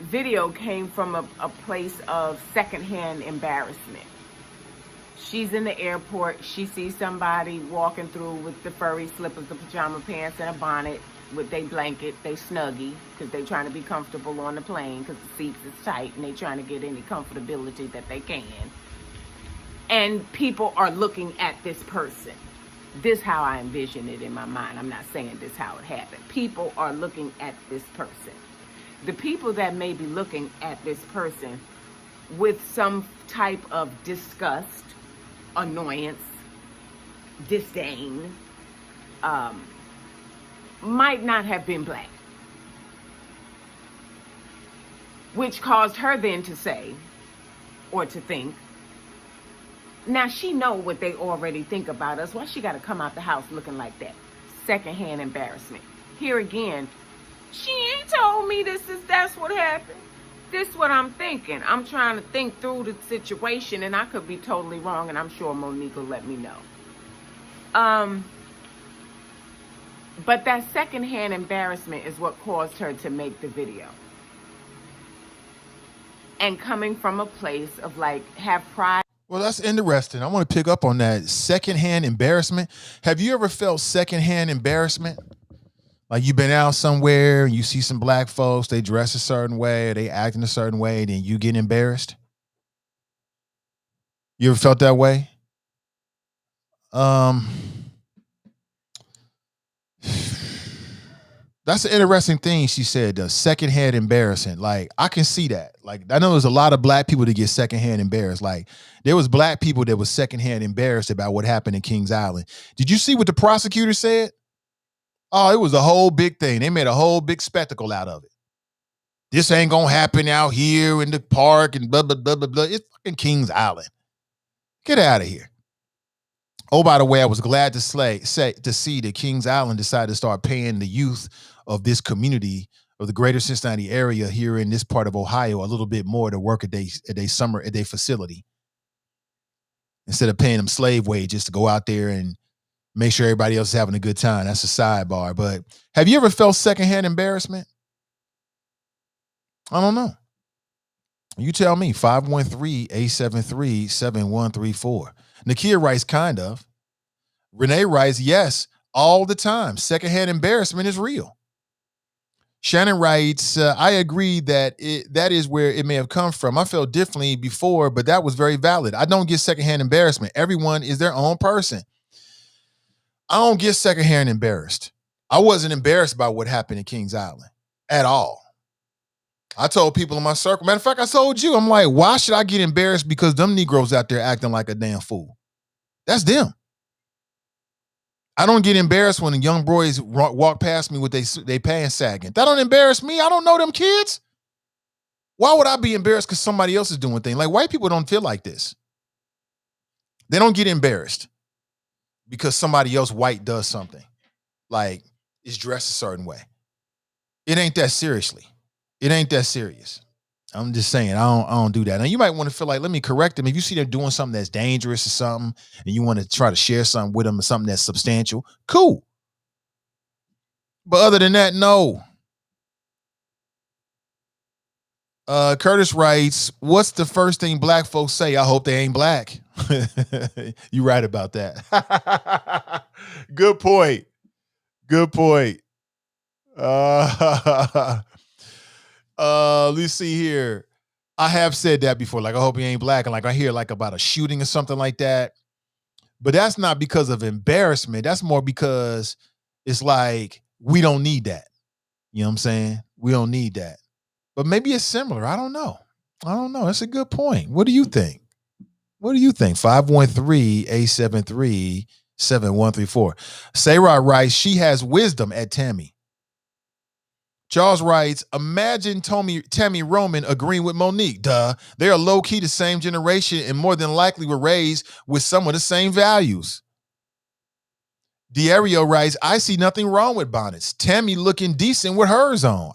video came from a place of secondhand embarrassment. She's in the airport. She sees somebody walking through with the furry slippers, the pajama pants, and a bonnet with their blanket, they snuggie, because they trying to be comfortable on the plane because the seats is tight and they trying to get any comfortability that they can. And people are looking at this person. This is how I envision it in my mind. I'm not saying this is how it happened. People are looking at this person. The people that may be looking at this person with some type of disgust, annoyance, disdain, might not have been black. Which caused her then to say, or to think, now she know what they already think about us. Why she got to come out the house looking like that? Secondhand embarrassment. Here again, she ain't told me that's what happened. This is what I'm thinking. I'm trying to think through the situation, and I could be totally wrong, and I'm sure Monique will let me know. But that secondhand embarrassment is what caused her to make the video. And coming from a place of like, have pride.
Well, that's interesting. I want to pick up on that secondhand embarrassment. Have you ever felt secondhand embarrassment? Like you've been out somewhere and you see some black folks, they dress a certain way, or they act in a certain way, and then you get embarrassed? You ever felt that way? That's an interesting thing she said, the secondhand embarrassing. Like, I can see that. Like, I know there's a lot of black people that get secondhand embarrassed. Like, there was black people that was secondhand embarrassed about what happened in Kings Island. Did you see what the prosecutor said? Oh, it was a whole big thing. They made a whole big spectacle out of it. This ain't gonna happen out here in the park and blah, blah, blah, blah, blah. It's fucking Kings Island. Get out of here. Oh, by the way, I was glad to see that Kings Island decided to start paying the youth of this community of the greater Cincinnati area here in this part of Ohio a little bit more to work at their facility instead of paying them slave wages to go out there and make sure everybody else is having a good time. That's a sidebar. But have you ever felt secondhand embarrassment? I don't know. You tell me. 513-873-7134. Nakia writes, kind of. Renee writes, yes, all the time. Secondhand embarrassment is real. Shannon writes, I agree that that is where it may have come from. I felt differently before, but that was very valid. I don't get secondhand embarrassment. Everyone is their own person. I don't get secondhand embarrassed. I wasn't embarrassed by what happened in Kings Island at all. I told people in my circle, matter of fact, I told you, I'm like, why should I get embarrassed because them Negroes out there acting like a damn fool? That's them. I don't get embarrassed when the young boys walk past me with they pants sagging. That don't embarrass me. I don't know them kids. Why would I be embarrassed because somebody else is doing things? Like, white people don't feel like this. They don't get embarrassed because somebody else white does something. Like, is dressed a certain way. It ain't that seriously. It ain't that serious. I'm just saying, I don't do that. Now, you might want to feel like, let me correct them. If you see them doing something that's dangerous or something, and you want to try to share something with them or something that's substantial, cool. But other than that, no. Curtis writes, what's the first thing black folks say? I hope they ain't black. You right about that. Good point. Good point. Let's see here. I have said that before. Like, I hope he ain't black. And like, I hear like about a shooting or something like that. But that's not because of embarrassment. That's more because it's like, we don't need that. You know what I'm saying? We don't need that. But maybe it's similar. I don't know. That's a good point. What do you think? 513-873-7134. Sarah writes, she has wisdom at Tammy. Charles writes, imagine Tammy Roman agreeing with Monique. Duh. They are low-key the same generation and more than likely were raised with some of the same values. Diario writes, I see nothing wrong with bonnets. Tammy looking decent with hers on.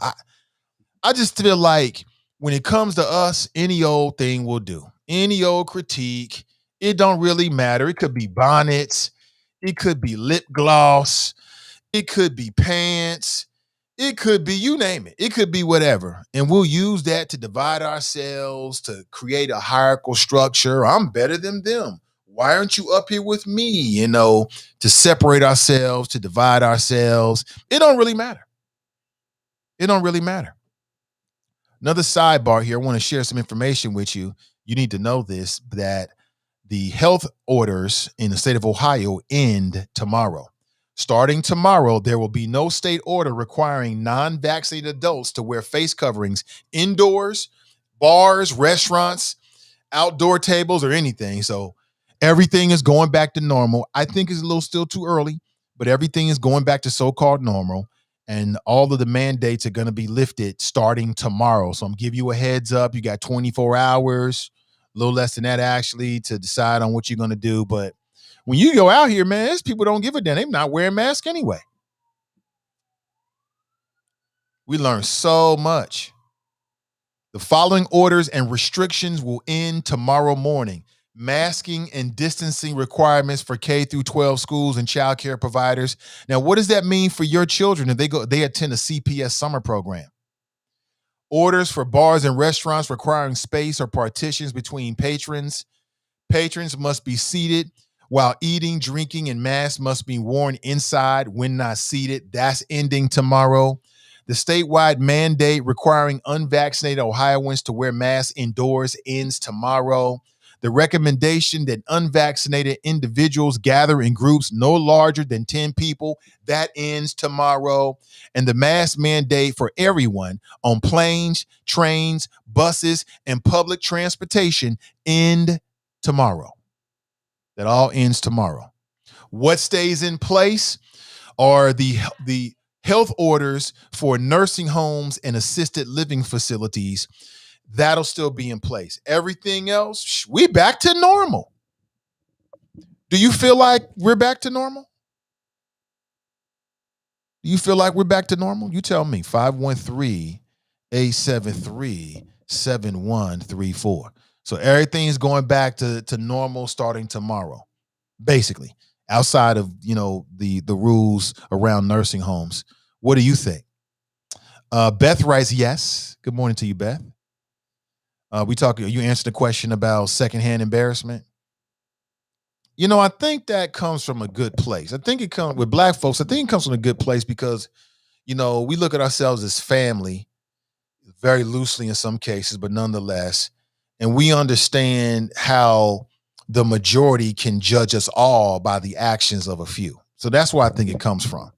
I just feel like when it comes to us, any old thing will do. Any old critique. It don't really matter. It could be bonnets. It could be lip gloss. It could be pants. It could be, you name it. It could be whatever. And we'll use that to divide ourselves, to create a hierarchical structure. I'm better than them. Why aren't you up here with me? You know, to separate ourselves, to divide ourselves. It don't really matter. It don't really matter. Another sidebar here. I want to share some information with you. You need to know this, that the health orders in the state of Ohio end tomorrow. Starting tomorrow, there will be no state order requiring non-vaccinated adults to wear face coverings indoors, bars, restaurants, outdoor tables, or anything. So everything is going back to normal. I think it's a little still too early, but everything is going back to so-called normal. And all of the mandates are going to be lifted starting tomorrow. So I'm giving you a heads up. You got 24 hours, a little less than that actually, to decide on what you're going to do. But when you go out here, man, these people don't give a damn. They're not wearing masks anyway. We learned so much. The following orders and restrictions will end tomorrow morning. Masking and distancing requirements for K through 12 schools and child care providers. Now, what does that mean for your children if they attend a CPS summer program? Orders for bars and restaurants requiring space or partitions between patrons. Patrons must be seated while eating, drinking, and masks must be worn inside when not seated. That's ending tomorrow. The statewide mandate requiring unvaccinated Ohioans to wear masks indoors ends tomorrow. The recommendation that unvaccinated individuals gather in groups no larger than 10 people, that ends tomorrow. And the mask mandate for everyone on planes, trains, buses, and public transportation end tomorrow. That all ends tomorrow. What stays in place are the health orders for nursing homes and assisted living facilities, that'll still be in place. Everything else, we back to normal. Do you feel like we're back to normal? Do you feel like we're back to normal? You tell me. 513-873-7134. So everything's going back to normal starting tomorrow, basically, outside of, the rules around nursing homes. What do you think? Beth writes, yes. Good morning to you, Beth. You answered the question about secondhand embarrassment. I think that comes from a good place. I think it comes with black folks. I think it comes from a good place because, we look at ourselves as family very loosely in some cases, but nonetheless, and we understand how the majority can judge us all by the actions of a few. So that's where I think it comes from.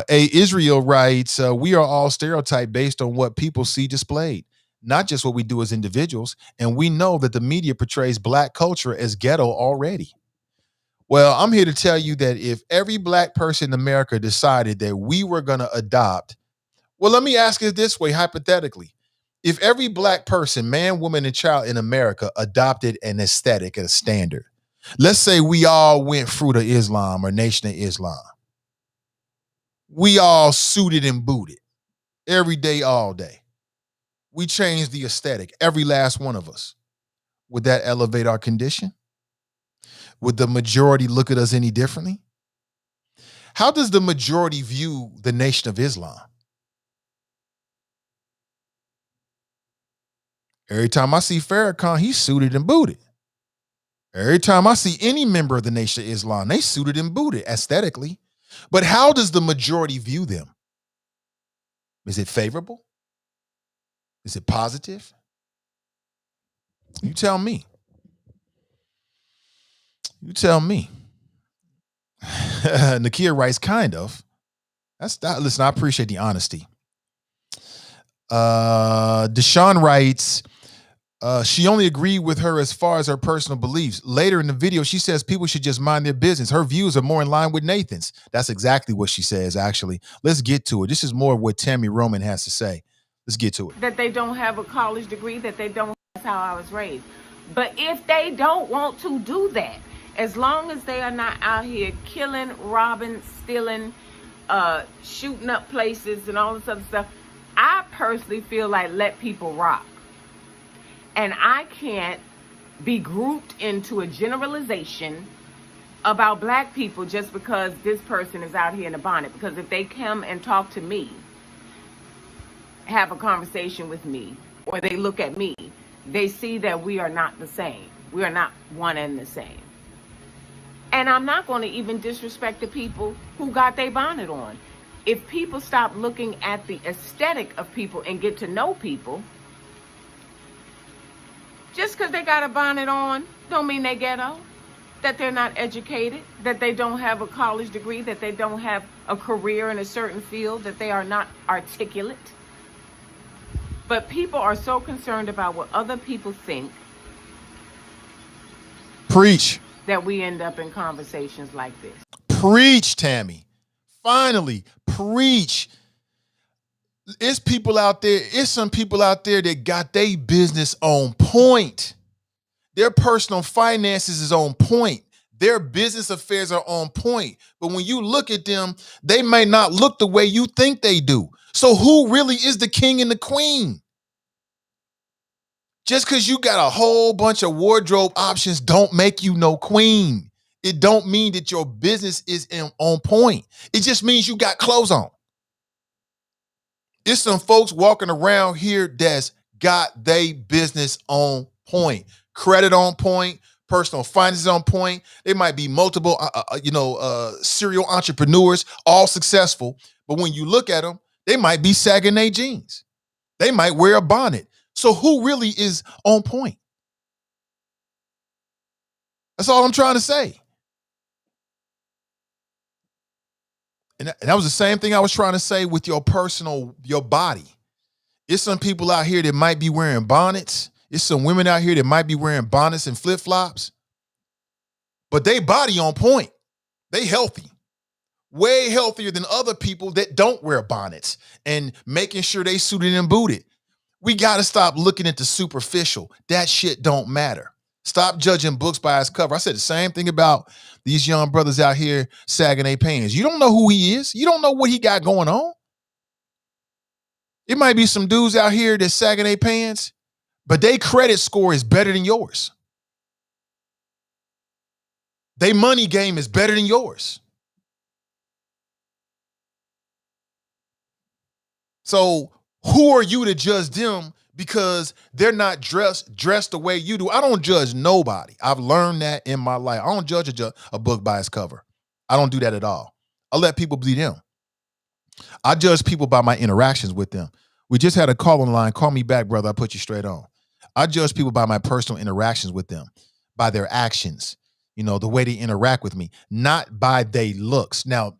Israel writes, we are all stereotyped based on what people see displayed, not just what we do as individuals. And we know that the media portrays black culture as ghetto already. Well, I'm here to tell you that if every black person in America decided that we were going to adopt, well, let me ask it this way, hypothetically. If every black person, man, woman, and child in America adopted an aesthetic and a standard, let's say we all went Fruit of Islam or Nation of Islam. We all suited and booted every day, all day. We changed the aesthetic, every last one of us. Would that elevate our condition? Would the majority look at us any differently? How does the majority view the Nation of Islam? Every time I see Farrakhan, he's suited and booted. Every time I see any member of the Nation of Islam, they suited and booted aesthetically. But how does the majority view them? Is it favorable? Is it positive? You tell me. You tell me. Nakia writes, kind of. Listen, I appreciate the honesty. Deshaun writes, she only agreed with her as far as her personal beliefs. Later in the video, she says people should just mind their business. Her views are more in line with Nathan's. That's exactly what she says, actually. Let's get to it. This is more of what Tammy Roman has to say. Let's get to it.
That they don't have a college degree, that they don't. That's how I was raised. But if they don't want to do that, as long as they are not out here killing, robbing, stealing, shooting up places and all this other stuff, I personally feel like let people rock. And I can't be grouped into a generalization about black people just because this person is out here in a bonnet. Because if they come and talk to me, have a conversation with me, or they look at me, they see that we are not the same. We are not one and the same. And I'm not going to even disrespect the people who got their bonnet on. If people stop looking at the aesthetic of people and get to know people, just because they got a bonnet on don't mean they ghetto, that they're not educated, that they don't have a college degree, that they don't have a career in a certain field, that they are not articulate. But people are so concerned about what other people think.
Preach.
That we end up in conversations like this.
Preach, Tammy. Finally, preach. It's people out there, it's some people out there that got their business on point. Their personal finances is on point. Their business affairs are on point. But when you look at them, they may not look the way you think they do. So who really is the king and the queen? Just because you got a whole bunch of wardrobe options don't make you no queen. It don't mean that your business is on point. It just means you got clothes on. It's some folks walking around here that's got their business on point. Credit on point, personal finances on point. They might be multiple, serial entrepreneurs, all successful. But when you look at them, they might be sagging their jeans. They might wear a bonnet. So who really is on point? That's all I'm trying to say. And that was the same thing I was trying to say with your body. It's some people out here that might be wearing bonnets. It's some women out here that might be wearing bonnets and flip-flops. But they body on point. They healthy. way healthier than other people that don't wear bonnets and making sure they suited and booted. We got to stop looking at the superficial. That shit don't matter. Stop judging books by its cover. I said the same thing about these young brothers out here sagging their pants. You don't know who he is. You don't know what he got going on. It might be some dudes out here that's sagging their pants, but their credit score is better than yours. Their money game is better than yours. So who are you to judge them because they're not dressed the way you do? I don't judge nobody. I've learned that in my life. I don't judge a book by its cover. I don't do that at all. I let people be them. I judge people by my interactions with them. We just had a call on the line. Call me back, brother. I'll put you straight on. I judge people by my personal interactions with them, by their actions, the way they interact with me, not by their looks. Now,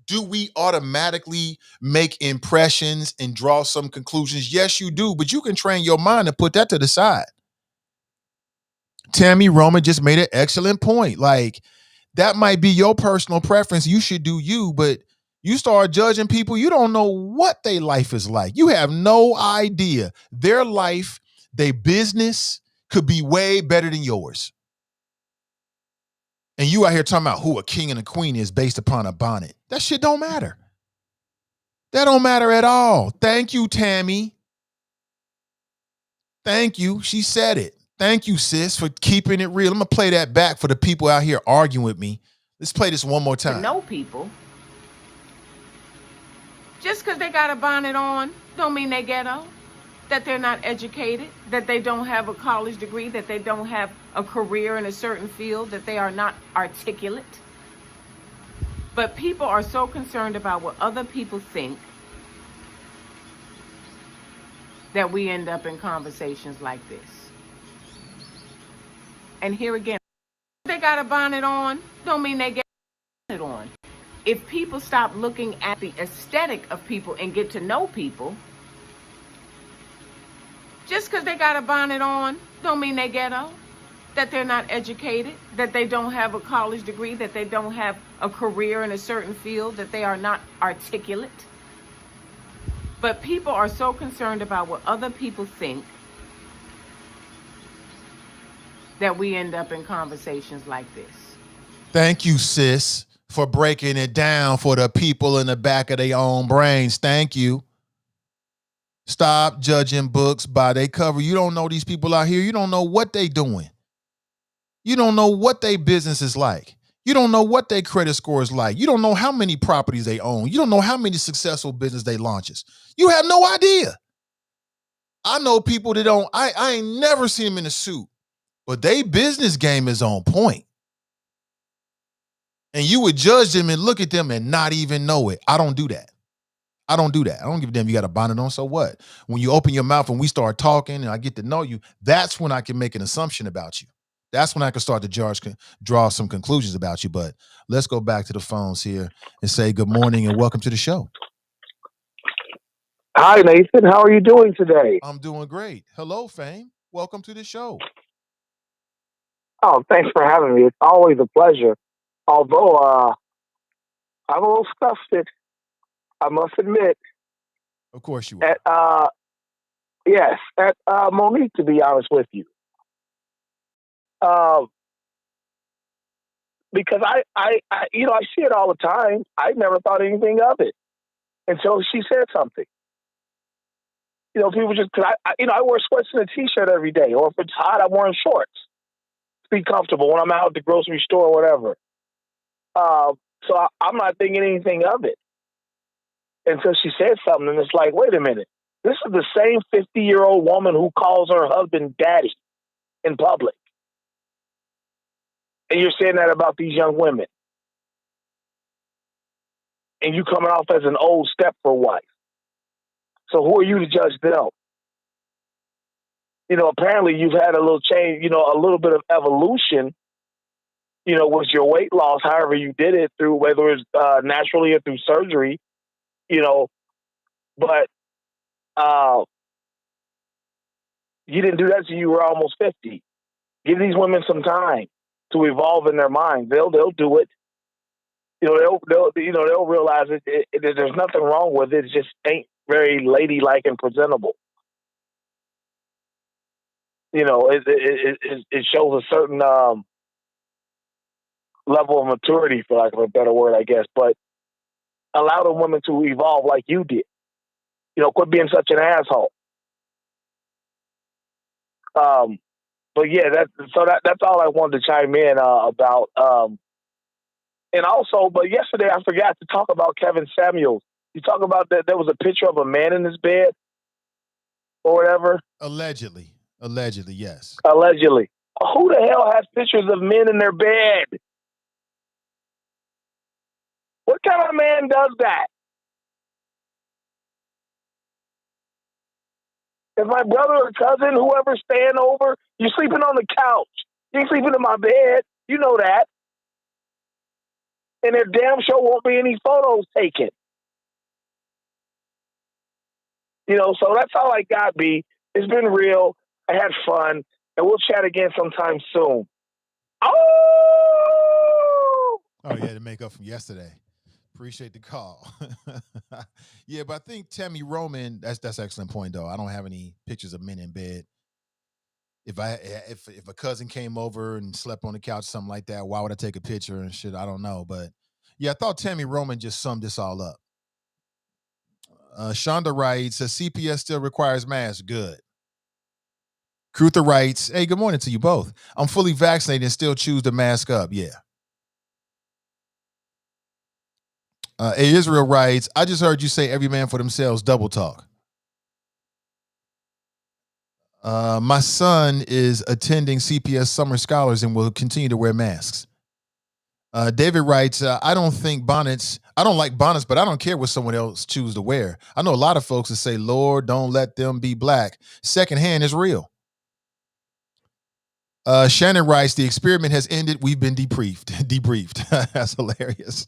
do we automatically make impressions and draw some conclusions? Yes, you do, but you can train your mind to put that to the side. Tammy Roman just made an excellent point. Like, that might be your personal preference. You should do you, but you start judging people, you don't know what their life is like. You have no idea. Their life, their business could be way better than yours. And you out here talking about who a king and a queen is based upon a bonnet. That shit don't matter. That don't matter at all. Thank you, Tammy. Thank you. She said it. Thank you, sis, for keeping it real. I'm going to play that back for the people out here arguing with me. Let's play this one more time.
To know people, just because they got a bonnet on, don't mean they ghetto, that they're not educated, that they don't have a college degree, that they don't have a career in a certain field, that they are not articulate. But people are so concerned about what other people think that we end up in conversations like this. And here again, they got a bonnet on, don't mean they get it on. If people stop looking at the aesthetic of people and get to know people, just because they got a bonnet on, don't mean they ghetto, that they're not educated, that they don't have a college degree, that they don't have a career in a certain field, that they are not articulate. But people are so concerned about what other people think that we end up in conversations like this.
Thank you, sis, for breaking it down for the people in the back of their own brains. Thank you. Stop judging books by their cover. You don't know these people out here. You don't know what they doing. You don't know what their business is like. You don't know what their credit score is like. You don't know how many properties they own. You don't know how many successful business they launches. You have no idea. I know people that don't, I ain't never seen them in a suit, but their business game is on point. And you would judge them and look at them and not even know it. I don't do that. I don't do that. I don't give a damn you got a bonnet on, so what? When you open your mouth and we start talking and I get to know you, that's when I can make an assumption about you. That's when I can start to draw some conclusions about you. But let's go back to the phones here and say good morning and welcome to the show.
Hi, Nathan. How are you doing today?
I'm doing great. Hello, Fame. Welcome to the show.
Oh, thanks for having me. It's always a pleasure. Although I'm a little stuffed, I must admit.
Of course you are.
At Monique, to be honest with you. Because I see it all the time. I never thought anything of it until she said something. People just, I wear sweats and a t-shirt every day, or if it's hot, I'm wearing shorts to be comfortable when I'm out at the grocery store or whatever. So I'm not thinking anything of it until she said something, and it's like, wait a minute, this is the same 50-year-old woman who calls her husband daddy in public. And you're saying that about these young women. And you coming off as an old Stepford wife. So who are you to judge them? Apparently you've had a little change, a little bit of evolution, with your weight loss, however you did it, through whether it's naturally or through surgery, but you didn't do that till you were almost 50. Give these women some time to evolve in their mind. They'll do it. they'll realize there's nothing wrong with it. It just ain't very ladylike and presentable. It shows a certain level of maturity, for lack of a better word, I guess. But allow the woman to evolve like you did. Quit being such an asshole. But yeah, that's all I wanted to chime in about. And also, but yesterday I forgot to talk about Kevin Samuels. You talk about that there was a picture of a man in his bed or whatever.
Allegedly, yes.
Allegedly. Who the hell has pictures of men in their bed? What kind of man does that? If my brother or cousin, whoever's staying over, you're sleeping on the couch. You ain't sleeping in my bed. You know that. And there damn sure won't be any photos taken. So that's all I got, B. It's been real. I had fun. And we'll chat again sometime soon.
Oh, yeah, to make up from yesterday. Appreciate the call. Yeah, but I think Tammy Roman, that's an excellent point, though. I don't have any pictures of men in bed. If a cousin came over and slept on the couch, something like that, why would I take a picture and shit? I don't know. But yeah, I thought Tammy Roman just summed this all up. Shonda writes, CPS still requires masks. Good. Kruther writes, hey, good morning to you both. I'm fully vaccinated and still choose to mask up. Yeah. Israel writes, I just heard you say every man for themselves, double talk. My son is attending CPS Summer Scholars and will continue to wear masks. David writes, I don't like bonnets, but I don't care what someone else chooses to wear. I know a lot of folks that say, Lord, don't let them be black. Secondhand is real. Shannon writes, the experiment has ended. We've been debriefed. That's hilarious.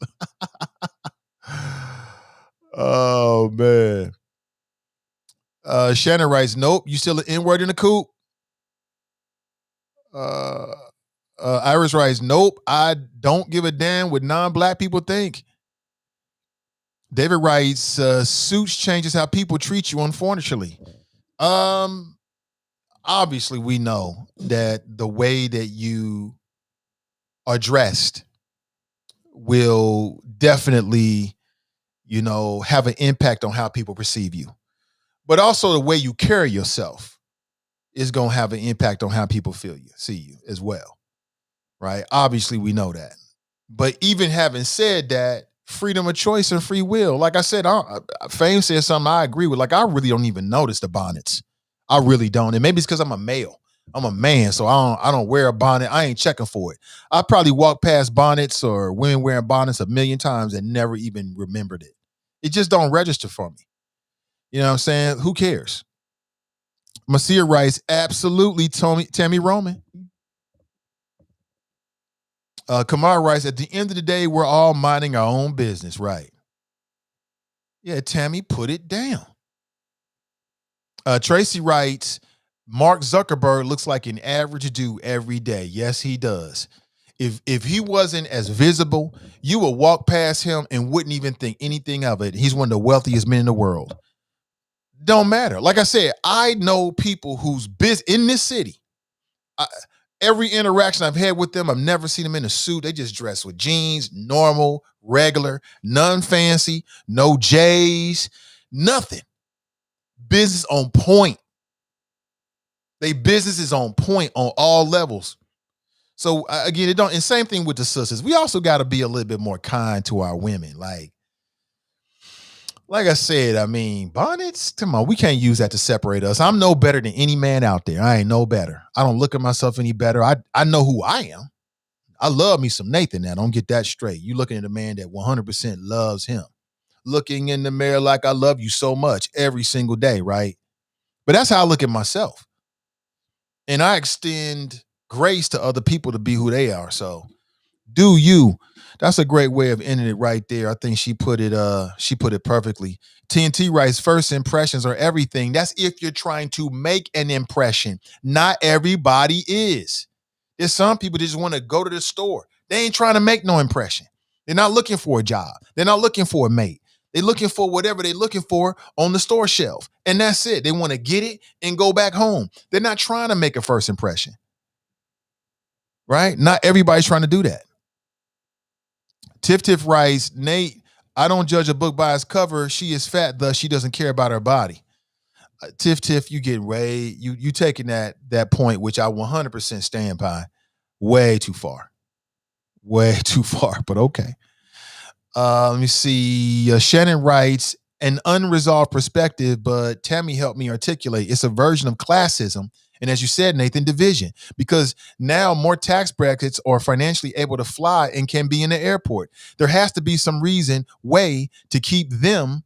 Oh, man. Shannon writes, nope, you still an N-word in the coop? Iris writes, nope, I don't give a damn what non-black people think. David writes, suits changes how people treat you, unfortunately. Obviously, we know that the way that you are dressed will definitely, have an impact on how people perceive you. But also the way you carry yourself is going to have an impact on how people see you as well, right? Obviously, we know that. But even having said that, freedom of choice and free will, like I said, Fame said something I agree with. Like, I really don't even notice the bonnets. I really don't. And maybe it's because I'm a male. I'm a man, so I don't wear a bonnet. I ain't checking for it. I probably walked past bonnets or women wearing bonnets a million times and never even remembered it. It just don't register for me. You know what I'm saying? Who cares? Marcia writes, absolutely, Tammy Roman. Kamar writes, at the end of the day, we're all minding our own business, right? Yeah, Tammy, put it down. Tracy writes, Mark Zuckerberg looks like an average dude every day. Yes, he does. If he wasn't as visible, you would walk past him and wouldn't even think anything of it. He's one of the wealthiest men in the world. Don't matter. Like I said, I know people who's busy in this city. Every interaction I've had with them, I've never seen them in a suit. They just dress with jeans, normal, regular, none fancy, no J's, nothing. Business on point. They business is on point on all levels. So again, and same thing with the sisters. We also got to be a little bit more kind to our women. Like I said, I mean, bonnets, come on, we can't use that to separate us. I'm no better than any man out there. I ain't no better. I don't look at myself any better. I know who I am. I love me some Nathan now. Don't get that straight. You looking at a man that 100% loves him. Looking in the mirror like I love you so much every single day, right? But that's how I look at myself. And I extend grace to other people to be who they are. So do you. That's a great way of ending it right there. I think she put it perfectly. TNT writes, first impressions are everything. That's if you're trying to make an impression. Not everybody is. There's some people that just want to go to the store. They ain't trying to make no impression. They're not looking for a job. They're not looking for a mate. They're looking for whatever they're looking for on the store shelf. And that's it. They want to get it and go back home. They're not trying to make a first impression. Right? Not everybody's trying to do that. Tiff writes, Nate, I don't judge a book by its cover. She is fat, thus she doesn't care about her body. Tiff, you get you taking that point, which I 100% stand by, way too far. Way too far, but okay. Let me see. Shannon writes, an unresolved perspective, but Tammy helped me articulate. It's a version of classism. And as you said, Nathan, division, because now more tax brackets are financially able to fly and can be in the airport. There has to be some way to keep them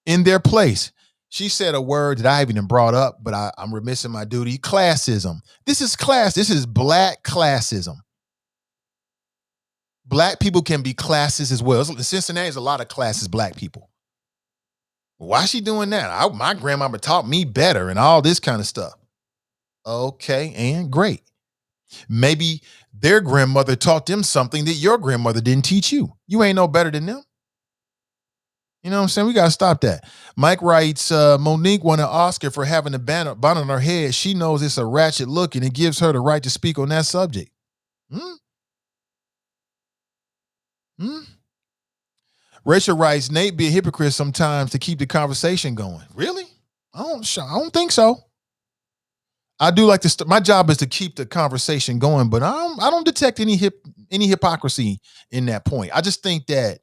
in their place. She said a word that I haven't even brought up, but I'm remiss in my duty. Classism. This is class. This is black classism. Black people can be classes as well. In Cincinnati, there's a lot of classes black people. Why is she doing that? My grandmama taught me better and all this kind of stuff. Okay, and great. Maybe their grandmother taught them something that your grandmother didn't teach you. You ain't no better than them. You know what I'm saying? We got to stop that. Mike writes, Monique won an Oscar for having a bonnet on her head. She knows it's a ratchet look and it gives her the right to speak on that subject. Rachel writes, Nate be a hypocrite sometimes to keep the conversation going. Really? I don't think so. I do like to. My job is to keep the conversation going, but I don't detect any hypocrisy in that point. I just think that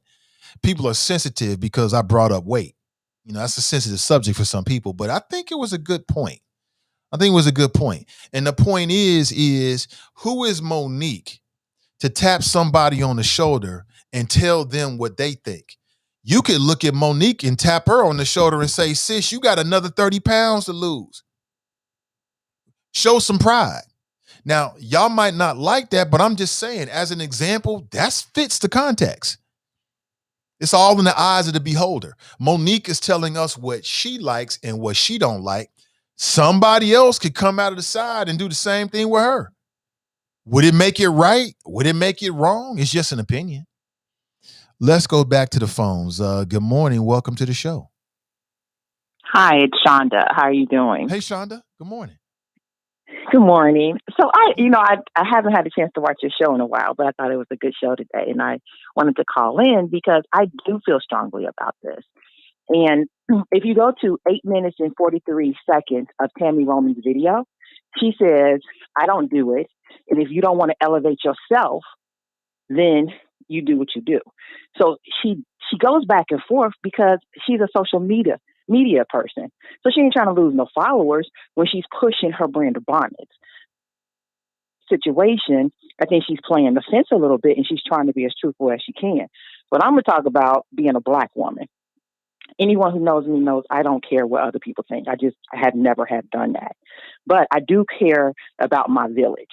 people are sensitive because I brought up weight. You know, that's a sensitive subject for some people, but I think it was a good point. And the point is who is Monique to tap somebody on the shoulder and tell them what they think? You could look at Monique and tap her on the shoulder and say, sis, you got another 30 pounds to lose. Show some pride. Now, y'all might not like that, but I'm just saying, as an example, that fits the context. It's all in the eyes of the beholder. Monique is telling us what she likes and what she don't like. Somebody else could come out of the side and do the same thing with her. Would it make it right? Would it make it wrong? It's just an opinion. Let's go back to the phones. Good morning. Welcome to the show.
Hi, it's Shonda. How are you doing?
Hey, Shonda. Good morning.
Good morning. So I haven't had a chance to watch your show in a while, but I thought it was a good show today, and I wanted to call in because I do feel strongly about this. And if you go to 8 minutes and 43 seconds of Tammy Roman's video, she says, I don't do it. And if you don't want to elevate yourself, then you do what you do. So she goes back and forth because she's a social media person. So she ain't trying to lose no followers when she's pushing her brand of bonnets. Situation, I think she's playing the fence a little bit and she's trying to be as truthful as she can. But I'm going to talk about being a black woman. Anyone who knows me knows I don't care what other people think. I have never have done that. But I do care about my village.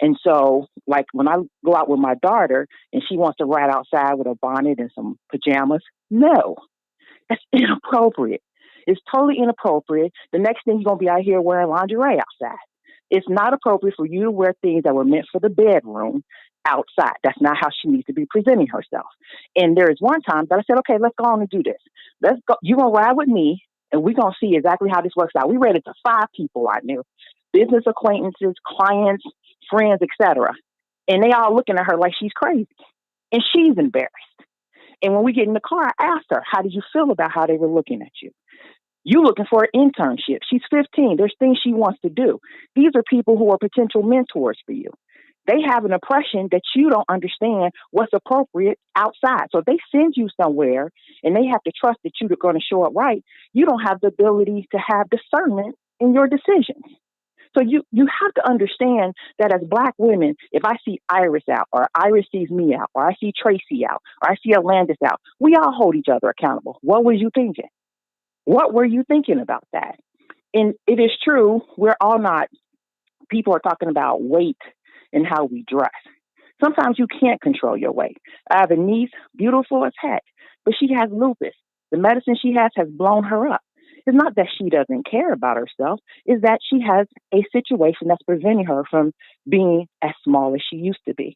And so, like, when I go out with my daughter and she wants to ride outside with a bonnet and some pajamas, no, that's inappropriate. It's totally inappropriate. The next thing you're going to be out here wearing lingerie outside. It's not appropriate for you to wear things that were meant for the bedroom outside. That's not how she needs to be presenting herself. And there is one time that I said, okay, let's go on and do this. Let's go. You're going to ride with me and we're going to see exactly how this works out. We read it to 5 people I knew, business acquaintances, clients, friends, etc. And they all looking at her like she's crazy. And she's embarrassed. And when we get in the car, I asked her, how did you feel about how they were looking at you? You looking for an internship. She's 15. There's things she wants to do. These are people who are potential mentors for you. They have an impression that you don't understand what's appropriate outside. So if they send you somewhere and they have to trust that you're going to show up right, you don't have the ability to have discernment in your decisions. So you have to understand that as Black women, if I see Iris out, or Iris sees me out, or I see Tracy out, or I see Alandis out, we all hold each other accountable. What was you thinking? What were you thinking about that? And it is true, we're all not, people are talking about weight and how we dress. Sometimes you can't control your weight. I have a niece, beautiful as heck, but she has lupus. The medicine she has blown her up. It's not that she doesn't care about herself. It's that she has a situation that's preventing her from being as small as she used to be.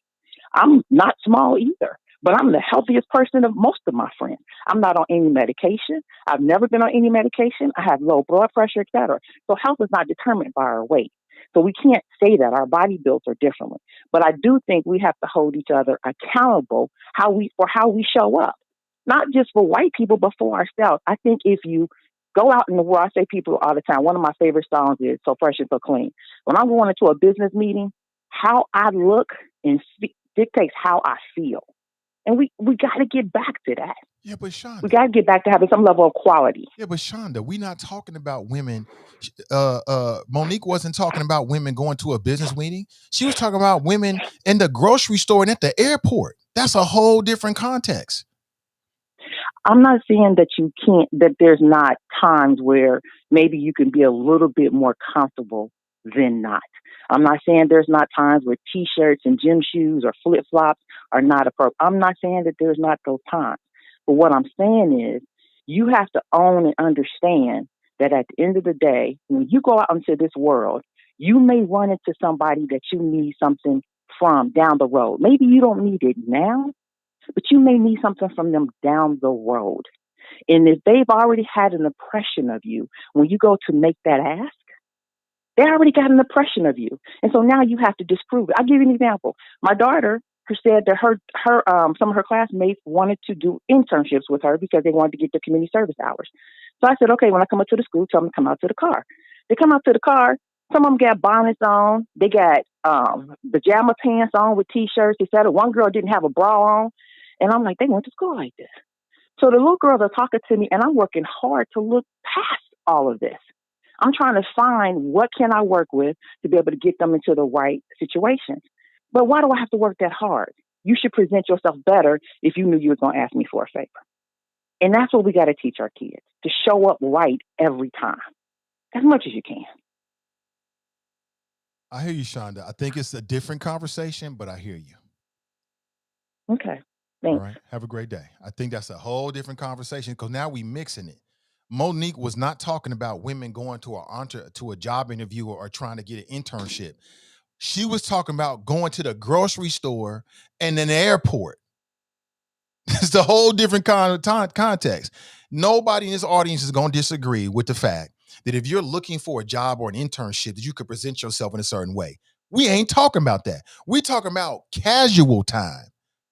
I'm not small either, But I'm the healthiest person of most of my friends. I'm not on any medication. I've never been on any medication. I have low blood pressure, etc. So health is not determined by our weight. So we can't say that our body builds are differently. But I do think we have to hold each other accountable for how we show up, not just for white people, but for ourselves. I think if you go out in the world, I say people all the time, one of my favorite songs is So Fresh and So Clean. When I'm going into a business meeting, how I look and speak dictates how I feel. And we got to get back to that.
Yeah, but Shonda,
we got to get back to having some level of quality.
Yeah, but Shonda, we're not talking about women. Monique wasn't talking about women going to a business meeting. She was talking about women in the grocery store and at the airport. That's a whole different context.
I'm not saying that you can't, that there's not times where maybe you can be a little bit more comfortable than not. I'm not saying there's not times where t-shirts and gym shoes or flip-flops are not appropriate. I'm not saying that there's not those times. But what I'm saying is you have to own and understand that at the end of the day, when you go out into this world, you may run into somebody that you need something from down the road. Maybe you don't need it now, but you may need something from them down the road. And if they've already had an impression of you, when you go to make that ask, they already got an impression of you. And so now you have to disprove it. I'll give you an example. My daughter said that her some of her classmates wanted to do internships with her because they wanted to get their community service hours. So I said, okay, when I come up to the school, tell them to come out to the car. They come out to the car. Some of them got bonnets on. They got pajama pants on with T-shirts, etc. One girl didn't have a bra on. And I'm like, they went to school like this. So the little girls are talking to me, and I'm working hard to look past all of this. I'm trying to find what can I work with to be able to get them into the right situations. But why do I have to work that hard? You should present yourself better if you knew you were going to ask me for a favor. And that's what we got to teach our kids, to show up right every time, as much as you can.
I hear you, Shonda. I think it's a different conversation, but I hear you.
Okay. Thanks.
All right. Have a great day. I think that's a whole different conversation because now we mixing it. Monique was not talking about women going to a job interview or trying to get an internship. She was talking about going to the grocery store and an airport. It's a whole different context. Nobody in this audience is going to disagree with the fact that if you're looking for a job or an internship, that you could present yourself in a certain way. We ain't talking about that. We talking about casual time,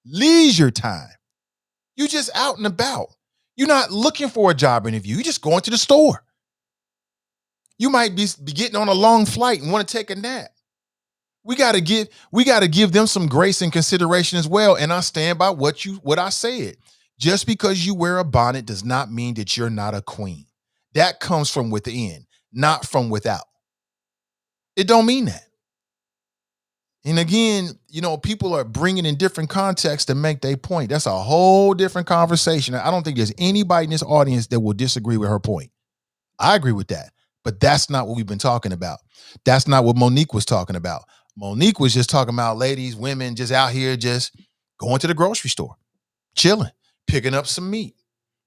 leisure time. You just out and about. You're not looking for a job interview. You're just going to the store. You might be getting on a long flight and want to take a nap. We got to give them some grace and consideration as well. And I stand by what I said. Just because you wear a bonnet does not mean that you're not a queen. That comes from within, not from without. It don't mean that. And again, people are bringing in different contexts to make their point. That's a whole different conversation. I don't think there's anybody in this audience that will disagree with her point. I agree with that, but that's not what we've been talking about. That's not what Monique was talking about. Monique was just talking about ladies, women just out here just going to the grocery store, chilling, picking up some meat,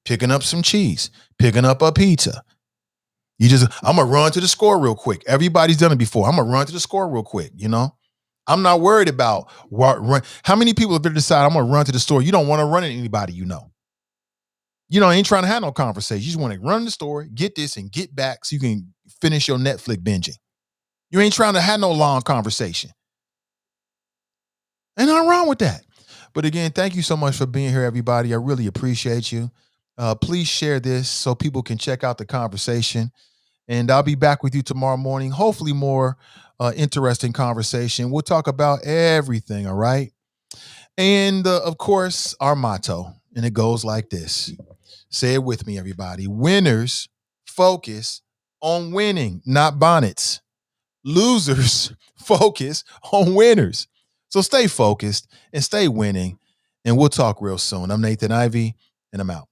picking up some cheese, picking up a pizza. I'm going to run to the store real quick. Everybody's done it before. I'm going to run to the store real quick, I'm not worried about what. How many people have decided I'm going to run to the store? You don't want to run into anybody ain't trying to have no conversation. You just want to run to the store, get this, and get back so you can finish your Netflix binging. You ain't trying to have no long conversation. Ain't nothing wrong with that. But again, thank you so much for being here, everybody. I really appreciate you. Please share this so people can check out the conversation. And I'll be back with you tomorrow morning. Hopefully more interesting conversation. We'll talk about everything, all right? And of course, our motto, and it goes like this. Say it with me, everybody. Winners focus on winning, not bonnets. Losers focus on winners. So stay focused and stay winning. And we'll talk real soon. I'm Nathan Ivy, and I'm out.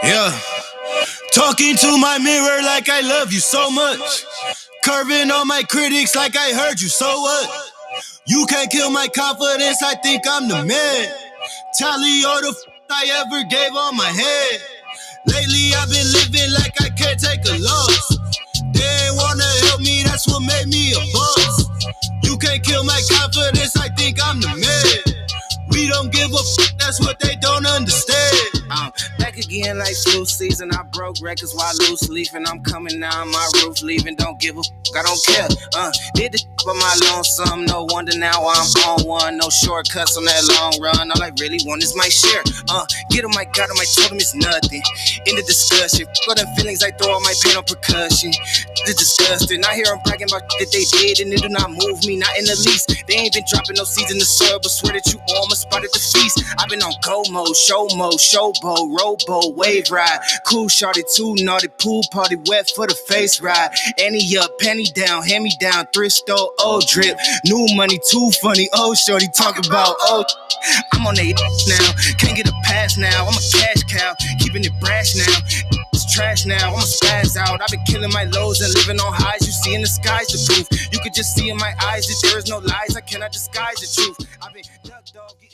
Yeah. Talking to my mirror like I love you so much. Curving on my critics like I heard you, so what? You can't kill my confidence, I think I'm the man. Tally all the I ever gave on my head. Lately I've been living like I can't take a loss. They ain't wanna help me, that's what made me a boss. You can't kill my confidence, I think I'm the man. We don't give a that's what they don't understand. I'm back again like flu season. I broke records while loose leafing. I'm coming down my roof, leaving. Don't give a I don't care. Did the for my lonesome. No wonder now I'm on one. No shortcuts on that long run. All I really want is my share. Get on my God, on my totem is nothing. In the discussion, for them feelings I throw all my pain on percussion. It's disgusting. I hear them bragging about that they did and it do not move me, not in the least. They ain't been dropping no seeds in the soil, but swear that you almost spotted the feast. I've been on go mode, show mode, showboat, rowboat, wave ride. Cool shorty, too naughty, pool party, wet for the face ride. Annie up, penny down, hand me down, thrift store, old drip. New money, too funny, old shorty talk about old. I'm on they now, can't get a pass now. I'm a cash cow, keeping it brash now. It's trash now, I'm a spaz out. I've been killing my lows and living on highs. You see in the skies the proof. You could just see in my eyes that there is no lies. I cannot disguise the truth. I've been duck dog.